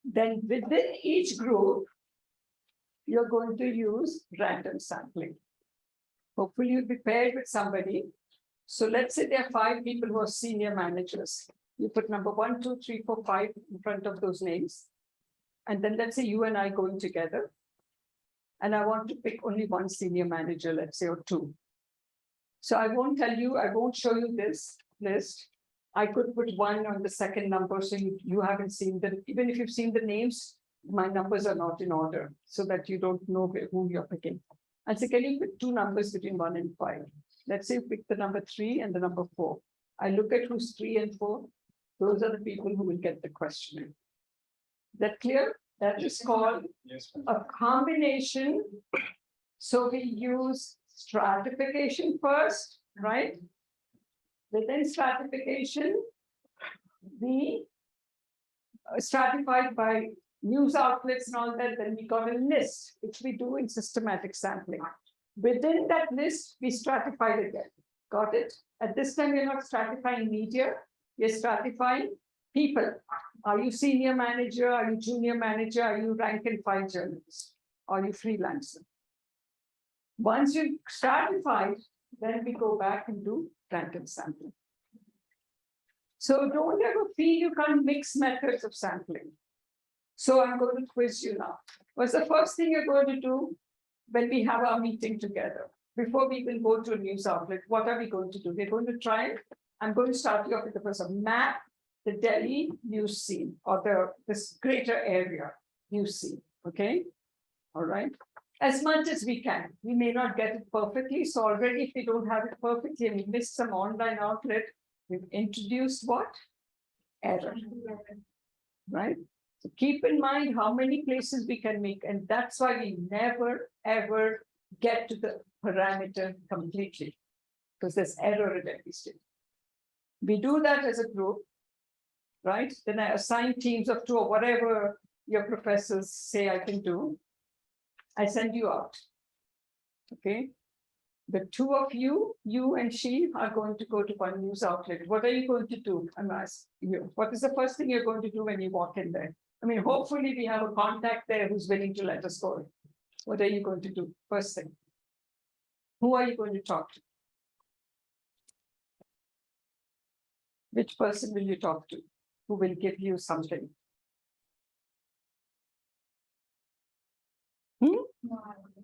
Speaker 2: Then within each group, you're going to use random sampling. Hopefully you'll be paired with somebody. So let's say there are 5 people who are senior managers. You put number 1, 2, 3, 4, 5 in front of those names. And then let's say you and I going together. And I want to pick only 1 senior manager, let's say, or 2. So I won't tell you, I won't show you this list. I could put 1 on the second number, so you haven't seen them. Even if you've seen the names, my numbers are not in order, so that you don't know who you're picking. And so can you pick 2 numbers between 1 and 5? Let's say you pick the number 3 and the number 4. I look at who's 3 and 4. Those are the people who will get the question. That clear? That is called a combination. So we use stratification first, right? Within stratification, we stratified by news outlets and all that. Then we got a list, which we do in systematic sampling. Within that list, we stratified again. Got it? At this time, we're not stratifying media. We're stratifying people. Are you senior manager? Are you junior manager? Are you rank and file journalist? Are you freelancer? Once you stratified, then we go back and do random sampling. So don't ever feel you can't mix methods of sampling. So I'm going to quiz you now. What's the first thing you're going to do when we have our meeting together? Before we will go to a news outlet, what are we going to do? We're going to try, I'm going to start you off with the first one, map the Delhi news scene or this greater area news scene, okay? All right, as much as we can. We may not get it perfectly, so already if we don't have it perfectly and we missed some online outlet, we've introduced what? Error. right? So keep in mind how many places we can make, and that's why we never ever get to the parameter completely, because there's error at every stage. We do that as a group, right? Then I assign teams of 2 or whatever your professors say I can do. I send you out. Okay. The 2 of you, you and she, are going to go to one news outlet. What are you going to do? I'm asking you. What is the first thing you're going to do when you walk in there? I mean, hopefully we have a contact there who's willing to let us go. What are you going to do? First thing. Who are you going to talk to? Which person will you talk to? Who will give you something?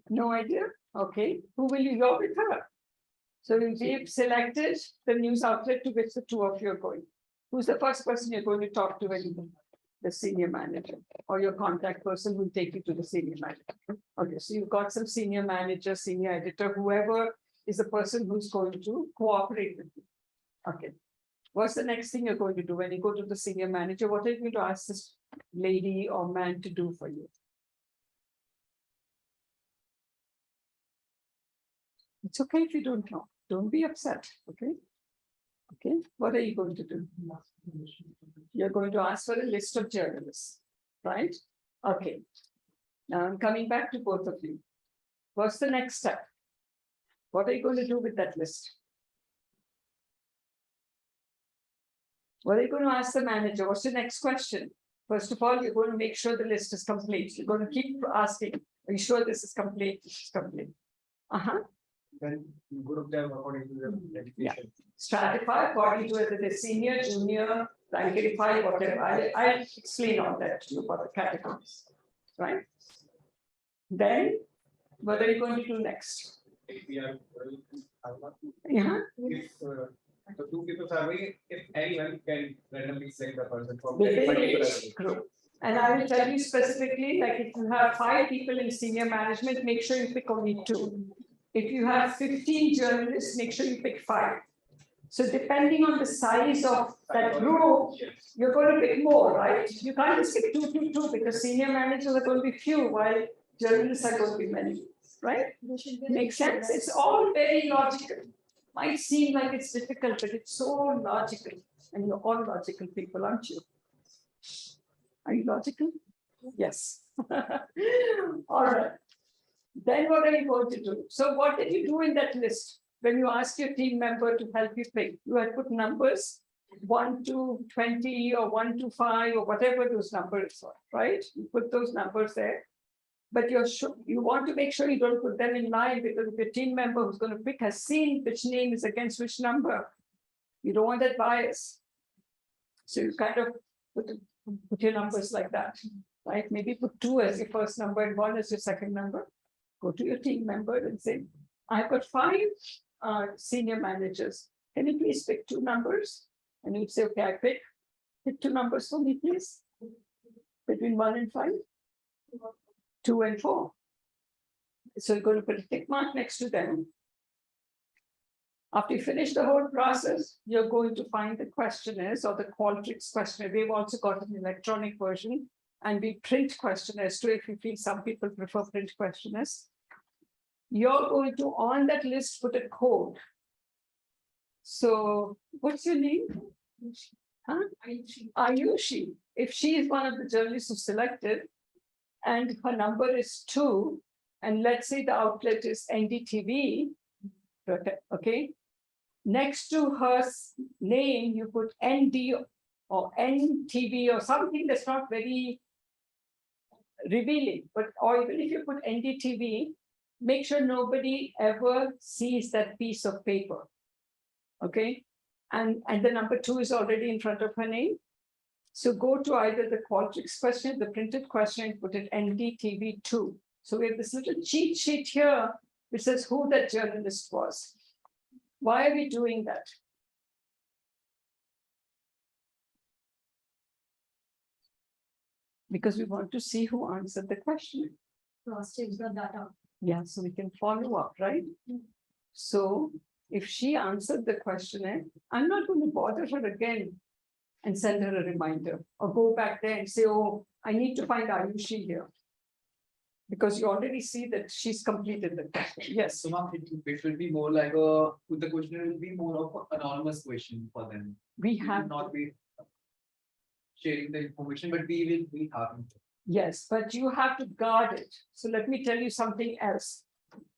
Speaker 2: No idea? Okay. Who will you go with her? So we've selected the news outlet to which the 2 of you are going. Who's the first person you're going to talk to? The senior manager, or your contact person will take you to the senior manager. Okay, so you've got some senior manager, senior editor, whoever is the person who's going to cooperate with you. Okay. What's the next thing you're going to do when you go to the senior manager? What are you going to ask this lady or man to do for you? It's okay if you don't know. Don't be upset. Okay. Okay. What are you going to do? You're going to ask for a list of journalists, right? Okay. Now I'm coming back to both of you. What's the next step? What are you going to do with that list? What are you going to ask the manager? What's the next question? First of all, you're going to make sure the list is complete. You're going to keep asking, are you sure this is complete? This is complete.
Speaker 6: Then group them according to their education.
Speaker 2: Stratify according to whether they're senior, junior, rankify, whatever. I'll explain all that to you about the categories, right? Then, what are you going to do next?
Speaker 6: If we are,
Speaker 2: Yeah.
Speaker 6: if the 2 people are away, if anyone can randomly select the person from
Speaker 2: Within
Speaker 6: that particular
Speaker 2: each group. And I will tell you specifically, like if you have 5 people in senior management, make sure you pick only 2. If you have 15 journalists, make sure you pick 5. So depending on the size of that group, you're going to pick more, right? You can't just pick 2 because senior managers are going to be few, while journalists are going to be many, right? Makes sense? It's all very logical. Might seem like it's difficult, but it's so logical. And you're all logical people, aren't you? Are you logical? Yes. All right. Then what are you going to do? So what did you do in that list? When you ask your team member to help you pick, you had put numbers 1 to 20 or 1 to 5 or whatever those numbers are, right? You put those numbers there. But you want to make sure you don't put them in line, because if your team member who's going to pick has seen which name is against which number, you don't want that bias. So you kind of put your numbers like that, right? Maybe put 2 as your first number and 1 as your second number. Go to your team member and say, I've got 5 senior managers. Can you please pick 2 numbers? And you'd say, okay, I pick 2 numbers for me, please. Between 1 and 5. 2 and 4. So you're going to put a tick mark next to them. After you finish the whole process, you're going to find the questionnaires or the Qualtrics questionnaire. They've also got an electronic version, and we print questionnaires too, if you feel some people prefer print questionnaires. You're going to, on that list, put a code. So what's your name? Huh? Ayushi. If she is one of the journalists who selected, and her number is 2, and let's say the outlet is NDTV, okay? Next to her name, you put ND or NTV or something that's not very revealing, but or even if you put NDTV, make sure nobody ever sees that piece of paper, okay? And the number 2 is already in front of her name. So go to either the Qualtrics question, the printed question, and put it NDTV2. So we have this little cheat sheet here, which says who that journalist was. Why are we doing that? Because we want to see who answered the question.
Speaker 10: Cross-check the data.
Speaker 2: Yeah, so we can follow up, right? So if she answered the questionnaire, I'm not going to bother her again and send her a reminder, or go back there and say, oh, I need to find Ayushi here. Because you already see that she's completed the question. Yes.
Speaker 11: So ma'am, it will be more like the questionnaire will be more of an anonymous question for them.
Speaker 2: We
Speaker 11: will
Speaker 2: have,
Speaker 11: not be sharing the information, but we will be having.
Speaker 2: yes, but you have to guard it. So let me tell you something else.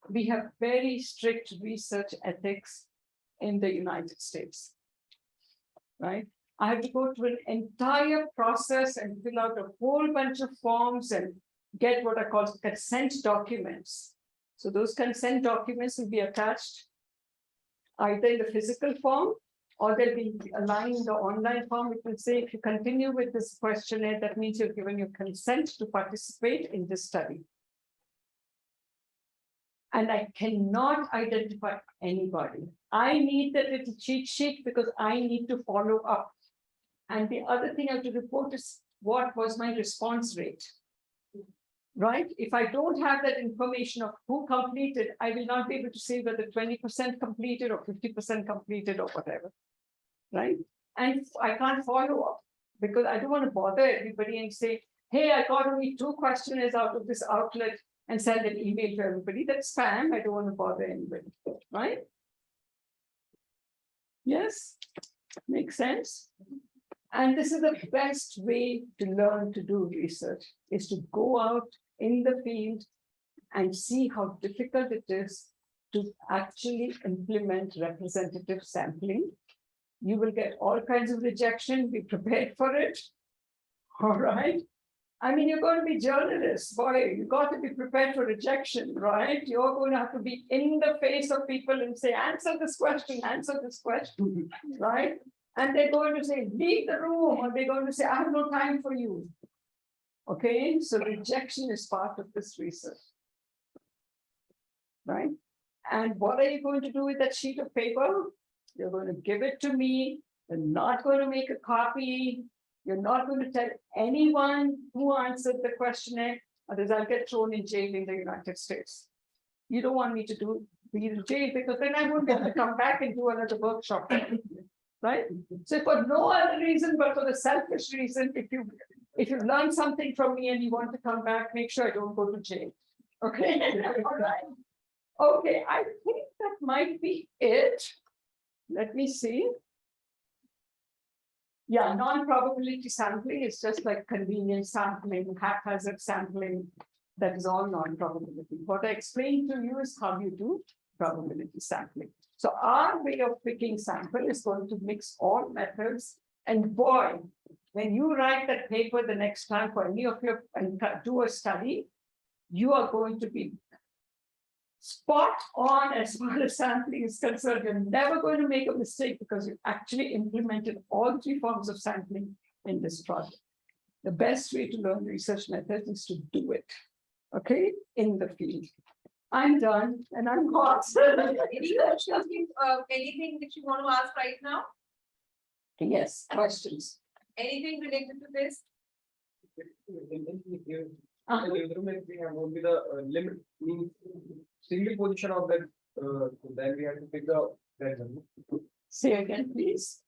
Speaker 2: We have very strict research ethics in the United States, right? I have to go through an entire process and fill out a whole bunch of forms and get what are called consent documents. So those consent documents will be attached either in the physical form, or they'll be a line in the online form. It will say, if you continue with this questionnaire, that means you've given your consent to participate in this study. And I cannot identify anybody. I need that little cheat sheet because I need to follow up. And the other thing I have to report is what was my response rate, right? If I don't have that information of who completed, I will not be able to say whether 20% completed or 50% completed or whatever, right? And I can't follow up because I don't want to bother everybody and say, hey, I got only 2 questionnaires out of this outlet and send an email to everybody. That's spam. I don't want to bother anybody, right? Yes, makes sense. And this is the best way to learn to do research, is to go out in the field and see how difficult it is to actually implement representative sampling. You will get all kinds of rejection. Be prepared for it. All right. I mean, you're going to be journalists, boy, you got to be prepared for rejection, right? You're going to have to be in the face of people and say, answer this question, right? And they're going to say, leave the room, or they're going to say, I have no time for you. Okay, so rejection is part of this research, right? And what are you going to do with that sheet of paper? You're going to give it to me. You're not going to make a copy. You're not going to tell anyone who answered the questionnaire, otherwise I'll get thrown in jail in the United States. You don't want me to be in jail because then I won't be able to come back and do another workshop, right? So for no other reason but for the selfish reason, if you learn something from me and you want to come back, make sure I don't go to jail. Okay. All right. Okay, I think that might be it. Let me see. Yeah, non-probability sampling is just like convenience sampling, haphazard sampling. That is all non-probability. What I explained to you is how you do probability sampling. So our way of picking sample is going to mix all methods. And boy, when you write that paper the next time for any of your and do a study, you are going to be spot on as far as sampling is concerned. You're never going to make a mistake because you actually implemented all 3 forms of sampling in this project. The best way to learn research methods is to do it, okay, in the field. I'm done and I'm hot.
Speaker 1: Any questions, anything that you want to ask right now?
Speaker 2: Yes, questions.
Speaker 1: Anything related to this?
Speaker 2: Uh-huh.
Speaker 6: We have only the limit means single position of that. Then we have to pick the that one.
Speaker 2: Say again, please.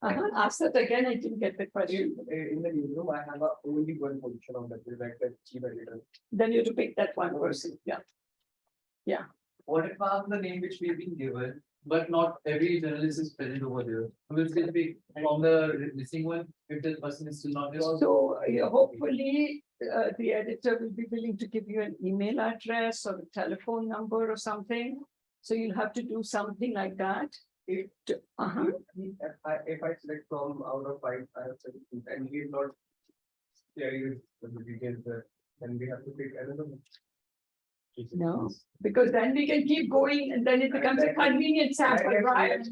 Speaker 2: Ask that again. I didn't get the question.
Speaker 6: In the newsroom, I have only one position of that, like the chief editor.
Speaker 2: Then you have to pick that one person. Yeah. Yeah.
Speaker 11: What if the name which we've been given, but not every journalist is present over there? Will still be from the missing one if the person is still not there?
Speaker 2: So hopefully the editor will be willing to give you an email address or a telephone number or something. So you'll have to do something like that.
Speaker 6: If I select from out of 5, I have selected, and he is not sharing the details, then we have to pick another one.
Speaker 2: No, because then we can keep going and then it becomes a convenient sample, right?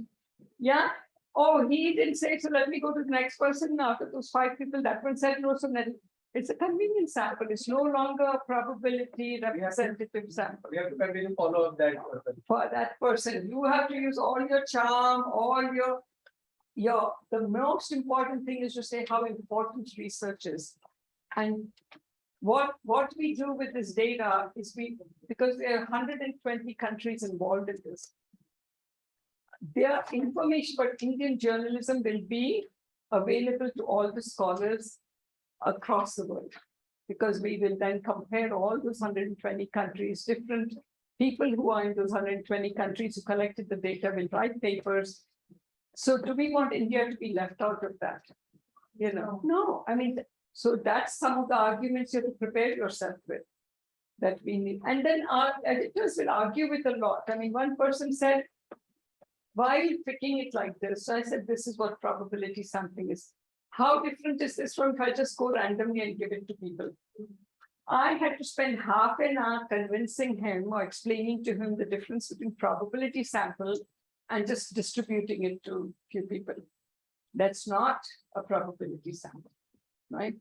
Speaker 2: Yeah. Oh, he didn't say, so let me go to the next person. After those 5 people, that one said no, so then it's a convenient sample. It's no longer a probability representative sample.
Speaker 6: We have to continue follow up that person.
Speaker 2: For that person, you have to use all your charm, all your, the most important thing is to say how important research is. And what we do with this data is because there are 120 countries involved in this, their information about Indian journalism will be available to all the scholars across the world, because we will then compare all those 120 countries, different people who are in those 120 countries who collected the data will write papers. So do we want India to be left out of that? You know, no, I mean, so that's some of the arguments you have to prepare yourself with, that we need. And then our editors will argue with a lot. I mean, one person said, why are you picking it like this? So I said, this is what probability sampling is. How different is this from if I just go randomly and give it to people? I had to spend half an hour convincing him or explaining to him the difference between probability sample and just distributing it to few people. That's not a probability sample, right?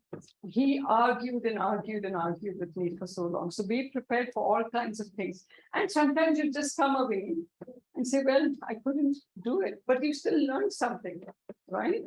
Speaker 2: He argued and argued and argued with me for so long. So be prepared for all kinds of things. And sometimes you just come away and say, well, I couldn't do it, but you still learned something, right?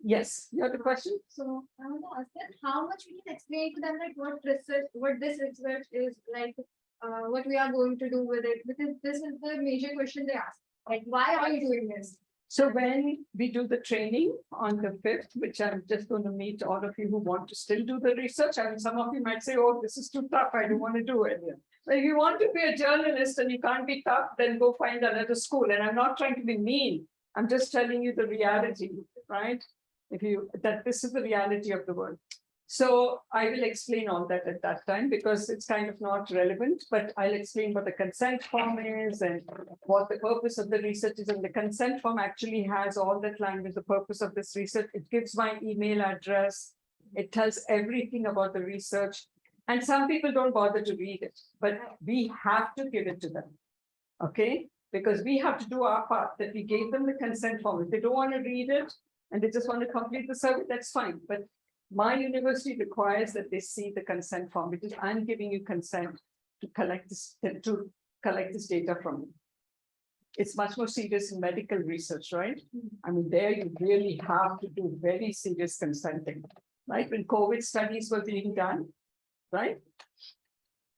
Speaker 2: Yes, you have a question?
Speaker 10: So I want to ask that how much we can explain to them like what research, what this research is like, what we are going to do with it, because this is the major question they ask. Like, why are you doing this?
Speaker 2: So when we do the training on the 5th, which I'm just going to meet all of you who want to still do the research, I mean, some of you might say, oh, this is too tough, I don't want to do it. But if you want to be a journalist and you can't be tough, then go find another school. And I'm not trying to be mean. I'm just telling you the reality, right? That this is the reality of the world. So I will explain all that at that time because it's kind of not relevant, but I'll explain what the consent form is and what the purpose of the research is. And the consent form actually has all that language, the purpose of this research. It gives my email address. It tells everything about the research. And some people don't bother to read it, but we have to give it to them, okay? Because we have to do our part, that we gave them the consent form. If they don't want to read it, and they just want to complete the survey, that's fine. But my university requires that they see the consent form, because I'm giving you consent to collect this data from you. It's much more serious in medical research, right? I mean, there you really have to do very serious consenting, right? When COVID studies were being done, right?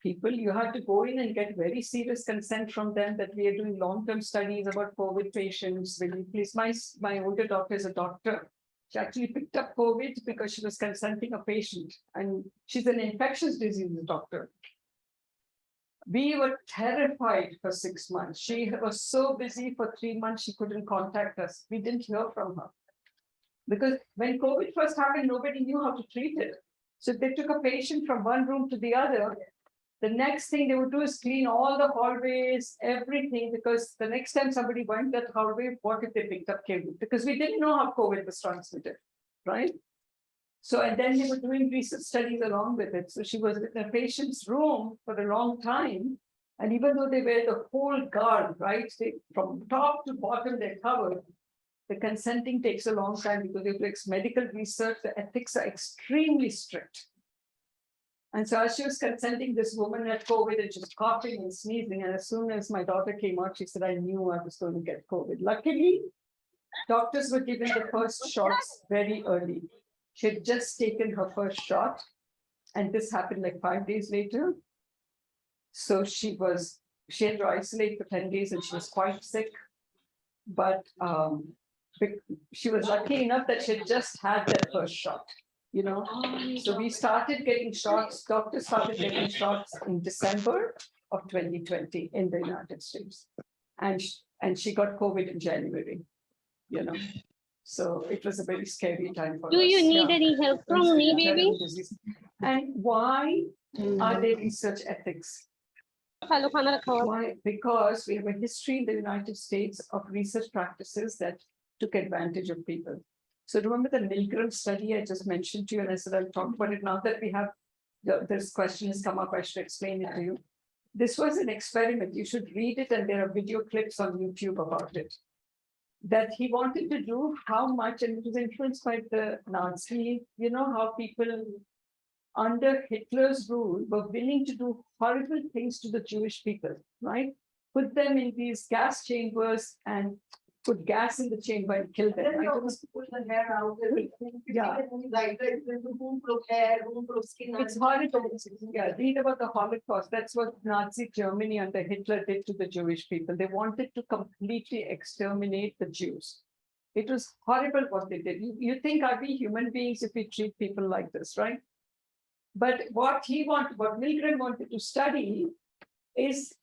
Speaker 2: People, you have to go in and get very serious consent from them that we are doing long-term studies about COVID patients. Will you please, my older daughter is a doctor. She actually picked up COVID because she was consenting a patient, and she's an infectious disease doctor. We were terrified for 6 months. She was so busy for 3 months, she couldn't contact us. We didn't hear from her. Because when COVID first happened, nobody knew how to treat it. So they took a patient from one room to the other. The next thing they would do is clean all the hallways, everything, because the next time somebody went that hallway, what if they picked up COVID? Because we didn't know how COVID was transmitted, right? So, and then they were doing research studies along with it. So she was in a patient's room for a long time. And even though they wear the whole guard, right, from top to bottom, they're covered. The consenting takes a long time because if it's medical research, the ethics are extremely strict. And so as she was consenting, this woman had COVID and she was coughing and sneezing. And as soon as my daughter came out, she said, I knew I was going to get COVID. Luckily, doctors were given the first shots very early. She had just taken her first shot. And this happened like 5 days later. So she had to isolate for 10 days and she was quite sick. But she was lucky enough that she had just had that first shot. You know, so we started getting shots, doctors started getting shots in December of 2020 in the United States. And she got COVID in January, you know. So it was a very scary time for us.
Speaker 12: Do you need any help from me, baby?
Speaker 2: And why are there research ethics? Why? Because we have a history in the United States of research practices that took advantage of people. So remember the Milgram study I just mentioned to you, and I said I'll talk about it now that we have this question has come up. I should explain it to you. This was an experiment. You should read it, and there are video clips on YouTube about it. That he wanted to do how much, and it was influenced by the Nazi. You know how people under Hitler's rule were willing to do horrible things to the Jewish people, right? Put them in these gas chambers and put gas in the chamber and kill them.
Speaker 9: Then pull the hair out.
Speaker 2: Yeah.
Speaker 9: Room full of hair, room full of skin.
Speaker 2: It's horrible. Yeah, read about the Holocaust. That's what Nazi Germany under Hitler did to the Jewish people. They wanted to completely exterminate the Jews. It was horrible what they did. You think are we human beings if we treat people like this, right? But what Milgram wanted to study is,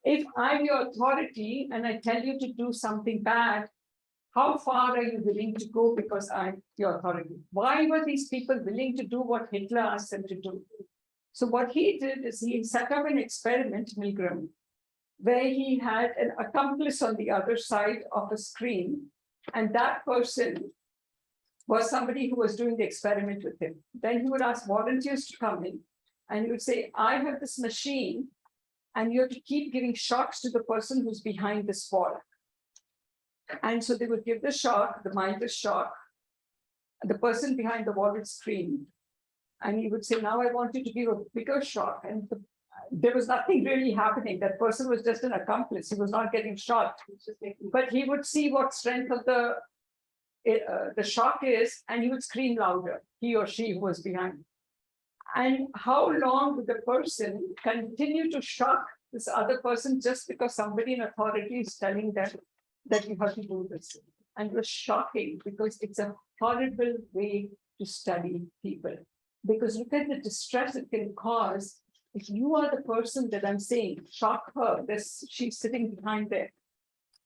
Speaker 2: if I'm your authority and I tell you to do something bad, how far are you willing to go because I'm your authority? Why were these people willing to do what Hitler asked them to do? So what he did is he set up an experiment, Milgram, where he had an accomplice on the other side of a screen, and that person was somebody who was doing the experiment with him. Then he would ask volunteers to come in, and he would say, I have this machine, and you have to keep giving shocks to the person who's behind this wall. And so they would give the shock, the mindless shock, and the person behind the wall would scream. And he would say, now I want you to give a bigger shock. And there was nothing really happening. That person was just an accomplice. He was not getting shot. But he would see what strength of the shock is, and he would scream louder, he or she who was behind. And how long would the person continue to shock this other person just because somebody in authority is telling them that you have to do this? And it was shocking because it's a horrible way to study people. Because look at the distress it can cause if you are the person that I'm saying, shock her. She's sitting behind there.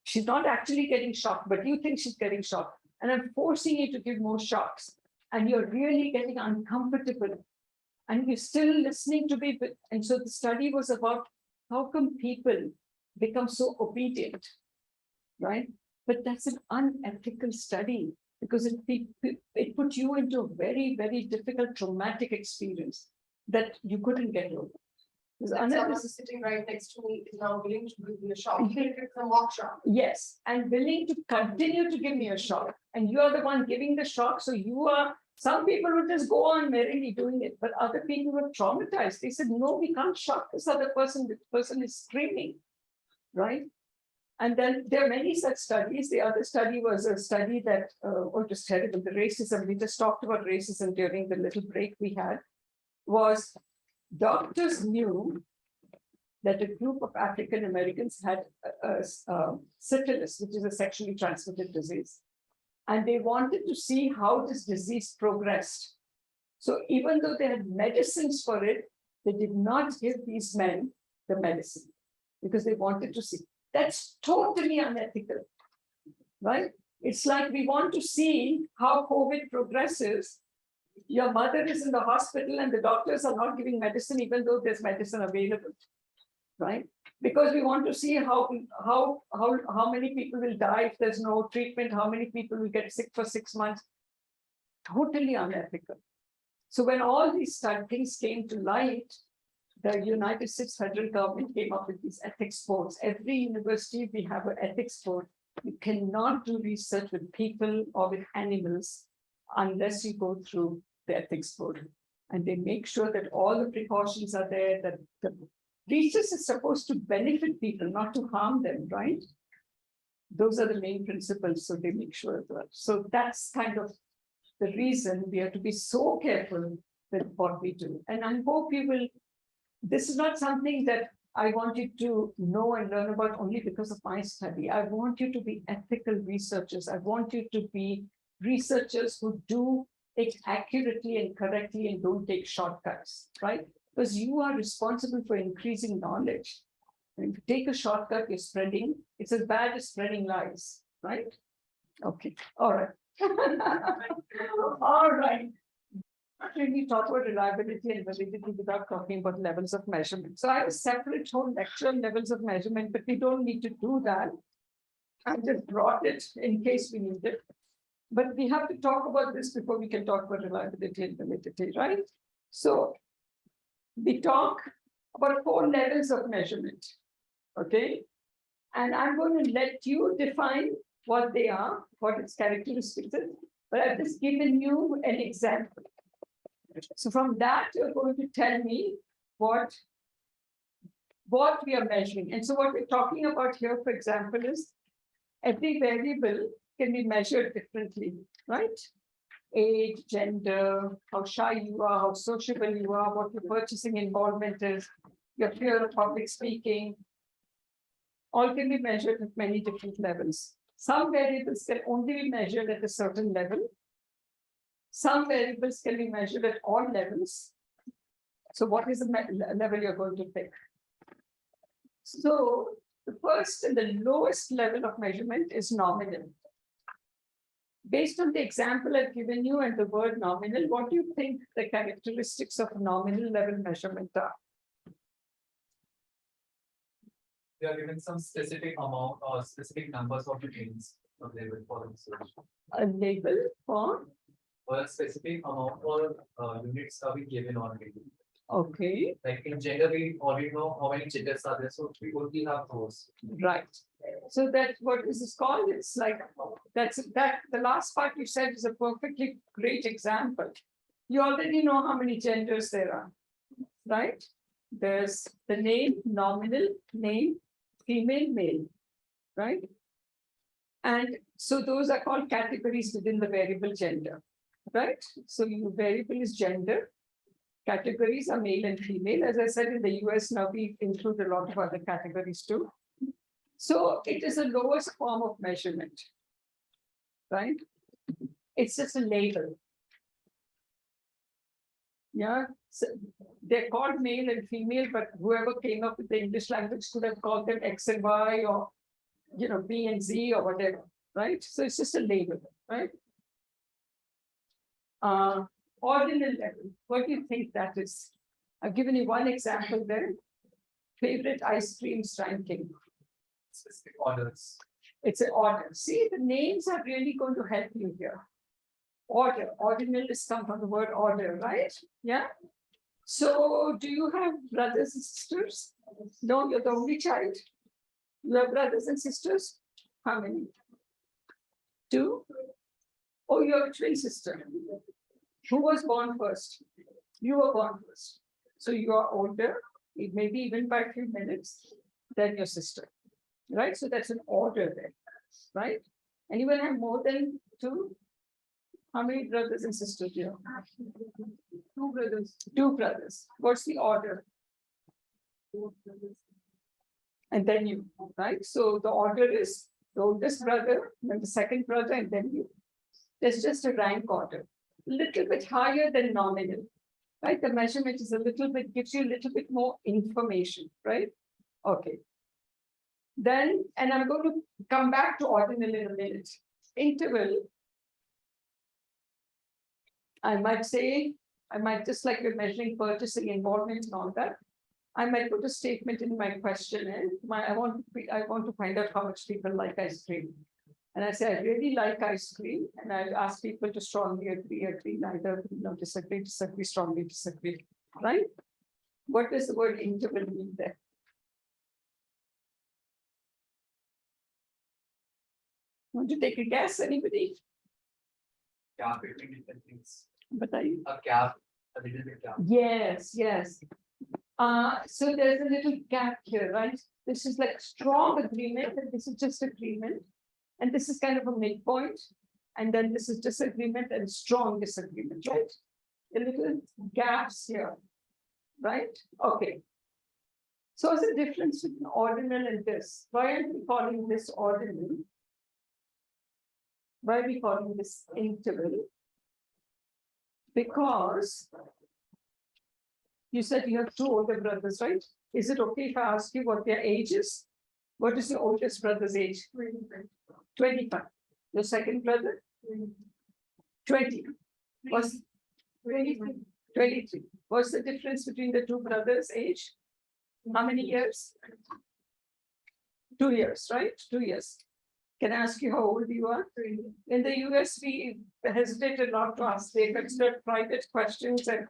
Speaker 2: She's not actually getting shocked, but you think she's getting shocked. And I'm forcing you to give more shocks. And you're really getting uncomfortable. And you're still listening to me. And so the study was about how come people become so obedient, right? But that's an unethical study because it put you into a very, very difficult, traumatic experience that you couldn't get over.
Speaker 9: Someone sitting right next to me is now willing to give me a shock. It's a mock shock.
Speaker 2: Yes, and willing to continue to give me a shock. And you are the one giving the shock. So some people would just go on merrily doing it, but other people were traumatized. They said, no, we can't shock this other person. This person is screaming, right? And then there are many such studies. The other study was a study that was terrible, the racism. We just talked about racism during the little break we had. Was doctors knew that a group of African Americans had syphilis, which is a sexually transmitted disease. And they wanted to see how this disease progressed. So even though they had medicines for it, they did not give these men the medicine because they wanted to see. That's totally unethical, right? It's like we want to see how COVID progresses. Your mother is in the hospital and the doctors are not giving medicine, even though there's medicine available, right? Because we want to see how many people will die if there's no treatment, how many people will get sick for 6 months. Totally unethical. So when all these things came to light, the United States federal government came up with these ethics boards. Every university, we have an ethics board. You cannot do research with people or with animals unless you go through the ethics board. And they make sure that all the precautions are there, that the research is supposed to benefit people, not to harm them, right? Those are the main principles, so they make sure of that. So that's kind of the reason we have to be so careful with what we do. And I hope you will. This is not something that I want you to know and learn about only because of my study. I want you to be ethical researchers. I want you to be researchers who do it accurately and correctly and don't take shortcuts, right? Because you are responsible for increasing knowledge. And if you take a shortcut, you're spreading, it's as bad as spreading lies, right? Okay, all right. All right. We talk about reliability and validity without talking about levels of measurement. So I have a separate whole lecture on levels of measurement, but we don't need to do that. I just brought it in case we need it. But we have to talk about this before we can talk about reliability and validity, right? So we talk about 4 levels of measurement, okay? And I'm going to let you define what they are, what its characteristics is, but I've just given you an example. So from that, you're going to tell me what we are measuring. And so what we're talking about here, for example, is every variable can be measured differently, right? Age, gender, how shy you are, how sociable you are, what your purchasing involvement is, your fear of public speaking, all can be measured at many different levels. Some variables can only be measured at a certain level. Some variables can be measured at all levels. So what is the level you're going to pick? So the first and the lowest level of measurement is nominal. Based on the example I've given you and the word nominal, what do you think the characteristics of nominal level measurement are?
Speaker 11: They are given some specific amount or specific numbers of units available for research.
Speaker 2: A label for?
Speaker 11: Or a specific amount or units are we given already.
Speaker 2: Okay,
Speaker 11: Like in gender, we already know how many genders are there, so we only have those.
Speaker 2: right. So that's what this is called. It's like the last part you said is a perfectly great example. You already know how many genders there are, right? There's the name, nominal, name, female, male, right? And so those are called categories within the variable gender, right? So your variable is gender. Categories are male and female. As I said, in the US now we include a lot of other categories too. So it is the lowest form of measurement, right? It's just a label. Yeah, so they're called male and female, but whoever came up with the English language could have called them X and Y or, you know, B and Z or whatever, right? So it's just a label, right? Ordinal level, what do you think that is? I've given you one example there. Favorite ice creams ranking.
Speaker 11: Specific orders.
Speaker 2: It's an order. See, the names are really going to help you here. Order, ordinal is come from the word order, right? Yeah. So do you have brothers and sisters? No, you're the only child. You have brothers and sisters? How many? 2? Oh, you have a twin sister. Who was born first? You were born first. So you are older, maybe even by a few minutes, than your sister. Right? So that's an order there. Right? Anyone have more than 2? How many brothers and sisters do you have? 2 brothers. 2 brothers. What's the order? And then you, right? So the order is the oldest brother, then the second brother, and then you. There's just a rank order. Little bit higher than nominal, right? The measurement is a little bit, gives you a little bit more information, right? Okay. Then, and I'm going to come back to ordinal in a minute. Interval. I might say, I might just like you're measuring purchasing involvement and all that. I might put a statement in my question and I want to find out how much people like ice cream. And I say, I really like ice cream. And I ask people to strongly agree, neither agree, no, disagree, strongly disagree, right? What does the word interval mean there? Want to take a guess, anybody?
Speaker 11: Gap between different things.
Speaker 2: But
Speaker 11: A gap, a little bit gap.
Speaker 2: yes, yes. So there's a little gap here, right? This is like strong agreement, and this is just agreement. And this is kind of a midpoint. And then this is disagreement and strong disagreement, right? A little gaps here, right? Okay. So what's the difference between ordinal and this? Why aren't we calling this ordinal? Why are we calling this interval? Because you said you have 2 older brothers, right? Is it okay if I ask you what their age is? What is your oldest brother's age? 25. Your second brother? 20. What's 23? 23. What's the difference between the 2 brothers' age? How many years? 2 years, right? 2 years. Can I ask you how old you are? In the US, we hesitate a lot to ask. They consider private questions and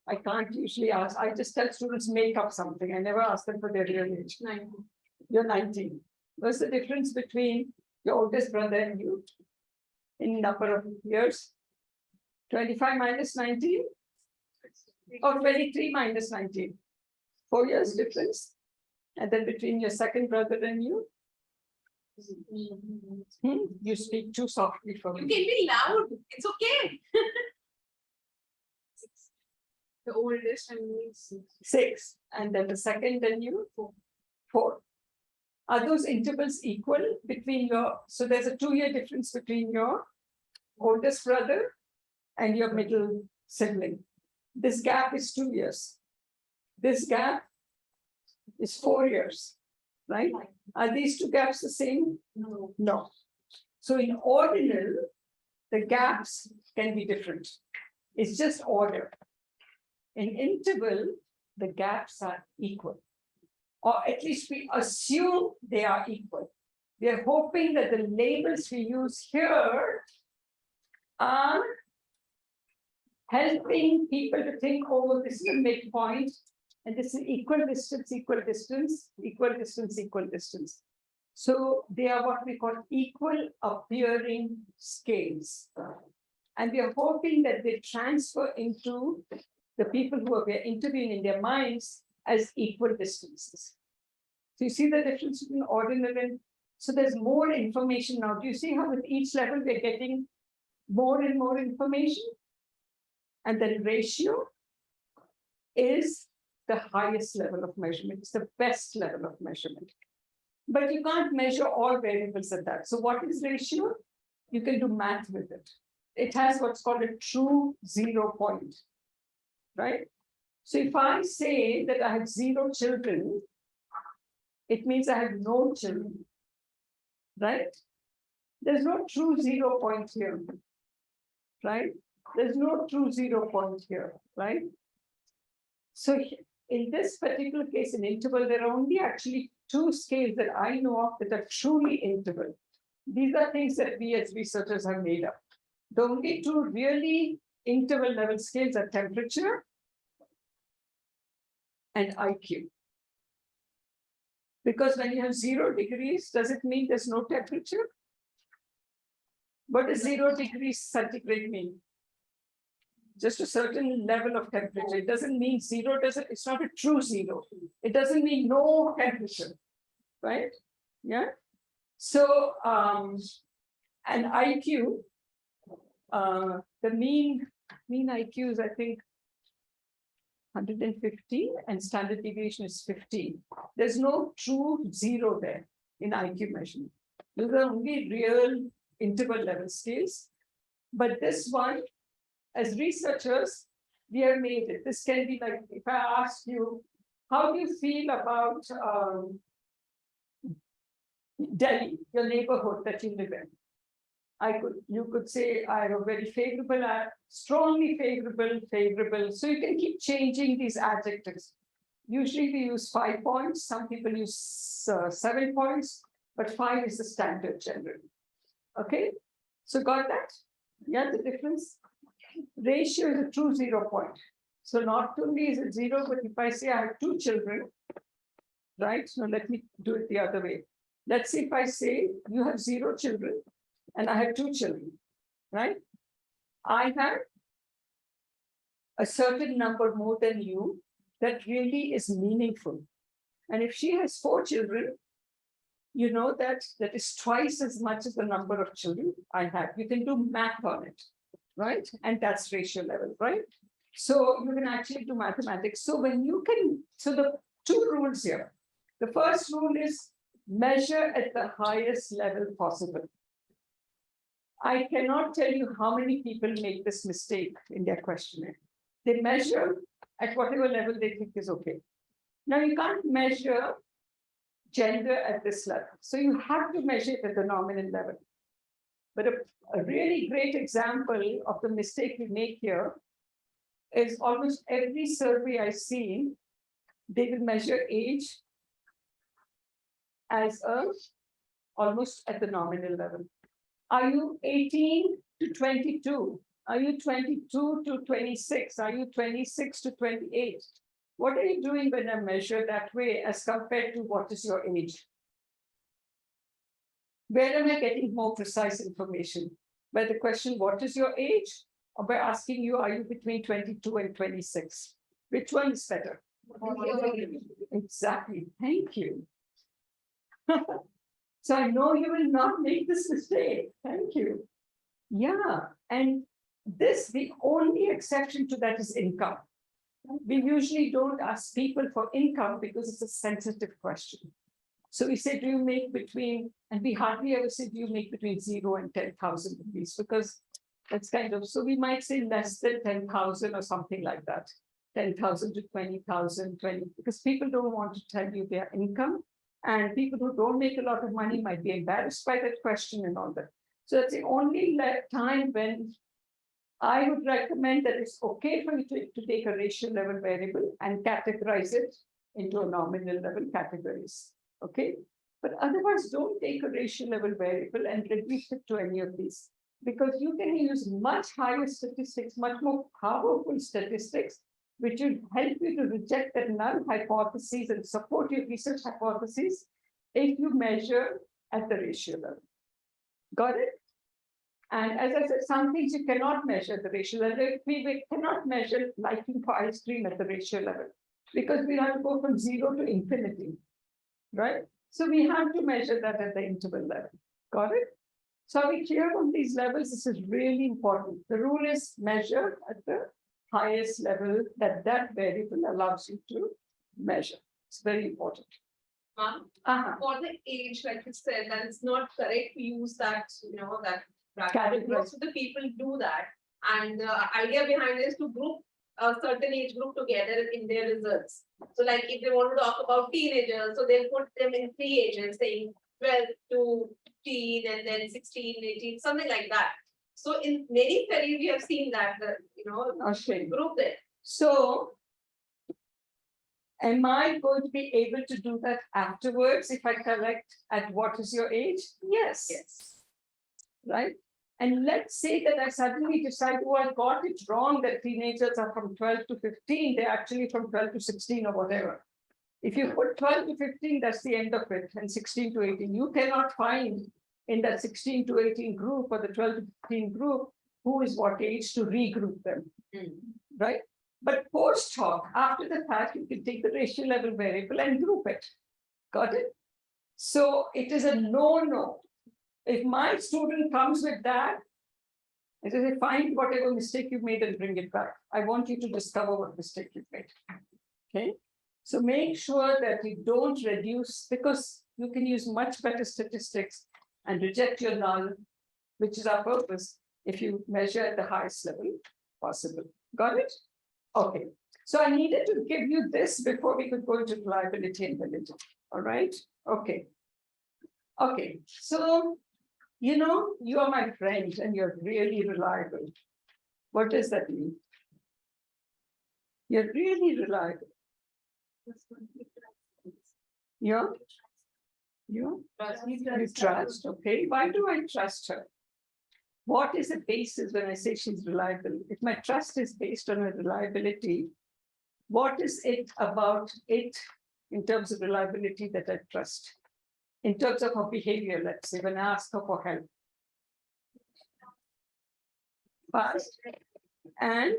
Speaker 2: I can't usually ask. I just tell students make up something. I never ask them for their real age. 19. You're 19. What's the difference between your oldest brother and you in number of years? 25 minus 19? Or 23 minus 19? 4 years difference. And then between your second brother and you? You speak too softly for me.
Speaker 1: You can be loud. It's okay. The oldest and me is 6.
Speaker 2: 6. And then the second and you? 4. Are those intervals equal between your, so there's a 2-year difference between your oldest brother and your middle sibling. This gap is 2 years. This gap is 4 years, right? Are these two gaps the same?
Speaker 1: No.
Speaker 2: No. So in ordinal, the gaps can be different. It's just order. In interval, the gaps are equal. Or at least we assume they are equal. We are hoping that the labels we use here are helping people to think, oh, this is a midpoint, and this is equal distance, equal distance, equal distance, equal distance. So they are what we call equal appearing scales. And we are hoping that they transfer into the people who are interviewing in their minds as equal distances. So you see the difference between ordinal and, so there's more information now. Do you see how with each level we're getting more and more information? And the ratio is the highest level of measurement. It's the best level of measurement. But you can't measure all variables at that. So what is ratio? You can do math with it. It has what's called a true 0 point, right? So if I say that I have 0 children, it means I have no children, right? There's no true 0 point here, right? There's no true 0 point here, right? So in this particular case, in interval, there are only actually 2 scales that I know of that are truly interval. These are things that we as researchers have made up. The only 2 really interval level scales are temperature and IQ. Because when you have 0 degrees, does it mean there's no temperature? What does 0 degrees centigrade mean? Just a certain level of temperature. It doesn't mean 0, it's not a true 0. It doesn't mean no temperature, right? Yeah. So, and IQ, the mean IQ is, I think, 150 and standard deviation is 15. There's no true 0 there in IQ measurement. Those are only real interval level scales. But this one, as researchers, we have made it. This can be like, if I ask you, how do you feel about Delhi, your neighborhood that you live in? You could say, I have a very favorable, strongly favorable, favorable. So you can keep changing these adjectives. Usually we use 5 points. Some people use 7 points, but 5 is the standard generally. Okay, so got that? Yeah, the difference? Ratio is a true 0 point. So not only is it 0, but if I say I have 2 children, right? So let me do it the other way. Let's see if I say you have 0 children and I have 2 children, right? I have a certain number more than you that really is meaningful. And if she has 4 children, you know that is twice as much as the number of children I have. You can do math on it, right? And that's ratio level, right? So you can actually do mathematics. So when you can, so the 2 rules here. The first rule is measure at the highest level possible. I cannot tell you how many people make this mistake in their questionnaire. They measure at whatever level they think is okay. Now you can't measure gender at this level. So you have to measure it at the nominal level. But a really great example of the mistake we make here is almost every survey I see, they will measure age as almost at the nominal level. Are you 18 to 22? Are you 22 to 26? Are you 26 to 28? What are you doing when I measure that way as compared to what is your age? Where am I getting more precise information? By the question, what is your age? Or by asking you, are you between 22 and 26? Which one is better? Exactly, thank you. So I know you will not make this mistake, thank you. Yeah, and the only exception to that is income. We usually don't ask people for income because it's a sensitive question. So we say, do you make between, and we hardly ever say, do you make between 0 and 10,000 rupees? Because that's kind of, so we might say less than 10,000 or something like that. 10,000 to 20,000, because people don't want to tell you their income. And people who don't make a lot of money might be embarrassed by that question and all that. So that's the only time when I would recommend that it's okay for you to take a ratio level variable and categorize it into a nominal level categories. Okay, but otherwise don't take a ratio level variable and reduce it to any of these, because you can use much higher statistics, much more powerful statistics, which will help you to reject the null hypotheses and support your research hypotheses if you measure at the ratio level. Got it? And as I said, some things you cannot measure at the ratio level. We cannot measure liking for ice cream at the ratio level, because we have to go from 0 to infinity, right? So we have to measure that at the interval level. Got it? So are we clear on these levels? This is really important. The rule is measure at the highest level that variable allows you to measure. It's very important.
Speaker 1: For the age, like you said, that it's not correct to use that, that bracket.
Speaker 2: Category.
Speaker 1: Most of the people do that. And the idea behind it is to group a certain age group together in their results. So like if they want to talk about teenagers, so they'll put them in 3 ages, saying 12 to teen and then 16, 18, something like that. So in many studies, we have seen that, group there.
Speaker 2: So am I going to be able to do that afterwards if I collect at what is your age? Yes.
Speaker 1: Yes.
Speaker 2: Right? And let's say that I suddenly decide, oh, I got it wrong, that teenagers are from 12 to 15, they're actually from 12 to 16 or whatever. If you put 12 to 15, that's the end of it, and 16 to 18. You cannot find in that 16 to 18 group or the 12 to 15 group who is what age to regroup them, right? But post hoc, after the fact, you can take the ratio level variable and group it. Got it? So it is a no-no. If my student comes with that, I say, find whatever mistake you made and bring it back. I want you to discover what mistake you made. Okay? So make sure that you don't reduce, because you can use much better statistics and reject your null, which is our purpose, if you measure at the highest level possible. Got it? Okay. So I needed to give you this before we could go into reliability and validity. All right? Okay. Okay. So, you are my friend and you're really reliable. What does that mean? You're really reliable. Yeah? You trust, okay. Why do I trust her? What is the basis when I say she's reliable? If my trust is based on her reliability, what is it about it in terms of reliability that I trust? In terms of her behavior, let's say, when I ask her for help. Fast. And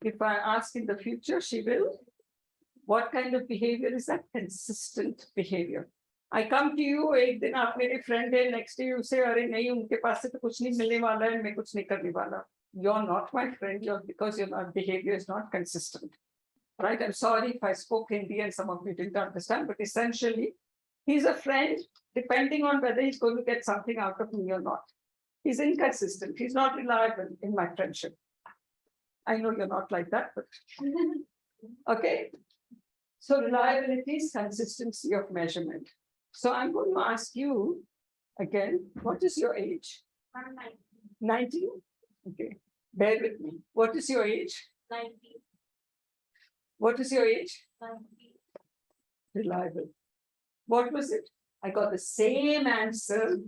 Speaker 2: if I ask in the future, she will. What kind of behavior is that? Consistent behavior. I come to you, एक दिन आप मेरे friend है, next day you say, अरे नहीं उनके पास से तो कुछ नहीं मिलने वाला है, मैं कुछ नहीं करने वाला. You're not my friend, because your behavior is not consistent. Right? I'm sorry if I spoke Hindi and some of you didn't understand, but essentially, he's a friend depending on whether he's going to get something out of me or not. He's inconsistent. He's not reliable in my friendship. I know you're not like that, but okay. So reliability is consistency of measurement. So I'm going to ask you again, what is your age? 19? Okay, bear with me. What is your age?
Speaker 10: 90.
Speaker 2: What is your age?
Speaker 10: 90.
Speaker 2: Reliable. What was it? I got the same answer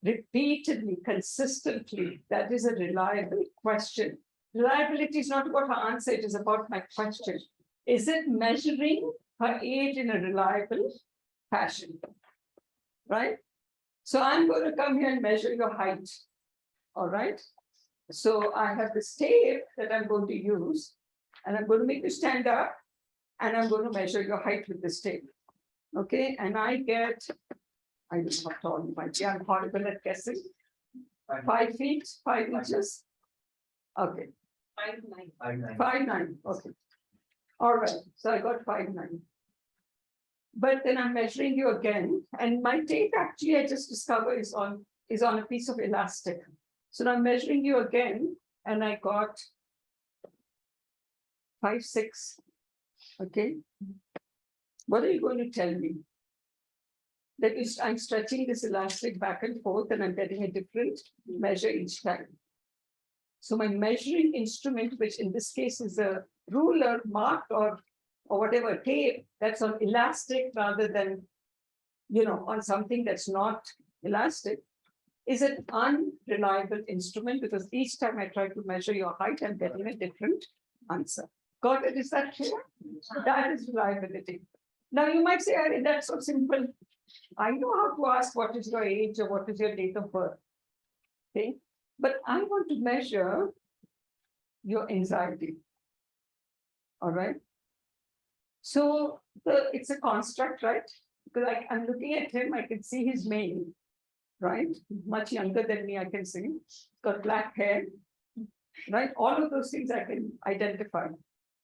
Speaker 2: repeatedly, consistently. That is a reliable question. Reliability is not about her answer, it is about my question. Is it measuring her age in a reliable fashion? Right? So I'm going to come here and measure your height. All right. So I have this tape that I'm going to use, and I'm going to make you stand up, and I'm going to measure your height with this tape. Okay, and I get, I don't know how tall you might be, I'm horrible at guessing. 5 feet, 5 inches. Okay.
Speaker 1: 5'9".
Speaker 2: 5'9". Okay. All right. So I got 5'9". But then I'm measuring you again, and my tape actually I just discovered is on a piece of elastic. So now I'm measuring you again, and I got 5, 6. Okay. What are you going to tell me? That is, I'm stretching this elastic back and forth, and I'm getting a different measure each time. So my measuring instrument, which in this case is a ruler, mark, or whatever, tape, that's on elastic rather than, on something that's not elastic, is an unreliable instrument, because each time I try to measure your height, I'm getting a different answer. Got it? Is that clear? That is reliability. Now you might say, "Arey, that's so simple. I know how to ask what is your age or what is your date of birth." Okay. But I want to measure your anxiety. All right. So it's a construct, right? Because I'm looking at him, I can see his male, right? Much younger than me, I can see. He's got black hair, right? All of those things I can identify.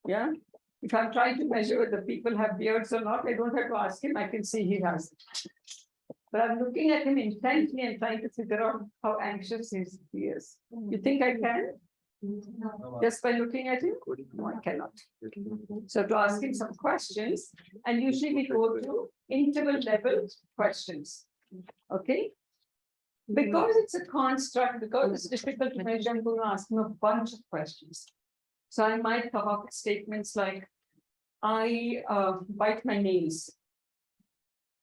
Speaker 2: Yeah. If I'm trying to measure whether people have beards or not, I don't have to ask him, I can see he has it. But I'm looking at him intently and trying to figure out how anxious he is. You think I can? Just by looking at him? No, I cannot. So to ask him some questions, and usually we go to interval level questions. Okay? Because it's a construct, because it's difficult to measure, I'm going to ask him a bunch of questions. So I might come up with statements like, I bite my nails.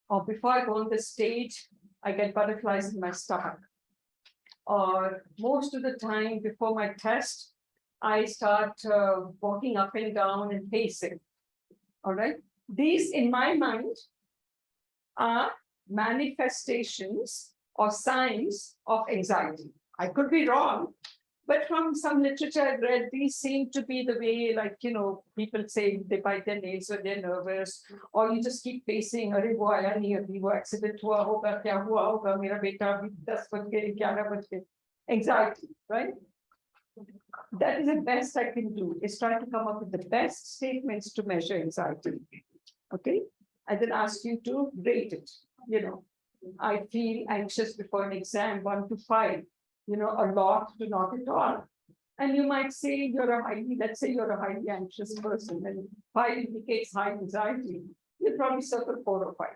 Speaker 2: Or before I go on the stage, I get butterflies in my stomach. Or most of the time before my test, I start walking up and down and pacing. All right. These, in my mind, are manifestations or signs of anxiety. I could be wrong, but from some literature I've read, these seem to be the way, like, people say they bite their nails when they're nervous, or you just keep pacing, "Arey wo aaya nahi abhi, wo accident hua hoga, kya hua hoga, mera beta abhi 10 baj gaye, 11 baj gaye." Anxiety, right? That is the best I can do, is try to come up with the best statements to measure anxiety. Okay? I then ask you to rate it. I feel anxious before an exam, 1 to 5. A lot to not at all. And you might say let's say you're a highly anxious person, and 5 indicates high anxiety. You'll probably circle 4 or 5.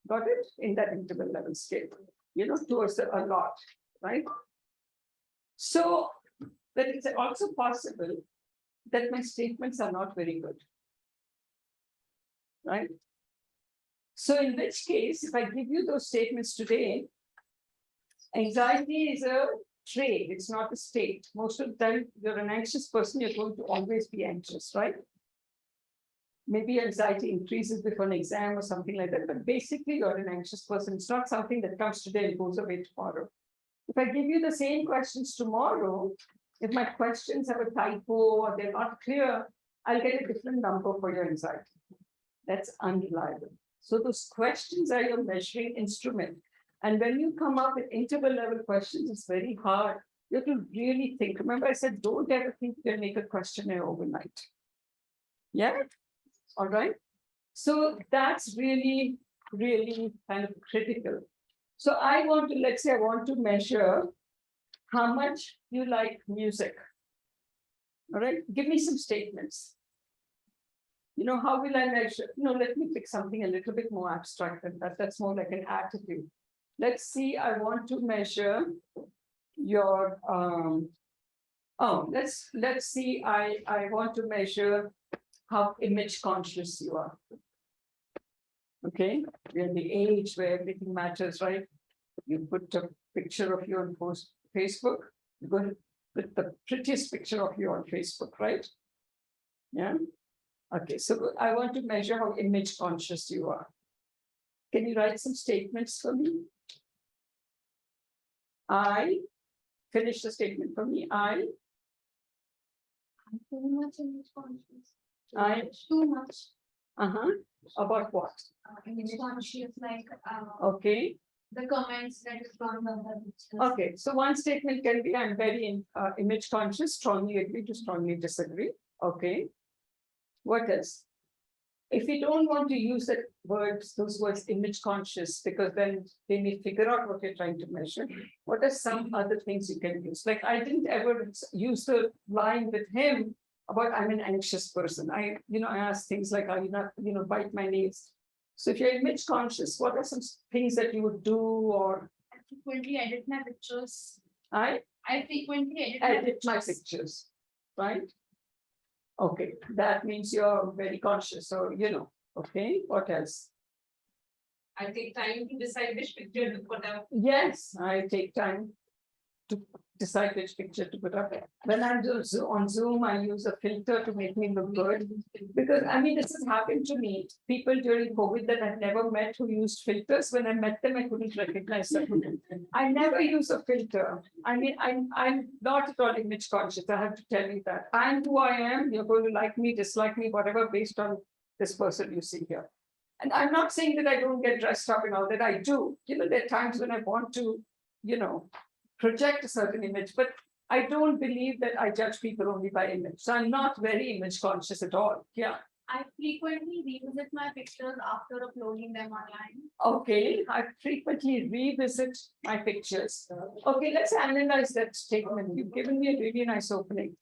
Speaker 2: Got it? In that interval level scale, towards a lot, right? So, but it's also possible that my statements are not very good, right? So in which case, if I give you those statements today, anxiety is a trait, it's not a state. Most of the time, you're an anxious person, you're going to always be anxious, right? Maybe anxiety increases before an exam or something like that, but basically you're an anxious person. It's not something that comes today and goes away tomorrow. If I give you the same questions tomorrow, if my questions have a typo or they're not clear, I'll get a different number for your anxiety. That's unreliable. So those questions are your measuring instrument. And when you come up with interval level questions, it's very hard. You have to really think. Remember, I said, don't ever think you can make a questionnaire overnight. Yeah? All right. So that's really, really kind of critical. So I want to, let's say I want to measure how much you like music. All right. Give me some statements. How will I measure? Let me pick something a little bit more abstract than that. That's more like an attitude. Let's see, I want to measure your, let's see, I want to measure how image conscious you are. Okay, we're in the age where everything matters, right? You put a picture of you on Facebook, you're going to put the prettiest picture of you on Facebook, right? Yeah. Okay, so I want to measure how image conscious you are. Can you write some statements for me? Finish the statement for me.
Speaker 10: I'm too much image conscious. Too much.
Speaker 2: About what?
Speaker 10: Image conscious, like
Speaker 2: okay.
Speaker 10: the comments that is found on the.
Speaker 2: Okay, so one statement can be, I'm very image conscious, strongly agree to strongly disagree. Okay. What else? if you don't want to use those words image conscious, because then they may figure out what you're trying to measure, what are some other things you can use? Like I didn't ever use the line with him about I'm an anxious person. I ask things like, are you not, bite my nails? So if you're image conscious, what are some things that you would do? Or
Speaker 7: I frequently edit my pictures.
Speaker 2: I
Speaker 7: frequently
Speaker 2: edit my pictures, right? Okay, that means you're very conscious, or okay, what else?
Speaker 1: I take time to decide which picture to put up.
Speaker 2: Yes, I take time to decide which picture to put up. When I'm on Zoom, I use a filter to make me look good. Because this has happened to me. People during COVID that I've never met who used filters. When I met them, I couldn't recognize them. I never use a filter. I'm not at all image conscious. I have to tell you that. I'm who I am. You're going to like me, dislike me, whatever, based on this person you see here. And I'm not saying that I don't get dressed up and all that. I do. There are times when I want to, project a certain image, but I don't believe that I judge people only by image. So I'm not very image conscious at all. Yeah.
Speaker 7: I frequently revisit my pictures after uploading them online.
Speaker 2: Okay, I frequently revisit my pictures. Okay, let's analyze that statement. You've given me a really nice opening.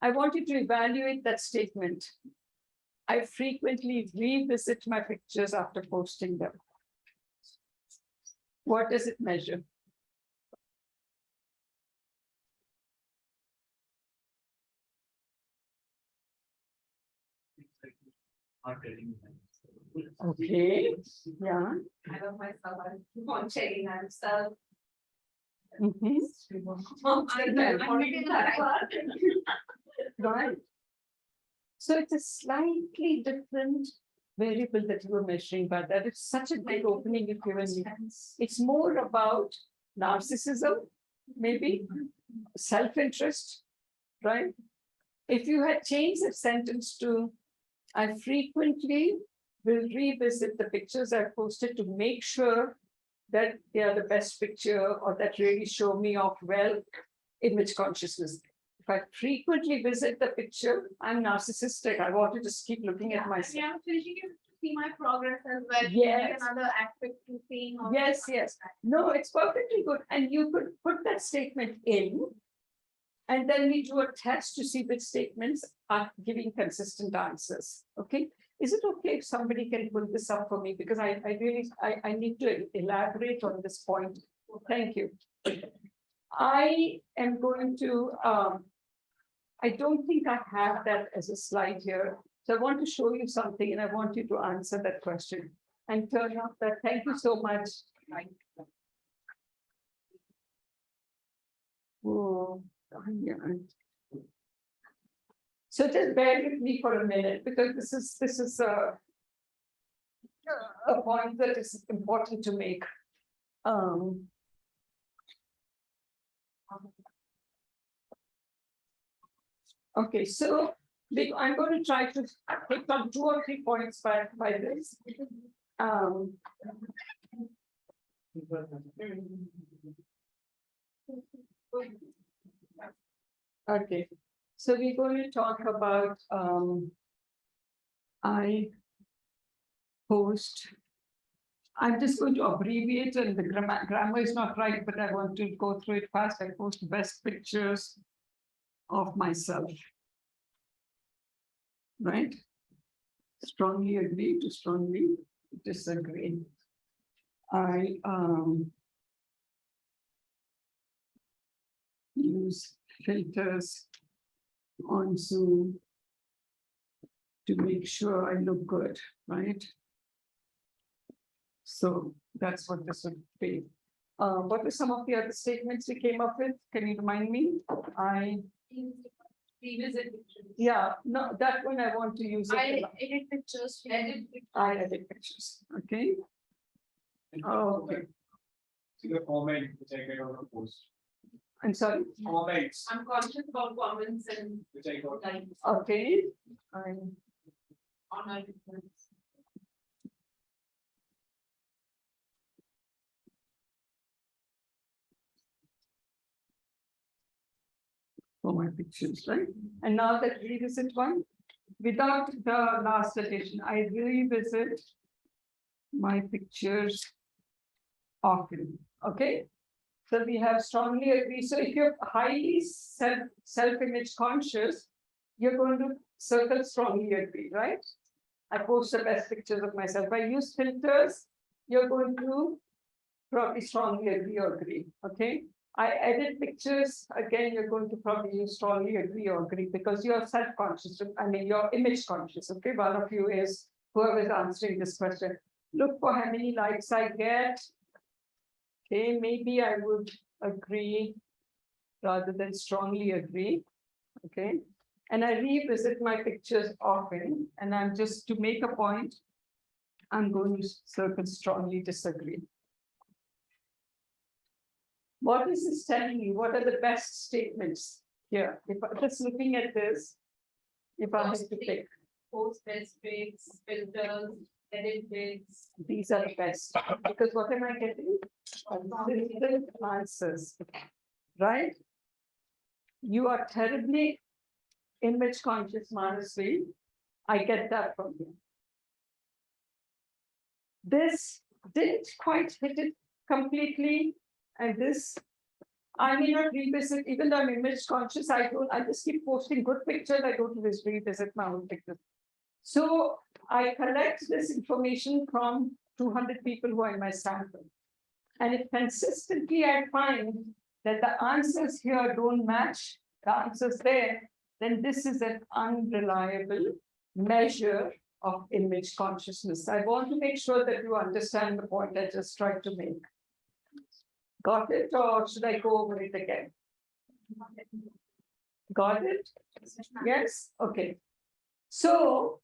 Speaker 2: I want you to evaluate that statement. I frequently revisit my pictures after posting them. What does it measure? Okay, yeah.
Speaker 1: I love myself. I keep on checking myself.
Speaker 2: Right. So it's a slightly different variable that you were measuring, but that is such a great opening you've given me. It's more about narcissism, maybe self-interest, right? If you had changed the sentence to, I frequently will revisit the pictures I've posted to make sure that they are the best picture or that really show me off well, image consciousness. If I frequently visit the picture, I'm narcissistic. I want to just keep looking at myself.
Speaker 7: Yeah, I'm finishing it to see my progress as well.
Speaker 2: Yes.
Speaker 7: Another aspect to seeing.
Speaker 2: Yes, yes. No, it's perfectly good. And you could put that statement in, and then we do a test to see which statements are giving consistent answers. Okay. Is it okay if somebody can pull this up for me? Because I need to elaborate on this point. Thank you. I am going to, I don't think I have that as a slide here. So I want to show you something and I want you to answer that question and turn off that. Thank you so much. Oh, yeah. So just bear with me for a minute because this is a point that is important to make. Okay, so I'm going to try to take on 2 or 3 points by this. Okay, so we're going to talk about I post. I'm just going to abbreviate and the grammar is not right, but I want to go through it fast. I post best pictures of myself. Right? Strongly agree to strongly disagree. I use filters on Zoom to make sure I look good, right? So that's what this would be. What were some of the other statements you came up with? Can you remind me? I
Speaker 1: revisit.
Speaker 2: Yeah, no, that one I want to use.
Speaker 7: I edit pictures.
Speaker 2: I edit pictures. Okay. Oh, okay.
Speaker 6: See the comment which I get on the post.
Speaker 2: I'm sorry.
Speaker 6: Comments
Speaker 1: I'm conscious about comments and
Speaker 6: which I got.
Speaker 1: likes
Speaker 2: Okay. I'm
Speaker 1: on our difference.
Speaker 2: for my pictures, right? And now that revisit one. without the last edition, I revisit my pictures often. Okay. So we have strongly agree. So if you're highly self-image conscious, you're going to circle strongly agree, right? I post the best pictures of myself. If I use filters, you're going to probably strongly agree or agree. Okay. I edit pictures, again, you're going to probably use strongly agree or agree because you're self-conscious. I mean, you're image conscious. Okay. One of you is whoever is answering this question. Look for how many likes I get. Okay, maybe I would agree rather than strongly agree. Okay. And I revisit my pictures often, and I'm just to make a point, I'm going to circle strongly disagree. What is this telling you? What are the best statements here? If I'm just looking at this, if I have to pick.
Speaker 1: Post best grades, filters, edit grades.
Speaker 2: These are the best, because what am I getting? Consistent answers, right? You are terribly image conscious, Manasvi. I get that from you. This didn't quite hit it completely, and this I may not revisit, even though I'm image conscious. I just keep posting good pictures. I don't always revisit my own pictures. So I collect this information from 200 people who are in my sample. And if consistently I find that the answers here don't match the answers there, then this is an unreliable measure of image consciousness. I want to make sure that you understand the point I just tried to make. Got it, or should I go over it again? Got it? Yes? Okay. So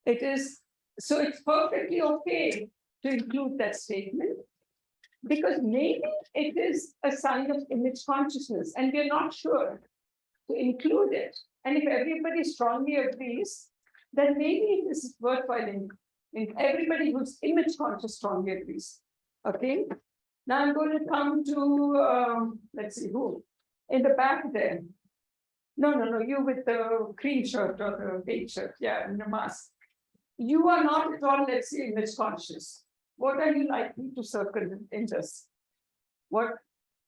Speaker 2: it's perfectly okay to include that statement, because maybe it is a sign of image consciousness and we're not sure to include it. And if everybody strongly agrees, then maybe this is worthwhile in everybody who's image conscious strongly agrees. Okay. Now I'm going to come to, let's see who, in the back there. No, you with the green shirt or the beige shirt, yeah, and the mask. You are not at all, let's say, image conscious. What are you likely to circle in this? What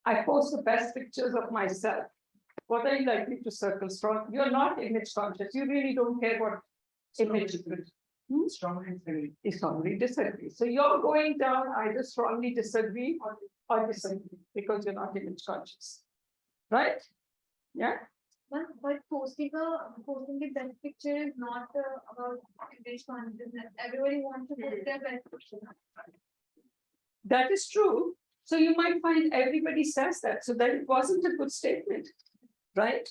Speaker 2: I post the best pictures of myself. What are you likely to circle strong? You're not image conscious. You really don't care what image it is. Strongly disagree. So you're going down either strongly disagree or disagree because you're not image conscious. Right? Yeah.
Speaker 7: But posting the best picture is not about image consciousness. Everybody wants to post their best picture.
Speaker 2: That is true. So you might find everybody says that, so that it wasn't a good statement, right?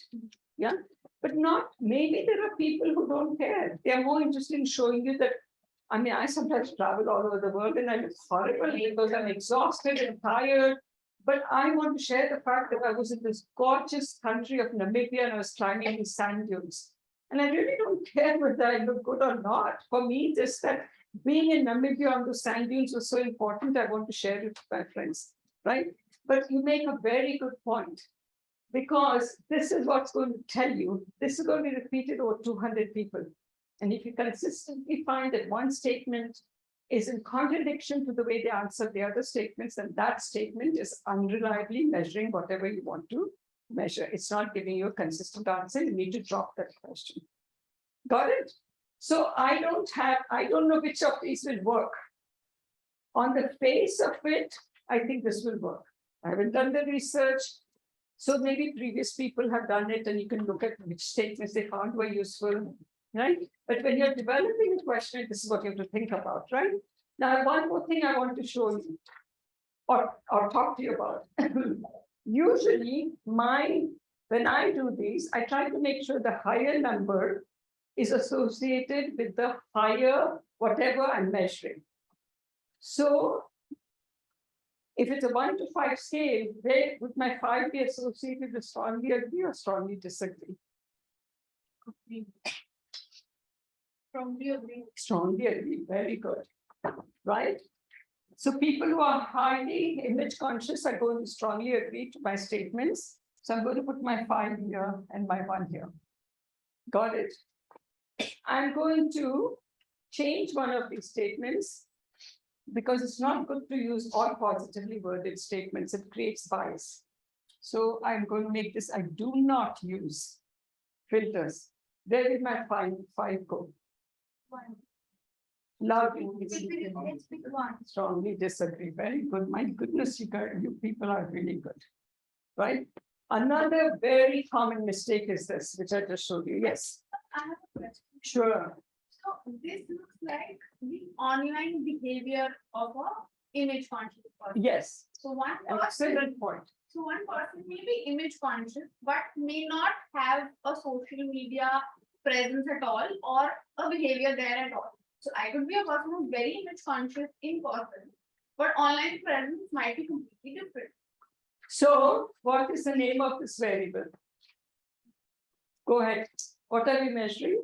Speaker 2: Yeah, but not, maybe there are people who don't care. They are more interested in showing you that, I mean, I sometimes travel all over the world and I look horrible because I'm exhausted and tired. But I want to share the fact that I was in this gorgeous country of Namibia and I was climbing these sand dunes. And I really don't care whether I look good or not. For me, just that being in Namibia on the sand dunes was so important. I want to share it with my friends, right? But you make a very good point, because this is what's going to tell you. This is going to be repeated over 200 people. And if you consistently find that one statement is in contradiction to the way they answer the other statements, then that statement is unreliably measuring whatever you want to measure. It's not giving you a consistent answer. You need to drop that question. Got it? So I don't know which of these will work. On the face of it, I think this will work. I haven't done the research. So maybe previous people have done it and you can look at which statements they found were useful, right? But when you're developing a question, this is what you have to think about, right? Now, one more thing I want to show you or talk to you about. Usually, when I do these, I try to make sure the higher number is associated with the higher whatever I'm measuring. So if it's a 1 to 5 scale, where would my 5 be associated with strongly agree or strongly disagree?
Speaker 7: Strongly agree.
Speaker 2: Strongly agree, very good, right? So people who are highly image conscious are going to strongly agree to my statements. So I'm going to put my 5 here and my 1 here. Got it. I'm going to change one of these statements because it's not good to use all positively worded statements. It creates bias. So I'm going to make this, I do not use filters. Where did my five go?
Speaker 7: One.
Speaker 2: Loudly.
Speaker 7: Let's pick one.
Speaker 2: Strongly disagree. Very good. My goodness, you people are really good. Right? Another very common mistake is this, which I just showed you. Yes.
Speaker 7: I have a question.
Speaker 2: Sure.
Speaker 7: So this looks like the online behavior of a image conscious person.
Speaker 2: Yes.
Speaker 7: So one person,
Speaker 2: Excellent point.
Speaker 7: so one person may be image conscious, but may not have a social media presence at all or a behavior there at all. So I could be a person who's very image conscious in person, but online presence might be completely different.
Speaker 2: So what is the name of this variable? Go ahead. What are we measuring?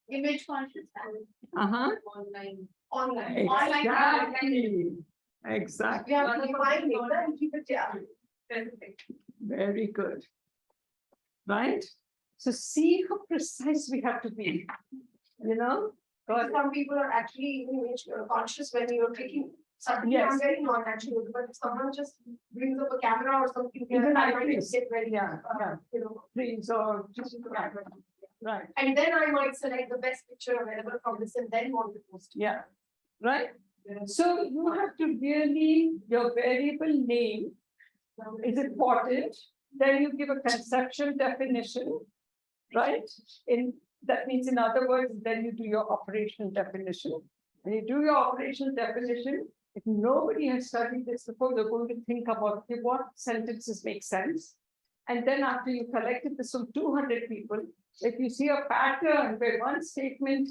Speaker 7: Image conscious
Speaker 9: Online. Online.
Speaker 2: Exactly. Exactly.
Speaker 9: We have to define data and keep it specific.
Speaker 2: Very good. Right? So see how precise we have to be. You know?
Speaker 9: Because some people are actually image conscious when you're taking. Something
Speaker 2: Yes.
Speaker 9: I'm very non-natural, but if someone just brings up a camera or something.
Speaker 2: Even
Speaker 9: I
Speaker 2: I
Speaker 9: might
Speaker 2: freeze.
Speaker 9: get very,
Speaker 2: Yeah, yeah.
Speaker 9: you know.
Speaker 2: Please or just right.
Speaker 9: And then I might select the best picture available from this and then want to post it.
Speaker 2: Yeah. Right? So you have to really, your variable name is important. Then you give a conceptual definition, right? That means, in other words, then you do your operational definition. When you do your operational definition, if nobody has studied this before, they're going to think about, okay, what sentences make sense. And then after you collected this from 200 people, if you see a pattern where one statement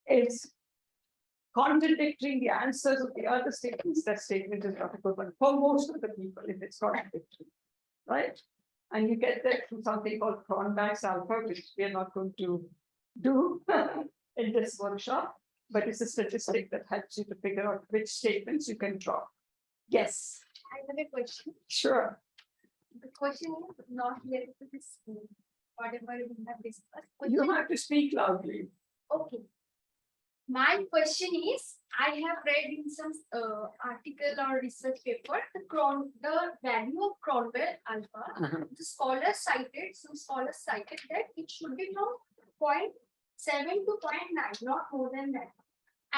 Speaker 2: is contradicting the answers of the other statements, that statement is not a good one for most of the people if it's contradictory, right? And you get that through something called Cronbach's alpha, which we are not going to do in this workshop, but it's a statistic that helps you to figure out which statements you can draw. Yes.
Speaker 10: I have a question.
Speaker 2: Sure.
Speaker 10: The question is not related to this, whatever we have discussed.
Speaker 2: You
Speaker 10: Question-
Speaker 2: have to speak loudly.
Speaker 10: Okay. My question is, I have read in some article or research paper, the value of Cronbach alpha. The scholars cited that it should be from 0.7 to 0.9, not more than that.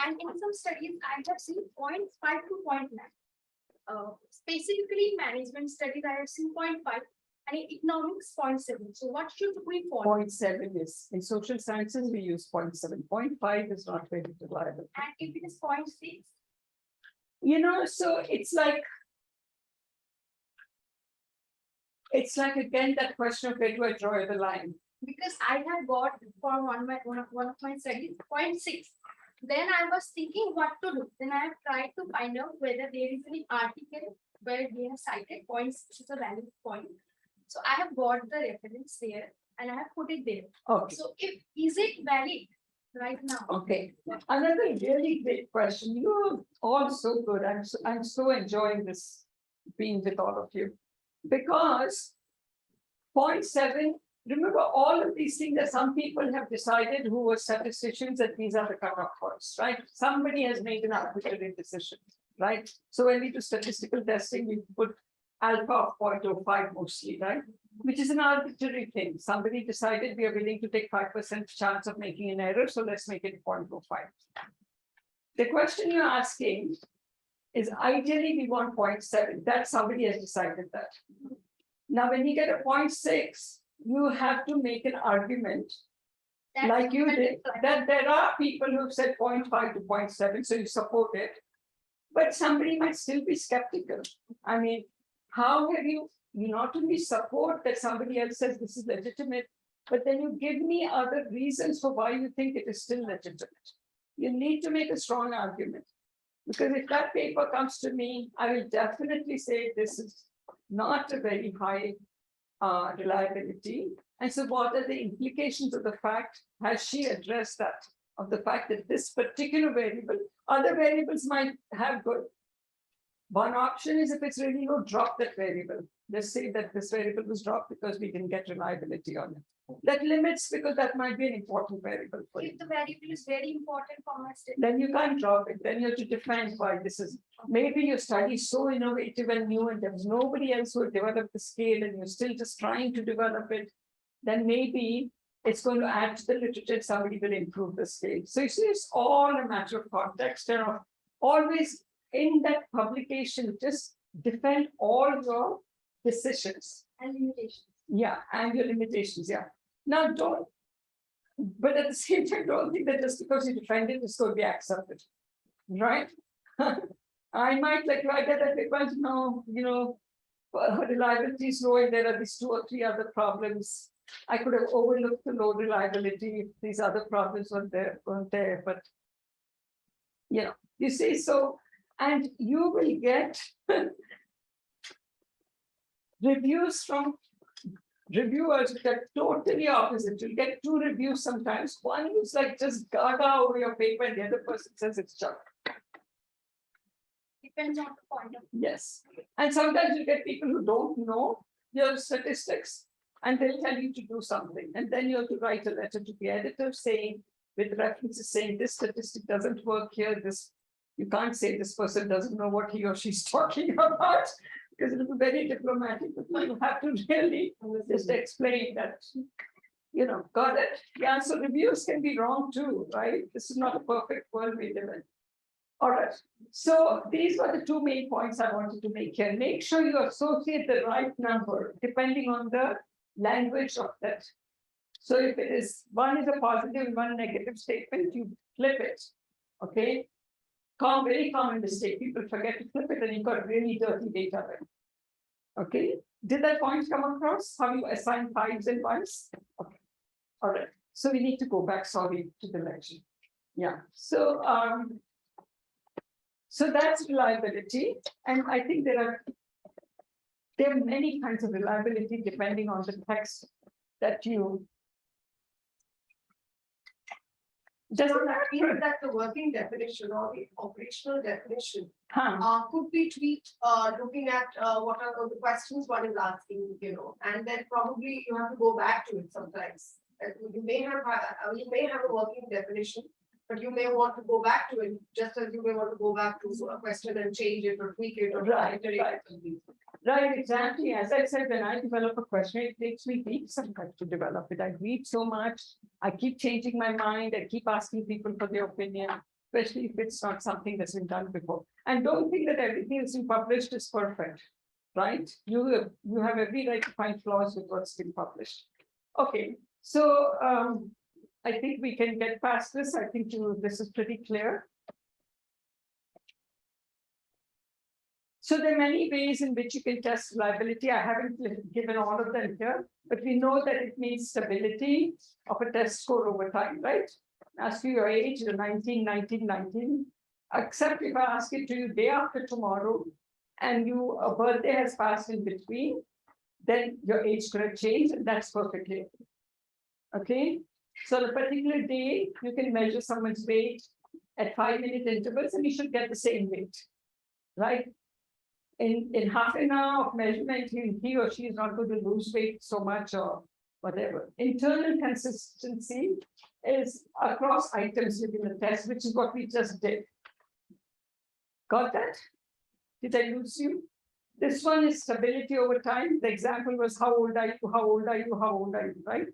Speaker 10: And in some studies, I have seen 0.5 to 0.9. Specifically, in management studies, I have seen 0.5. And in economics, 0.7. So what should we follow?
Speaker 2: 0.7 is, in social sciences, we use 0.7. 0.5 is not very reliable.
Speaker 10: And if it is 0.6?
Speaker 2: You know, so it's like again that question of where do I draw the line?
Speaker 10: Because I had got for one of my studies 0.6. Then I was thinking what to do. Then I have tried to find out whether there is any article where they have cited 0.6 is a valid point. So I have got the reference there and I have put it there.
Speaker 2: Okay.
Speaker 10: So is it valid right now?
Speaker 2: Okay. Another really great question. You're all so good. I'm so enjoying this being with all of you. Because 0.7, remember all of these things that some people have decided who were statisticians that these are the cutoff points, right? Somebody has made an arbitrary decision, right? So when we do statistical testing, we put alpha of 0.05 mostly, right? Which is an arbitrary thing. Somebody decided we are willing to take 5% chance of making an error, so let's make it 0.05. The question you're asking is ideally we want 0.7. That somebody has decided that. Now, when you get a 0.6, you have to make an argument
Speaker 10: That's
Speaker 2: like you did,
Speaker 10: fine.
Speaker 2: that there are people who've said 0.5 to 0.7, so you support it. But somebody might still be skeptical. I mean, how have you not only support that somebody else says this is legitimate, but then you give me other reasons for why you think it is still legitimate. You need to make a strong argument. Because if that paper comes to me, I will definitely say this is not a very high reliability. And so what are the implications of the fact, has she addressed that, of the fact that this particular variable, other variables might have good. One option is if it's really low, drop that variable. Let's say that this variable was dropped because we didn't get reliability on it. that limits, because that might be an important variable for you.
Speaker 10: If the variable is very important for my study.
Speaker 2: Then you can't drop it. Then you have to define why this is. Maybe your study is so innovative and new, and there was nobody else who had developed the scale, and you're still just trying to develop it. Then maybe it's going to add to the literature. Somebody will improve the scale. So you see, it's all a matter of context, and always in that publication, just defend all your decisions.
Speaker 10: And limitations.
Speaker 2: Yeah, and your limitations. Yeah. Now don't. But at the same time, don't think that just because you defend it, it's going to be accepted, right? I might like write that because no, reliability is low, and there are these 2 or 3 other problems. I could have overlooked the low reliability if these other problems weren't there, but you see, so, and you will get reviews from reviewers which are totally opposite. You'll get 2 reviews sometimes. One is like just gaga over your paper, and the other person says it's junk.
Speaker 10: Depends on the point of view.
Speaker 2: Yes. And sometimes you get people who don't know your statistics, and they'll tell you to do something. And then you have to write a letter to the editor saying, with references saying this statistic doesn't work here. You can't say this person doesn't know what he or she's talking about, because it will be very diplomatic. But you have to really just explain that, got it? Yeah, so reviews can be wrong too, right? This is not a perfect world we live in. All right, so these were the 2 main points I wanted to make here. Make sure you associate the right number depending on the language of that. So if it is one is a positive and one negative statement, you flip it. Okay. Very common mistake. People forget to flip it, and you've got really dirty data there. Okay. Did that point come across? How you assign 5s and 1s? Okay. All right. So we need to go back, sorry, to the lecture. Yeah. So so that's reliability. And I think there are many kinds of reliability depending on the text that you.
Speaker 9: Doesn't that mean that the working definition or the operational definition could be tweaked looking at what are the questions one is asking, and then probably you have to go back to it sometimes. You may have a working definition, but you may want to go back to it, just as you may want to go back to a question and change it or tweak it or iterate it.
Speaker 2: Right, exactly. As I said, when I develop a question, it takes me weeks sometimes to develop it. I read so much, I keep changing my mind, I keep asking people for their opinion, especially if it's not something that's been done before. And don't think that everything that's been published is perfect, right? You have every right to find flaws with what's been published. Okay, so I think we can get past this. I think this is pretty clear. So there are many ways in which you can test reliability. I haven't given all of them here, but we know that it means stability of a test score over time, right? Ask you your age, you're 19, 19, 19. Except if I ask it to you day after tomorrow, and a birthday has passed in between, then your age could have changed, and that's perfectly okay. So the particular day, you can measure someone's weight at 5-minute intervals, and you should get the same weight, right? In half an hour of measurement, he or she is not going to lose weight so much or whatever. Internal consistency is across items within the test, which is what we just did. Got that? Did I lose you? This one is stability over time. The example was how old are you, how old are you, how old are you, right?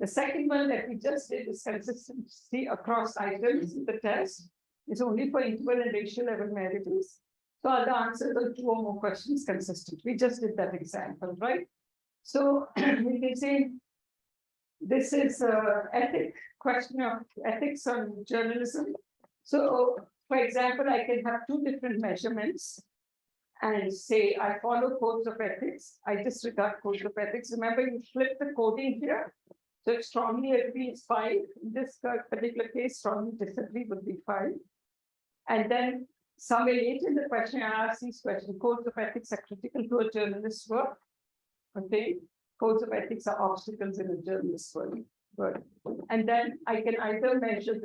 Speaker 2: The second one that we just did is consistency across items in the test. It's only for interval and ratio level variables. So the answers are 2 or more questions consistent. We just did that example, right? So we can say this is an question of ethics on journalism. So for example, I can have 2 different measurements and say I follow codes of ethics. I disregard codes of ethics. Remember, you flip the coding here. So if strongly agree is 5. In this particular case, strongly disagree would be 5. And then somewhere later in the question, I ask these questions. Codes of ethics are critical to a journalist's work. Okay. Codes of ethics are obstacles in a journalist's work. And then I can either measure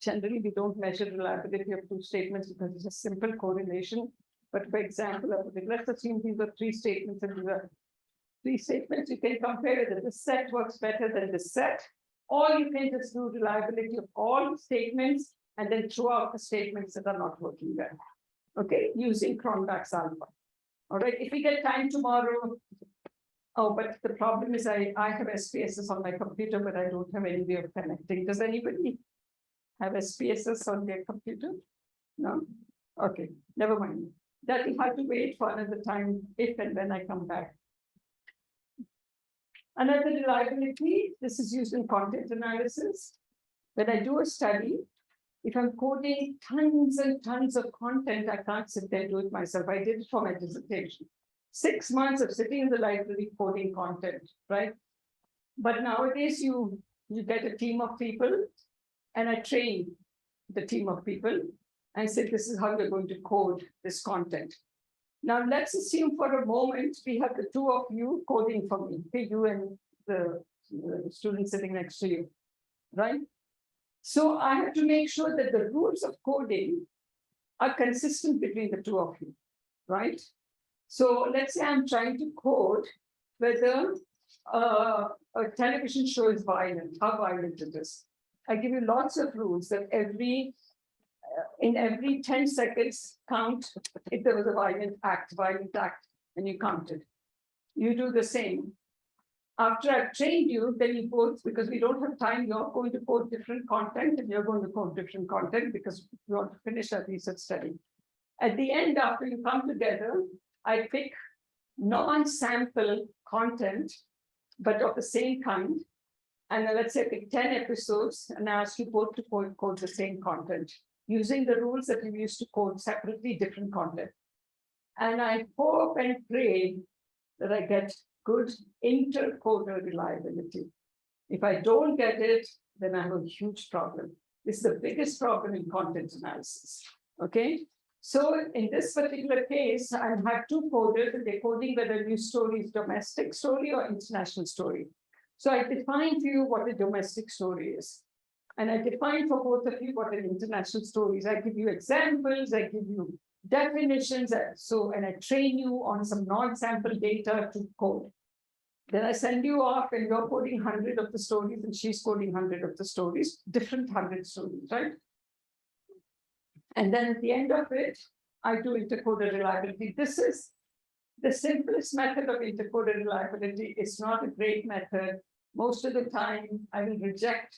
Speaker 2: generally we don't measure reliability of 2 statements because it's a simple correlation. But for example, let's assume these are 3 statements and these are three statements, you can compare whether this set works better than this set, or you can just do reliability of all statements and then throw out the statements that are not working well. Okay, using Cronbach's alpha. All right, if we get time tomorrow. Oh, but the problem is I have SPSS on my computer, but I don't have any way of connecting. Does anybody have SPSS on their computer? No? Okay, never mind. That we have to wait for another time if and when I come back. Another reliability, this is used in content analysis. When I do a study, if I'm coding tons and tons of content, I can't sit there and do it myself. I did it for my dissertation. 6 months of sitting in the library coding content, right? But nowadays you get a team of people and I train the team of people and say, this is how you're going to code this content. Now let's assume for a moment, we have the two of you coding for me, okay, you and the student sitting next to you, right? So I have to make sure that the rules of coding are consistent between the two of you, right? So let's say I'm trying to code whether a television show is violent, how violent it is. I give you lots of rules that in every 10 seconds count if there was a violent act, and you count it. You do the same. After I've trained you, then you both, because we don't have time, you're going to code different content and you're going to code different content because we want to finish our research study. At the end, after you come together, I pick non-sample content, but of the same kind. And then let's say I pick 10 episodes and I ask you both to code the same content using the rules that we used to code separately different content. And I hope and pray that I get good intercoder reliability. If I don't get it, then I have a huge problem. This is the biggest problem in content analysis, okay? So in this particular case, I have two coders and they're coding whether a news story is domestic story or international story. So I define for you what a domestic story is. And I define for both of you what an international story is. I give you examples, I give you definitions, and I train you on some non-sample data to code. Then I send you off and you're coding 100 of the stories and she's coding 100 of the stories, different 100 stories, right? And then at the end of it, I do intercoder reliability. This is the simplest method of intercoder reliability. It's not a great method. Most of the time, I will reject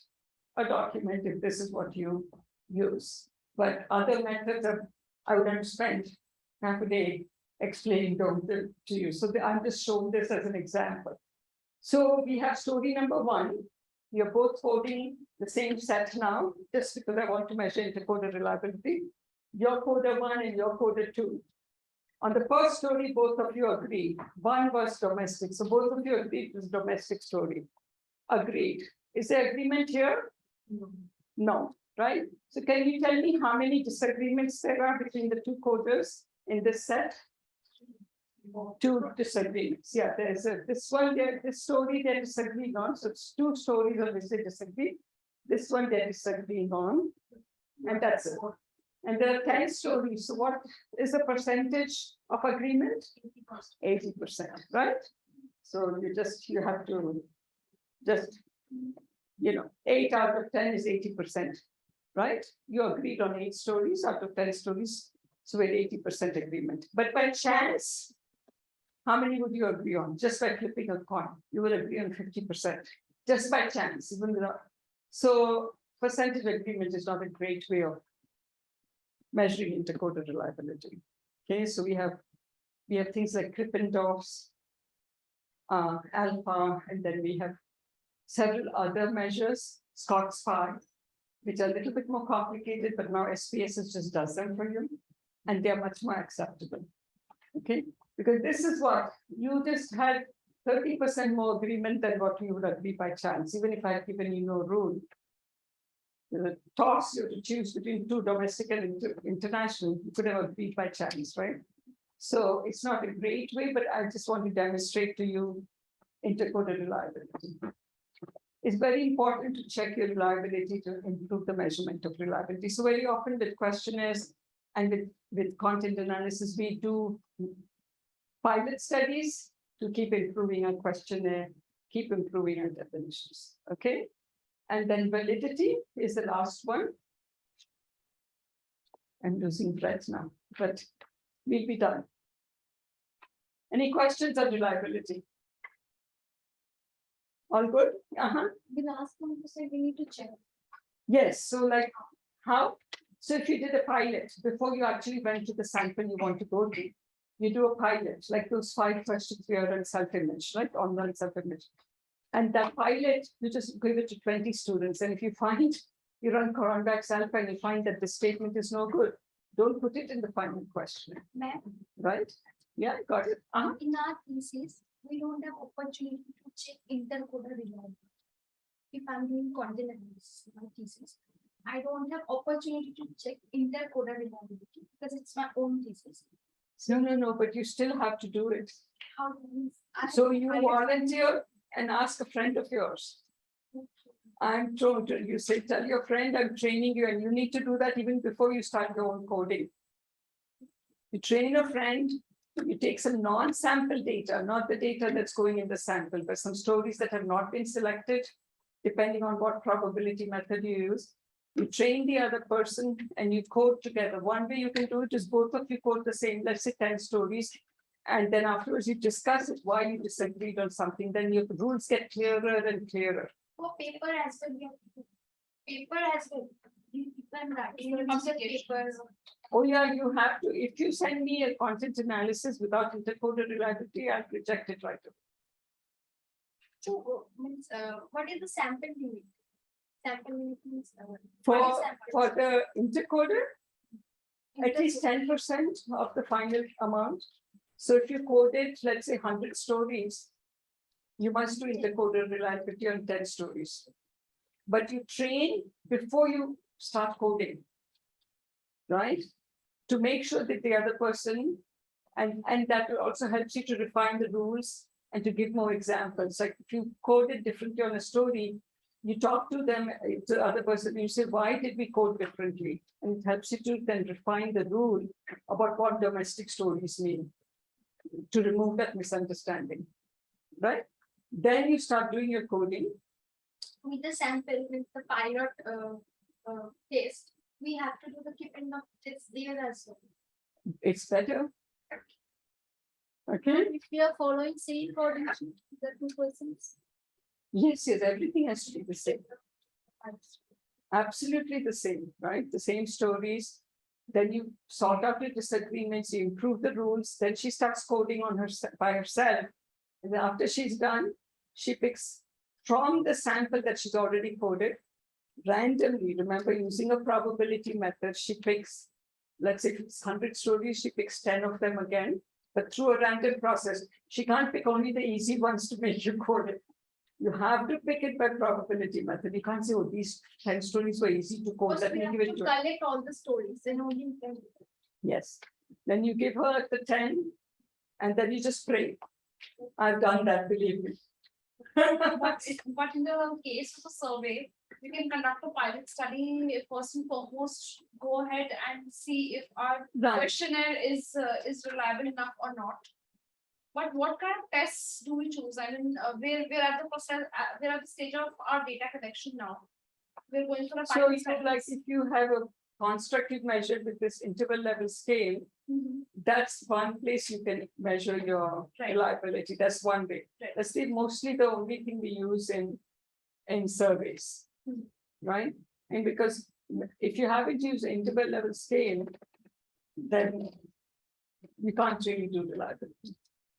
Speaker 2: a document if this is what you use. But other methods, I would have spent half a day explaining them to you. So I'm just showing this as an example. So we have story number 1. You're both coding the same set now, just because I want to measure intercoder reliability. Your coder 1 and your coder 2. On the first story, both of you agreed. 1 was domestic. So both of you agreed it was domestic story. Agreed. Is there agreement here? No, right? So can you tell me how many disagreements there are between the two coders in this set? 2 disagreements. Yeah, there's this one there, this story they're disagreeing on. So it's 2 stories on which they disagree. This one they're disagreeing on, and that's it. And there are 10 stories. So what is the percentage of agreement? 80%, right? So you have to just, 8 out of 10 is 80%, right? You agreed on 8 stories out of 10 stories. So we're 80% agreement. But by chance, how many would you agree on? Just by flipping a coin, you will agree on 50%. Just by chance, even without. So percentage agreement is not a great way of measuring intercoder reliability. Okay, so we have things like Krippendorf's alpha, and then we have several other measures, Scott's phi, which are a little bit more complicated, but now SPSS just does them for you, and they're much more acceptable. Okay, because this is what you just had 30% more agreement than what you would agree by chance, even if I had given you no rule. The toss you to choose between 2 domestic and international, you could have agreed by chance, right? So it's not a great way, but I just want to demonstrate to you intercoder reliability. It's very important to check your reliability to improve the measurement of reliability. So very often with questionnaires and with content analysis, we do pilot studies to keep improving our questionnaire, keep improving our definitions. Okay. And then validity is the last one. I'm losing breath now, but we'll be done. Any questions on reliability? All good?
Speaker 10: The last one to say we need to check.
Speaker 2: Yes, so like how? So if you did a pilot, before you actually went to the sample you want to go to, you do a pilot, like those 5 questions here on self-image, right? Online self-image. And that pilot, you just give it to 20 students. And if you find you run Cronbach's alpha and you find that the statement is no good, don't put it in the final question.
Speaker 10: Ma'am,
Speaker 2: Right? Yeah, got it.
Speaker 10: in our thesis, we don't have opportunity to check intercoder reliability. If I'm doing content analysis, my thesis, I don't have opportunity to check intercoder reliability because it's my own thesis.
Speaker 2: No, but you still have to do it.
Speaker 10: How do we?
Speaker 2: So you volunteer and ask a friend of yours. I'm told you say, tell your friend I'm training you, and you need to do that even before you start your own coding. You train a friend, you take some non-sample data, not the data that's going in the sample, but some stories that have not been selected, depending on what probability method you use. You train the other person and you code together. One way you can do it is both of you code the same, let's say 10 stories. And then afterwards you discuss it, why you disagreed on something. Then your rules get clearer and clearer.
Speaker 10: For paper as well, paper as well. You can write papers.
Speaker 2: Oh yeah, you have to. If you send me a content analysis without intercoder reliability, I'll reject it right away.
Speaker 10: So, means, what is the sample limit? Sample limit means
Speaker 2: For the intercoder, at least 10% of the final amount. So if you coded, let's say 100 stories, you must do intercoder reliability on 10 stories. But you train before you start coding, right? To make sure that the other person, and that also helps you to refine the rules and to give more examples. Like if you code it differently on a story, you talk to them, to the other person, you say, why did we code differently? And it helps you to then refine the rule about what domestic stories mean, to remove that misunderstanding, right? Then you start doing your coding.
Speaker 10: With the sample, with the pilot test, we have to do the keeping of test there as well.
Speaker 2: It's better. Okay.
Speaker 10: If we are following same coordination, the 2 persons.
Speaker 2: Yes, everything has to be the same. Absolutely the same, right? The same stories. Then you sort out the disagreements, you improve the rules. Then she starts coding on her by herself. And then after she's done, she picks from the sample that she's already coded, randomly, remember using a probability method, she picks, let's say if it's 100 stories, she picks 10 of them again, but through a random process. She can't pick only the easy ones to make you code it. You have to pick it by probability method. You can't say, oh, these 10 stories were easy to code.
Speaker 10: Let me give it to collect all the stories and only you can.
Speaker 2: Yes. Then you give her the 10 and then you just pray. I've done that, believe me.
Speaker 7: But in the case of a survey, you can conduct a pilot study. If first and foremost, go ahead and see if our questionnaire is reliable enough or not. But what kind of tests do we choose? I mean, we're at the process. We're at the stage of our data collection now. We're going for a pilot study.
Speaker 2: Like if you have a constructive measure with this interval level scale, that's one place you can measure your reliability. That's one way. That's mostly the only thing we use in surveys, right? And because if you haven't used interval level scale, then you can't really do reliability,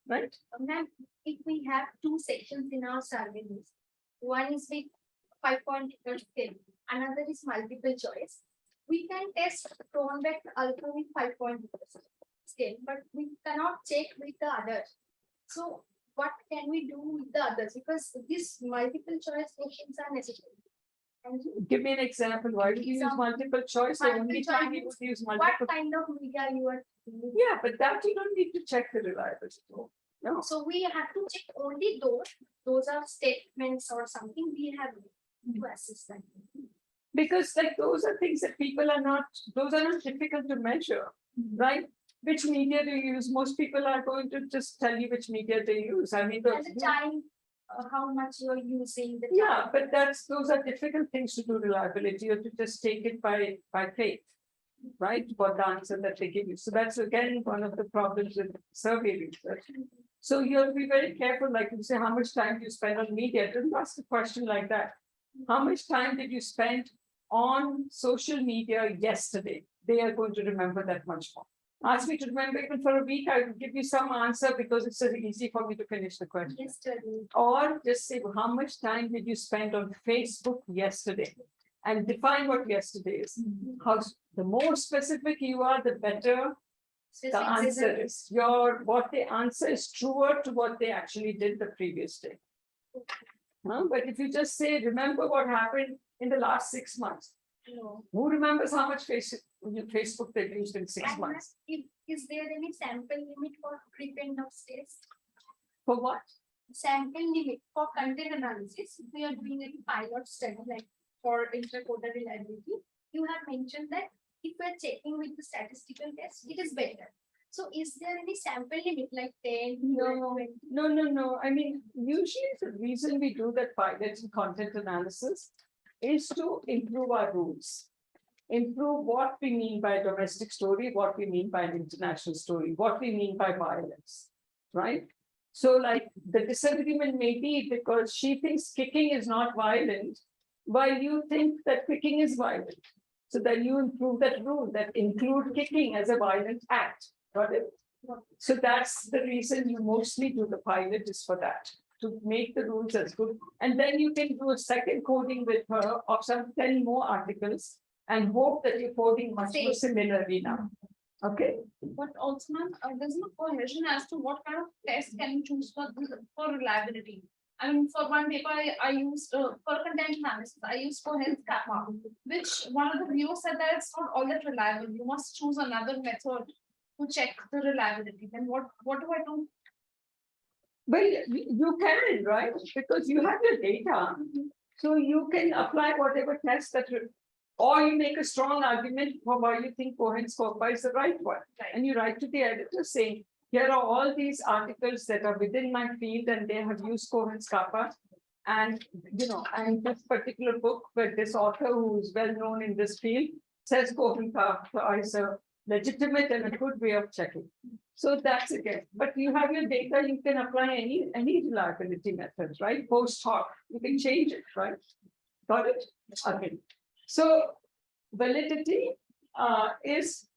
Speaker 2: right?
Speaker 10: Ma'am, if we have 2 sections in our survey list, one is with 5-point scale, another is multiple choice. We can test Cronbach alpha with 5-point scale, but we cannot check with the others. So what can we do with the others? Because these multiple choice questions are necessary. And
Speaker 2: give me an example. Why do you use multiple choice? The only time you would use multiple.
Speaker 10: What kind of media you are using?
Speaker 2: Yeah, but that you don't need to check the reliability. No.
Speaker 10: So we have to check only those. Those are statements or something we have to assess them.
Speaker 2: Because like those are things that people are not, those are not difficult to measure, right? which media do you use? Most people are going to just tell you which media they use. I mean,
Speaker 10: And the time, how much you're using the time.
Speaker 2: yeah, but those are difficult things to do reliability. You have to just take it by faith, right? For the answer that they give you. So that's again one of the problems with survey research. So you have to be very careful, like you say, how much time do you spend on media? Don't ask a question like that. How much time did you spend on social media yesterday? They are going to remember that much more. Ask me to remember even for a week, I will give you some answer because it's so easy for me to finish the question.
Speaker 10: Yesterday.
Speaker 2: Or just say, well, how much time did you spend on Facebook yesterday? And define what yesterday is. How the more specific you are, the better the answer is. What they answer is truer to what they actually did the previous day. But if you just say, remember what happened in the last 6 months.
Speaker 10: No.
Speaker 2: Who remembers how much Facebook they've used in 6
Speaker 10: And
Speaker 2: months?
Speaker 10: is there any sample limit for prepend of states?
Speaker 2: For what?
Speaker 10: Sample limit for content analysis. If we are doing a pilot study like for intercoded reliability, you have mentioned that if we are checking with the statistical test, it is better. So is there any sample limit like 10?
Speaker 2: No. I mean, usually the reason we do that pilots and content analysis is to improve our rules. Improve what we mean by a domestic story, what we mean by an international story, what we mean by violence, right? So like the disagreement may be because she thinks kicking is not violent, while you think that kicking is violent. So then you improve that rule that include kicking as a violent act. Got it? So that's the reason you mostly do the pilot is for that, to make the rules as good. And then you can do a second coding with her of some 10 more articles and hope that you're coding much more similarly now. Okay.
Speaker 7: But also, there's no cohesion as to what kind of test can you choose for reliability. I mean, for one paper, I used for content analysis, I used Cohen's kappa, which one of the viewers said that it's not all that reliable. You must choose another method to check the reliability. Then what do I do?
Speaker 2: Well, you can, right? Because you have your data. So you can apply whatever test that, or you make a strong argument for why you think Cohen's kappa is the right one.
Speaker 7: Right.
Speaker 2: And you write to the editor saying, here are all these articles that are within my field and they have used Cohen's kappa. And, and this particular book where this author who is well known in this field says Cohen's kappa is a legitimate and a good way of checking. So that's again, but you have your data, you can apply any reliability methods, right? Post hoc, you can change it, right? Got it? Okay. So validity is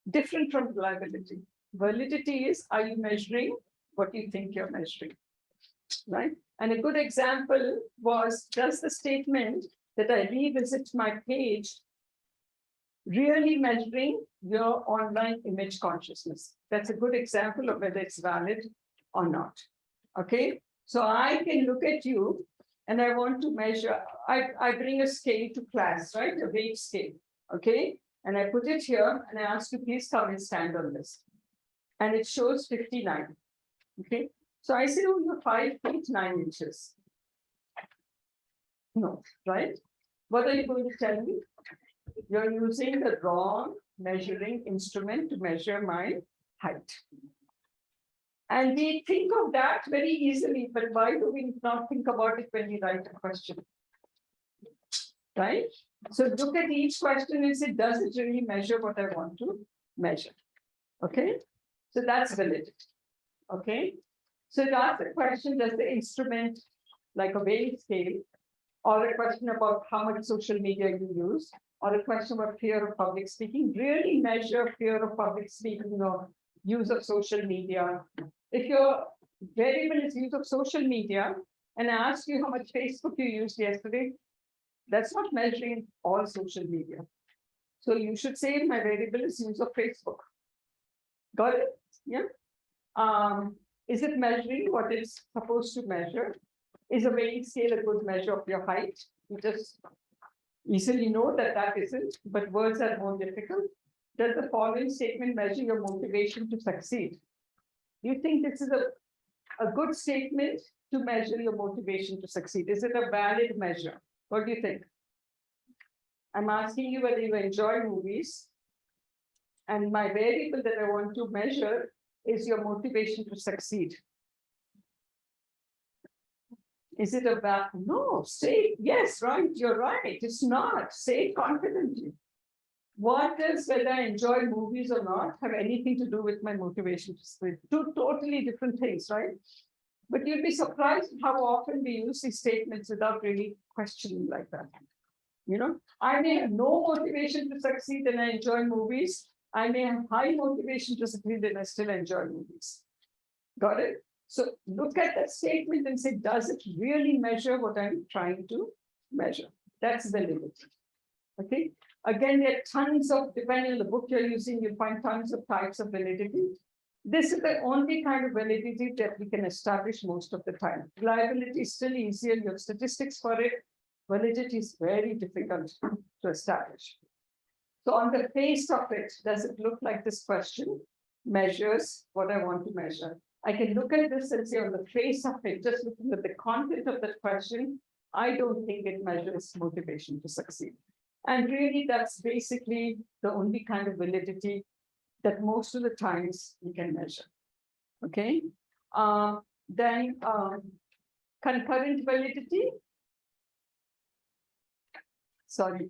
Speaker 2: different from reliability. Validity is, are you measuring what you think you're measuring, right? And a good example was, does the statement that I revisit my page really measuring your online image consciousness? That's a good example of whether it's valid or not. Okay, so I can look at you and I want to measure, I bring a scale to class, right? A weight scale, okay? And I put it here and I ask you, please come and stand on this. And it shows 59, okay? So I say, oh, you're 5 feet 9 inches. No, right? What are you going to tell me? You're using the wrong measuring instrument to measure my height. And we think of that very easily, but why do we not think about it when we write a question? Right? So look at each question and say, does it really measure what I want to measure? Okay? So that's validity. Okay? So to ask the question, does the instrument, like a weighing scale, or a question about how much social media you use, or a question about fear of public speaking, really measure fear of public speaking or use of social media. If your variable is use of social media, and I ask you how much Facebook you used yesterday, that's not measuring all social media. So you should say my variable is use of Facebook. Got it? Yeah. Is it measuring what it's supposed to measure? Is a weighing scale a good measure of your height? You just easily know that that isn't, but words are more difficult. Does the following statement measure your motivation to succeed? Do you think this is a good statement to measure your motivation to succeed? Is it a valid measure? What do you think? I'm asking you whether you enjoy movies And my variable that I want to measure is your motivation to succeed. Is it about, no, say, yes, right, you're right. It's not. Say it confidently. What does whether I enjoy movies or not have anything to do with my motivation to succeed? Two totally different things, right? But you'll be surprised how often we use these statements without really questioning like that. You know, I may have no motivation to succeed and I enjoy movies. I may have high motivation to succeed and I still enjoy movies. Got it? So look at that statement and say, does it really measure what I'm trying to measure? That's validity. Okay. Again, there are tons of, depending on the book you're using, you'll find tons of types of validity. This is the only kind of validity that we can establish most of the time. Reliability is still easier. You have statistics for it. Validity is very difficult to establish. So on the face of it, does it look like this question measures what I want to measure? I can look at this and say on the face of it, just looking at the content of that question, I don't think it measures motivation to succeed. And really, that's basically the only kind of validity that most of the times we can measure. Okay. Then concurrent validity. Sorry.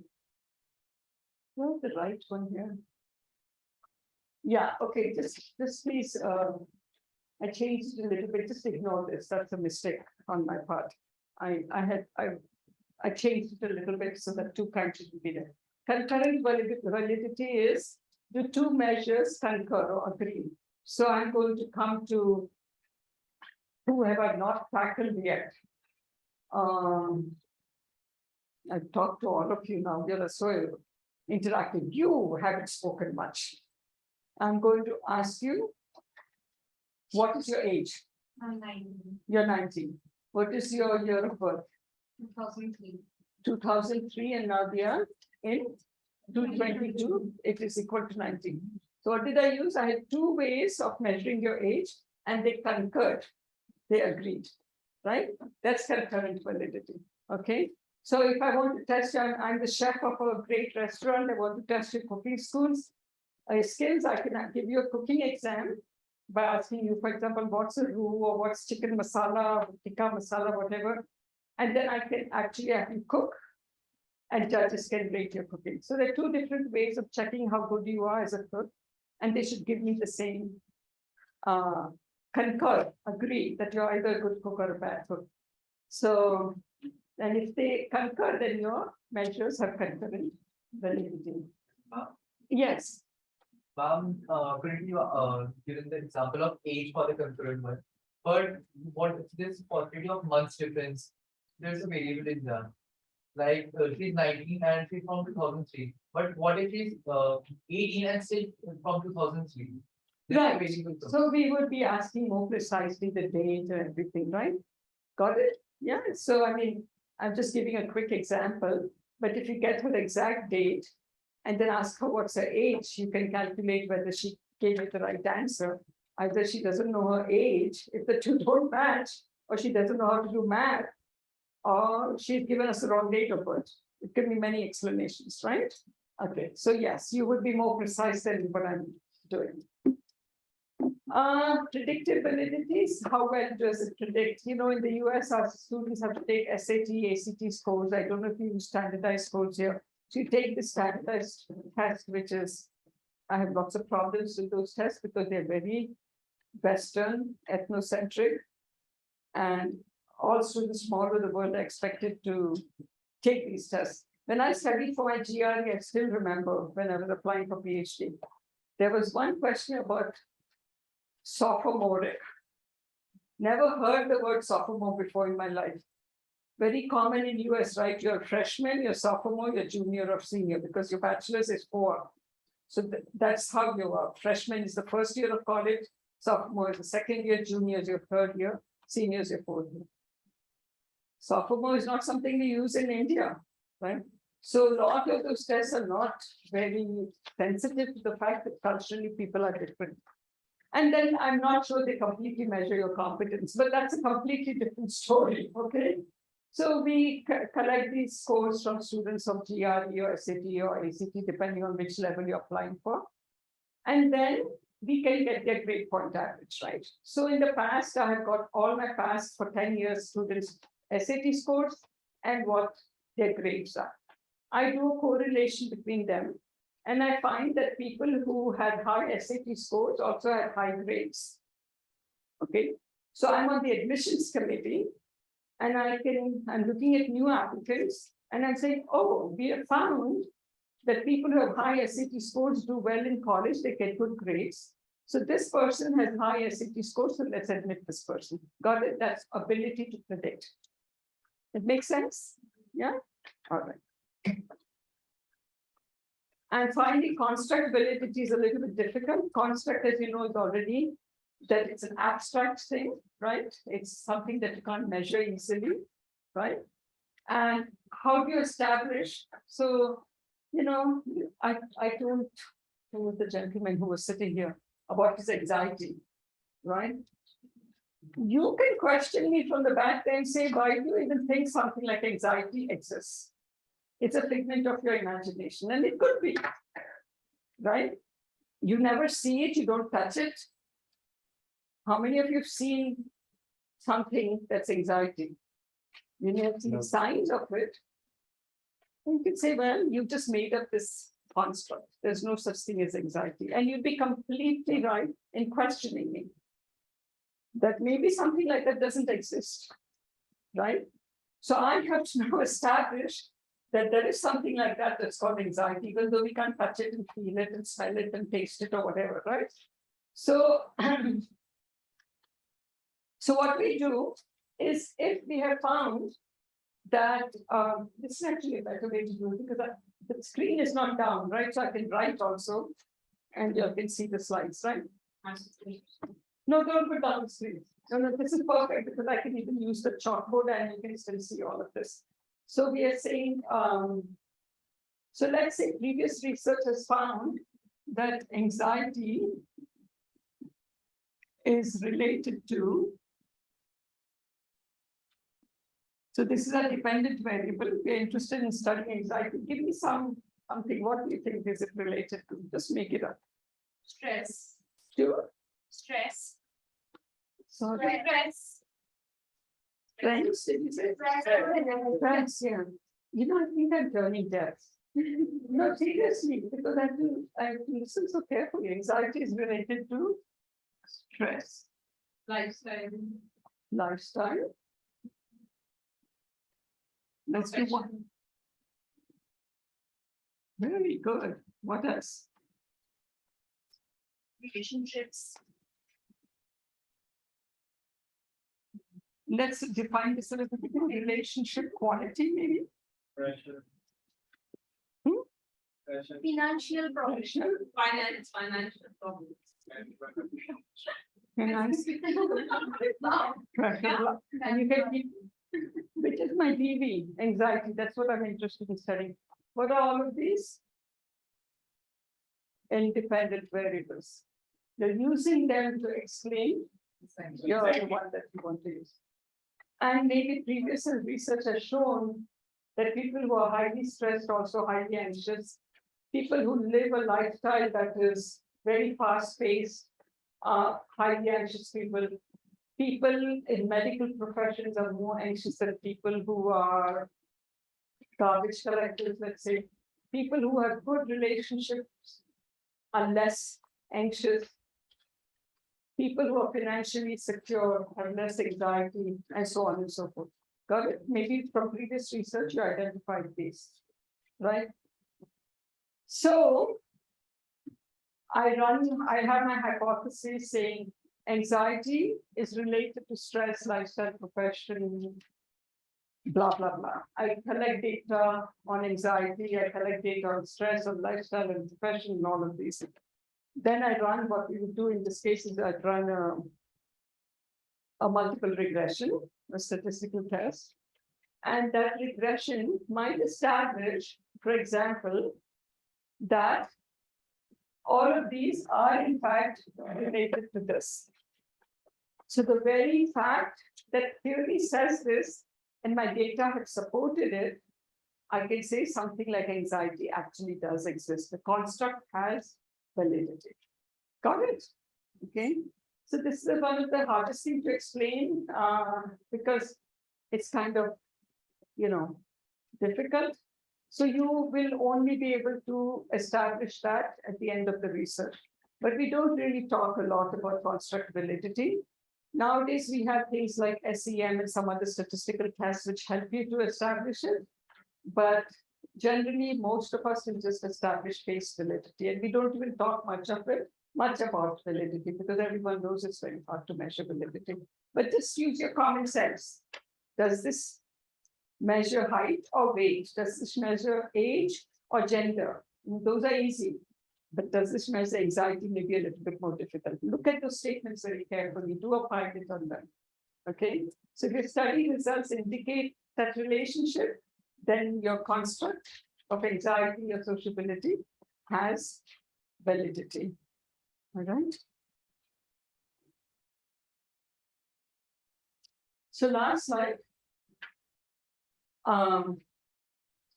Speaker 2: Where's the right one here? Yeah, okay, just please, I changed it a little bit, just ignore this, that's a mistake on my part. I changed it a little bit so that two kinds should be there. Concurrent validity is, do two measures concur or agree? So I'm going to come to who have I not tackled yet. I've talked to all of you now, you're so interactive. You haven't spoken much. I'm going to ask you, what is your age?
Speaker 7: I'm 19.
Speaker 2: You're 19. What is your year of birth?
Speaker 7: 2003.
Speaker 2: 2003, and now we are in 2022. It is equal to 19. So what did I use? I had two ways of measuring your age, and they concurred. They agreed, right? That's concurrent validity. Okay. So if I want to test you, I'm the chef of a great restaurant. I want to test your cooking skills. I can give you a cooking exam by asking you, for example, what's a roux or what's chicken masala, tikka masala, whatever. And then I can actually have you cook and judges can rate your cooking. So there are two different ways of checking how good you are as a cook. And they should give me the same, concur, agree that you're either a good cook or a bad cook. So, and if they concur, then your measures have concurrent validity. Yes.
Speaker 11: Couldn't you given the example of age for the concurrent one? But what if this possibility of months difference? There's a variable in that. Like she's 19 and she's from 2003. But what if she's 18 and still from 2003?
Speaker 2: Right. So we would be asking more precisely the date and everything, right? Got it? Yeah. So I mean, I'm just giving a quick example, but if you get her the exact date and then ask her what's her age, you can calculate whether she gave it the right answer. Either she doesn't know her age, if the two don't match, or she doesn't know how to do math, or she's given us the wrong date of birth. It can be many explanations, right? Okay, so yes, you would be more precise than what I'm doing. Predictive validities, how well does it predict? You know, in the US, our students have to take SAT, ACT scores. I don't know if you use standardized scores here. So you take the standardized test, which is, I have lots of problems with those tests because they're very Western, ethnocentric, and all students from all over the world are expected to take these tests. When I studied for my GRE, I still remember when I was applying for PhD, there was one question about sophomoric. Never heard the word sophomore before in my life. Very common in US, right? You're a freshman, you're sophomore, you're junior or senior because your bachelor's is 4. So that's how you are. Freshman is the first year of college, sophomore is the second year, junior is your third year, senior is your 4th year. Sophomore is not something we use in India, right? So a lot of those tests are not very sensitive to the fact that culturally people are different. And then I'm not sure they completely measure your competence, but that's a completely different story, okay? So we collect these scores from students of GRE or SAT or ACT, depending on which level you're applying for. And then we can get their grade point average, right? So in the past, I have got all my past for 10 years students SAT scores and what their grades are. I do a correlation between them. And I find that people who had high SAT scores also had high grades. Okay, so I'm on the admissions committee and I'm looking at new applicants and I'm saying, oh, we have found that people who have high SAT scores do well in college, they get good grades. So this person has high SAT scores, so let's admit this person. Got it? That's ability to predict. It makes sense? Yeah? All right. And finally, construct validity is a little bit difficult. Construct, as you know, is already that it's an abstract thing, right? It's something that you can't measure easily, right? And how do you establish? So, you know, I told the gentleman who was sitting here about his anxiety, right? You can question me from the back and say, why do you even think something like anxiety exists? It's a figment of your imagination, and it could be, right? You never see it, you don't touch it. How many of you have seen something that's anxiety? You may have seen signs of it. You could say, well, you've just made up this construct. There's no such thing as anxiety. And you'd be completely right in questioning me. That maybe something like that doesn't exist, right? So I have to now establish that there is something like that that's called anxiety, even though we can't touch it and feel it and smell it and taste it or whatever, right? So, so what we do is if we have found that this is actually a better way to do it because the screen is not down, right? So I can write also, and you can see the slides, right? No, don't put down the screen. No, this is perfect because I can even use the chalkboard and you can still see all of this. So we are saying, so let's say previous research has found that anxiety is related to, so this is a dependent variable. We're interested in studying anxiety. Give me something. What do you think is it related to? Just make it up.
Speaker 7: Stress.
Speaker 2: Sure.
Speaker 7: Stress.
Speaker 2: Sorry.
Speaker 7: Stress.
Speaker 2: Friends, did you say? Friends, yeah. You know, I think I'm turning deaf. No, seriously, because I have to listen so carefully. Anxiety is related to stress.
Speaker 1: Lifestyle.
Speaker 2: Lifestyle. Let's do one. Very good. What else?
Speaker 7: Relationships.
Speaker 2: Let's define this a little bit. Relationship quality, maybe.
Speaker 6: Pressure. Pressure.
Speaker 7: Financial problems.
Speaker 1: Financial problems.
Speaker 2: Pressure. And you can keep, which is my DV, anxiety. That's what I'm interested in studying. What are all of these? Independent variables. You're using them to explain you're the one that you want to use. And maybe previous research has shown that people who are highly stressed, also highly anxious, people who live a lifestyle that is very fast-paced, highly anxious people. People in medical professions are more anxious than people who are garbage collectors, let's say. People who have good relationships are less anxious. People who are financially secure have less anxiety, and so on and so forth. Got it? Maybe from previous research, you identified these, right? So I have my hypothesis saying anxiety is related to stress, lifestyle, profession, blah, blah, blah. I collect data on anxiety, I collect data on stress, on lifestyle and profession, and all of these. Then I run what we would do in this case is I'd run a multiple regression, a statistical test. And that regression might establish, for example, that all of these are in fact related to this. So the very fact that theory says this and my data have supported it, I can say something like anxiety actually does exist. The construct has validity. Got it? Okay. So this is one of the hardest thing to explain because it's kind of, difficult. So you will only be able to establish that at the end of the research. But we don't really talk a lot about construct validity. Nowadays, we have things like SEM and some other statistical tests which help you to establish it. But generally, most of us will just establish face validity, and we don't even talk much about validity, because everyone knows it's very hard to measure validity. But just use your common sense. Does this measure height or weight? Does this measure age or gender? Those are easy. But does this measure anxiety? Maybe a little bit more difficult. Look at those statements very carefully. Do a pilot on them. Okay. So if your study results indicate that relationship, then your construct of anxiety or sociability has validity. All right. So last slide.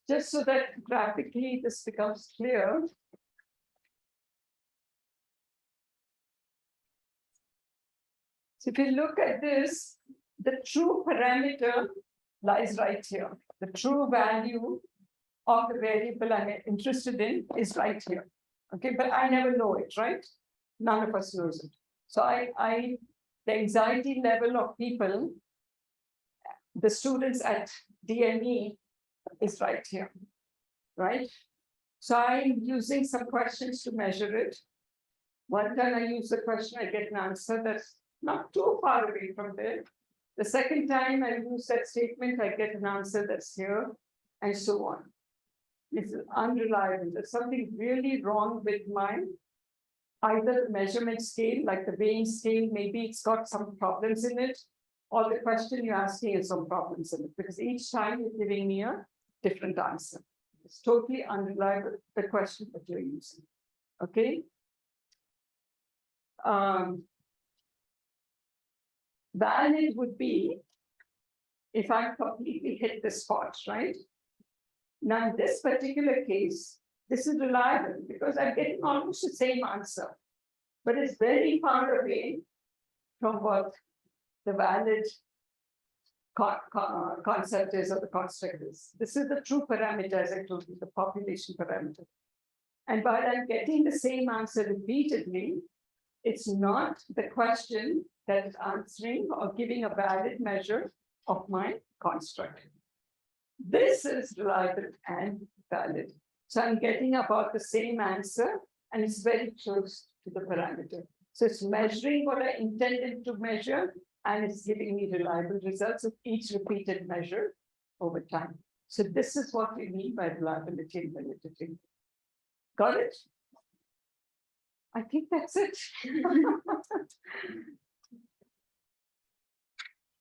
Speaker 2: Just so that graphically this becomes clear. So if you look at this, the true parameter lies right here. The true value of the variable I'm interested in is right here. Okay, but I never know it, right? None of us knows it. So the anxiety level of people, the students at DME is right here, right? So I'm using some questions to measure it. One time I use the question, I get an answer that's not too far away from there. The second time I use that statement, I get an answer that's here, and so on. It's unreliable. There's something really wrong with mine. Either the measurement scale, like the weighing scale, maybe it's got some problems in it, or the question you're asking has some problems in it, because each time you're giving me a different answer. It's totally unreliable, the question that you're using. Okay. Valid would be if I completely hit the spot, right? Now, in this particular case, this is reliable because I'm getting almost the same answer, but it's very far away from what the valid concept is or the construct is. This is the true parameter, as I told you, the population parameter. And while I'm getting the same answer repeatedly, it's not the question that is answering or giving a valid measure of my construct. This is reliable and valid. So I'm getting about the same answer, and it's very close to the parameter. So it's measuring what I intended to measure, and it's giving me reliable results of each repeated measure over time. So this is what we mean by reliability and validity. Got it? I think that's it.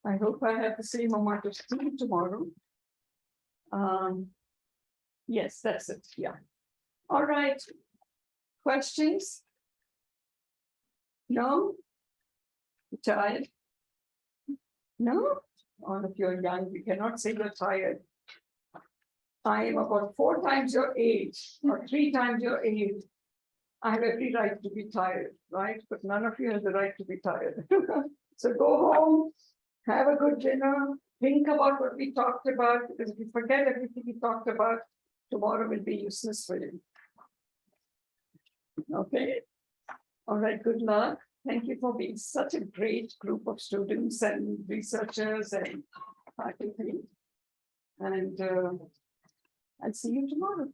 Speaker 2: I hope I have the same amount of sleep tomorrow. Yes, that's it. Yeah. All right. Questions? No? Tired? No? All of you are young. We cannot say you're tired. I am about 4 times your age or 3 times your age. I have every right to be tired, right? But none of you has the right to be tired. So go home, have a good dinner, think about what we talked about, because if you forget everything we talked about, tomorrow will be useless for you. Okay. All right, good luck. Thank you for being such a great group of students and researchers and faculty. And I'll see you tomorrow.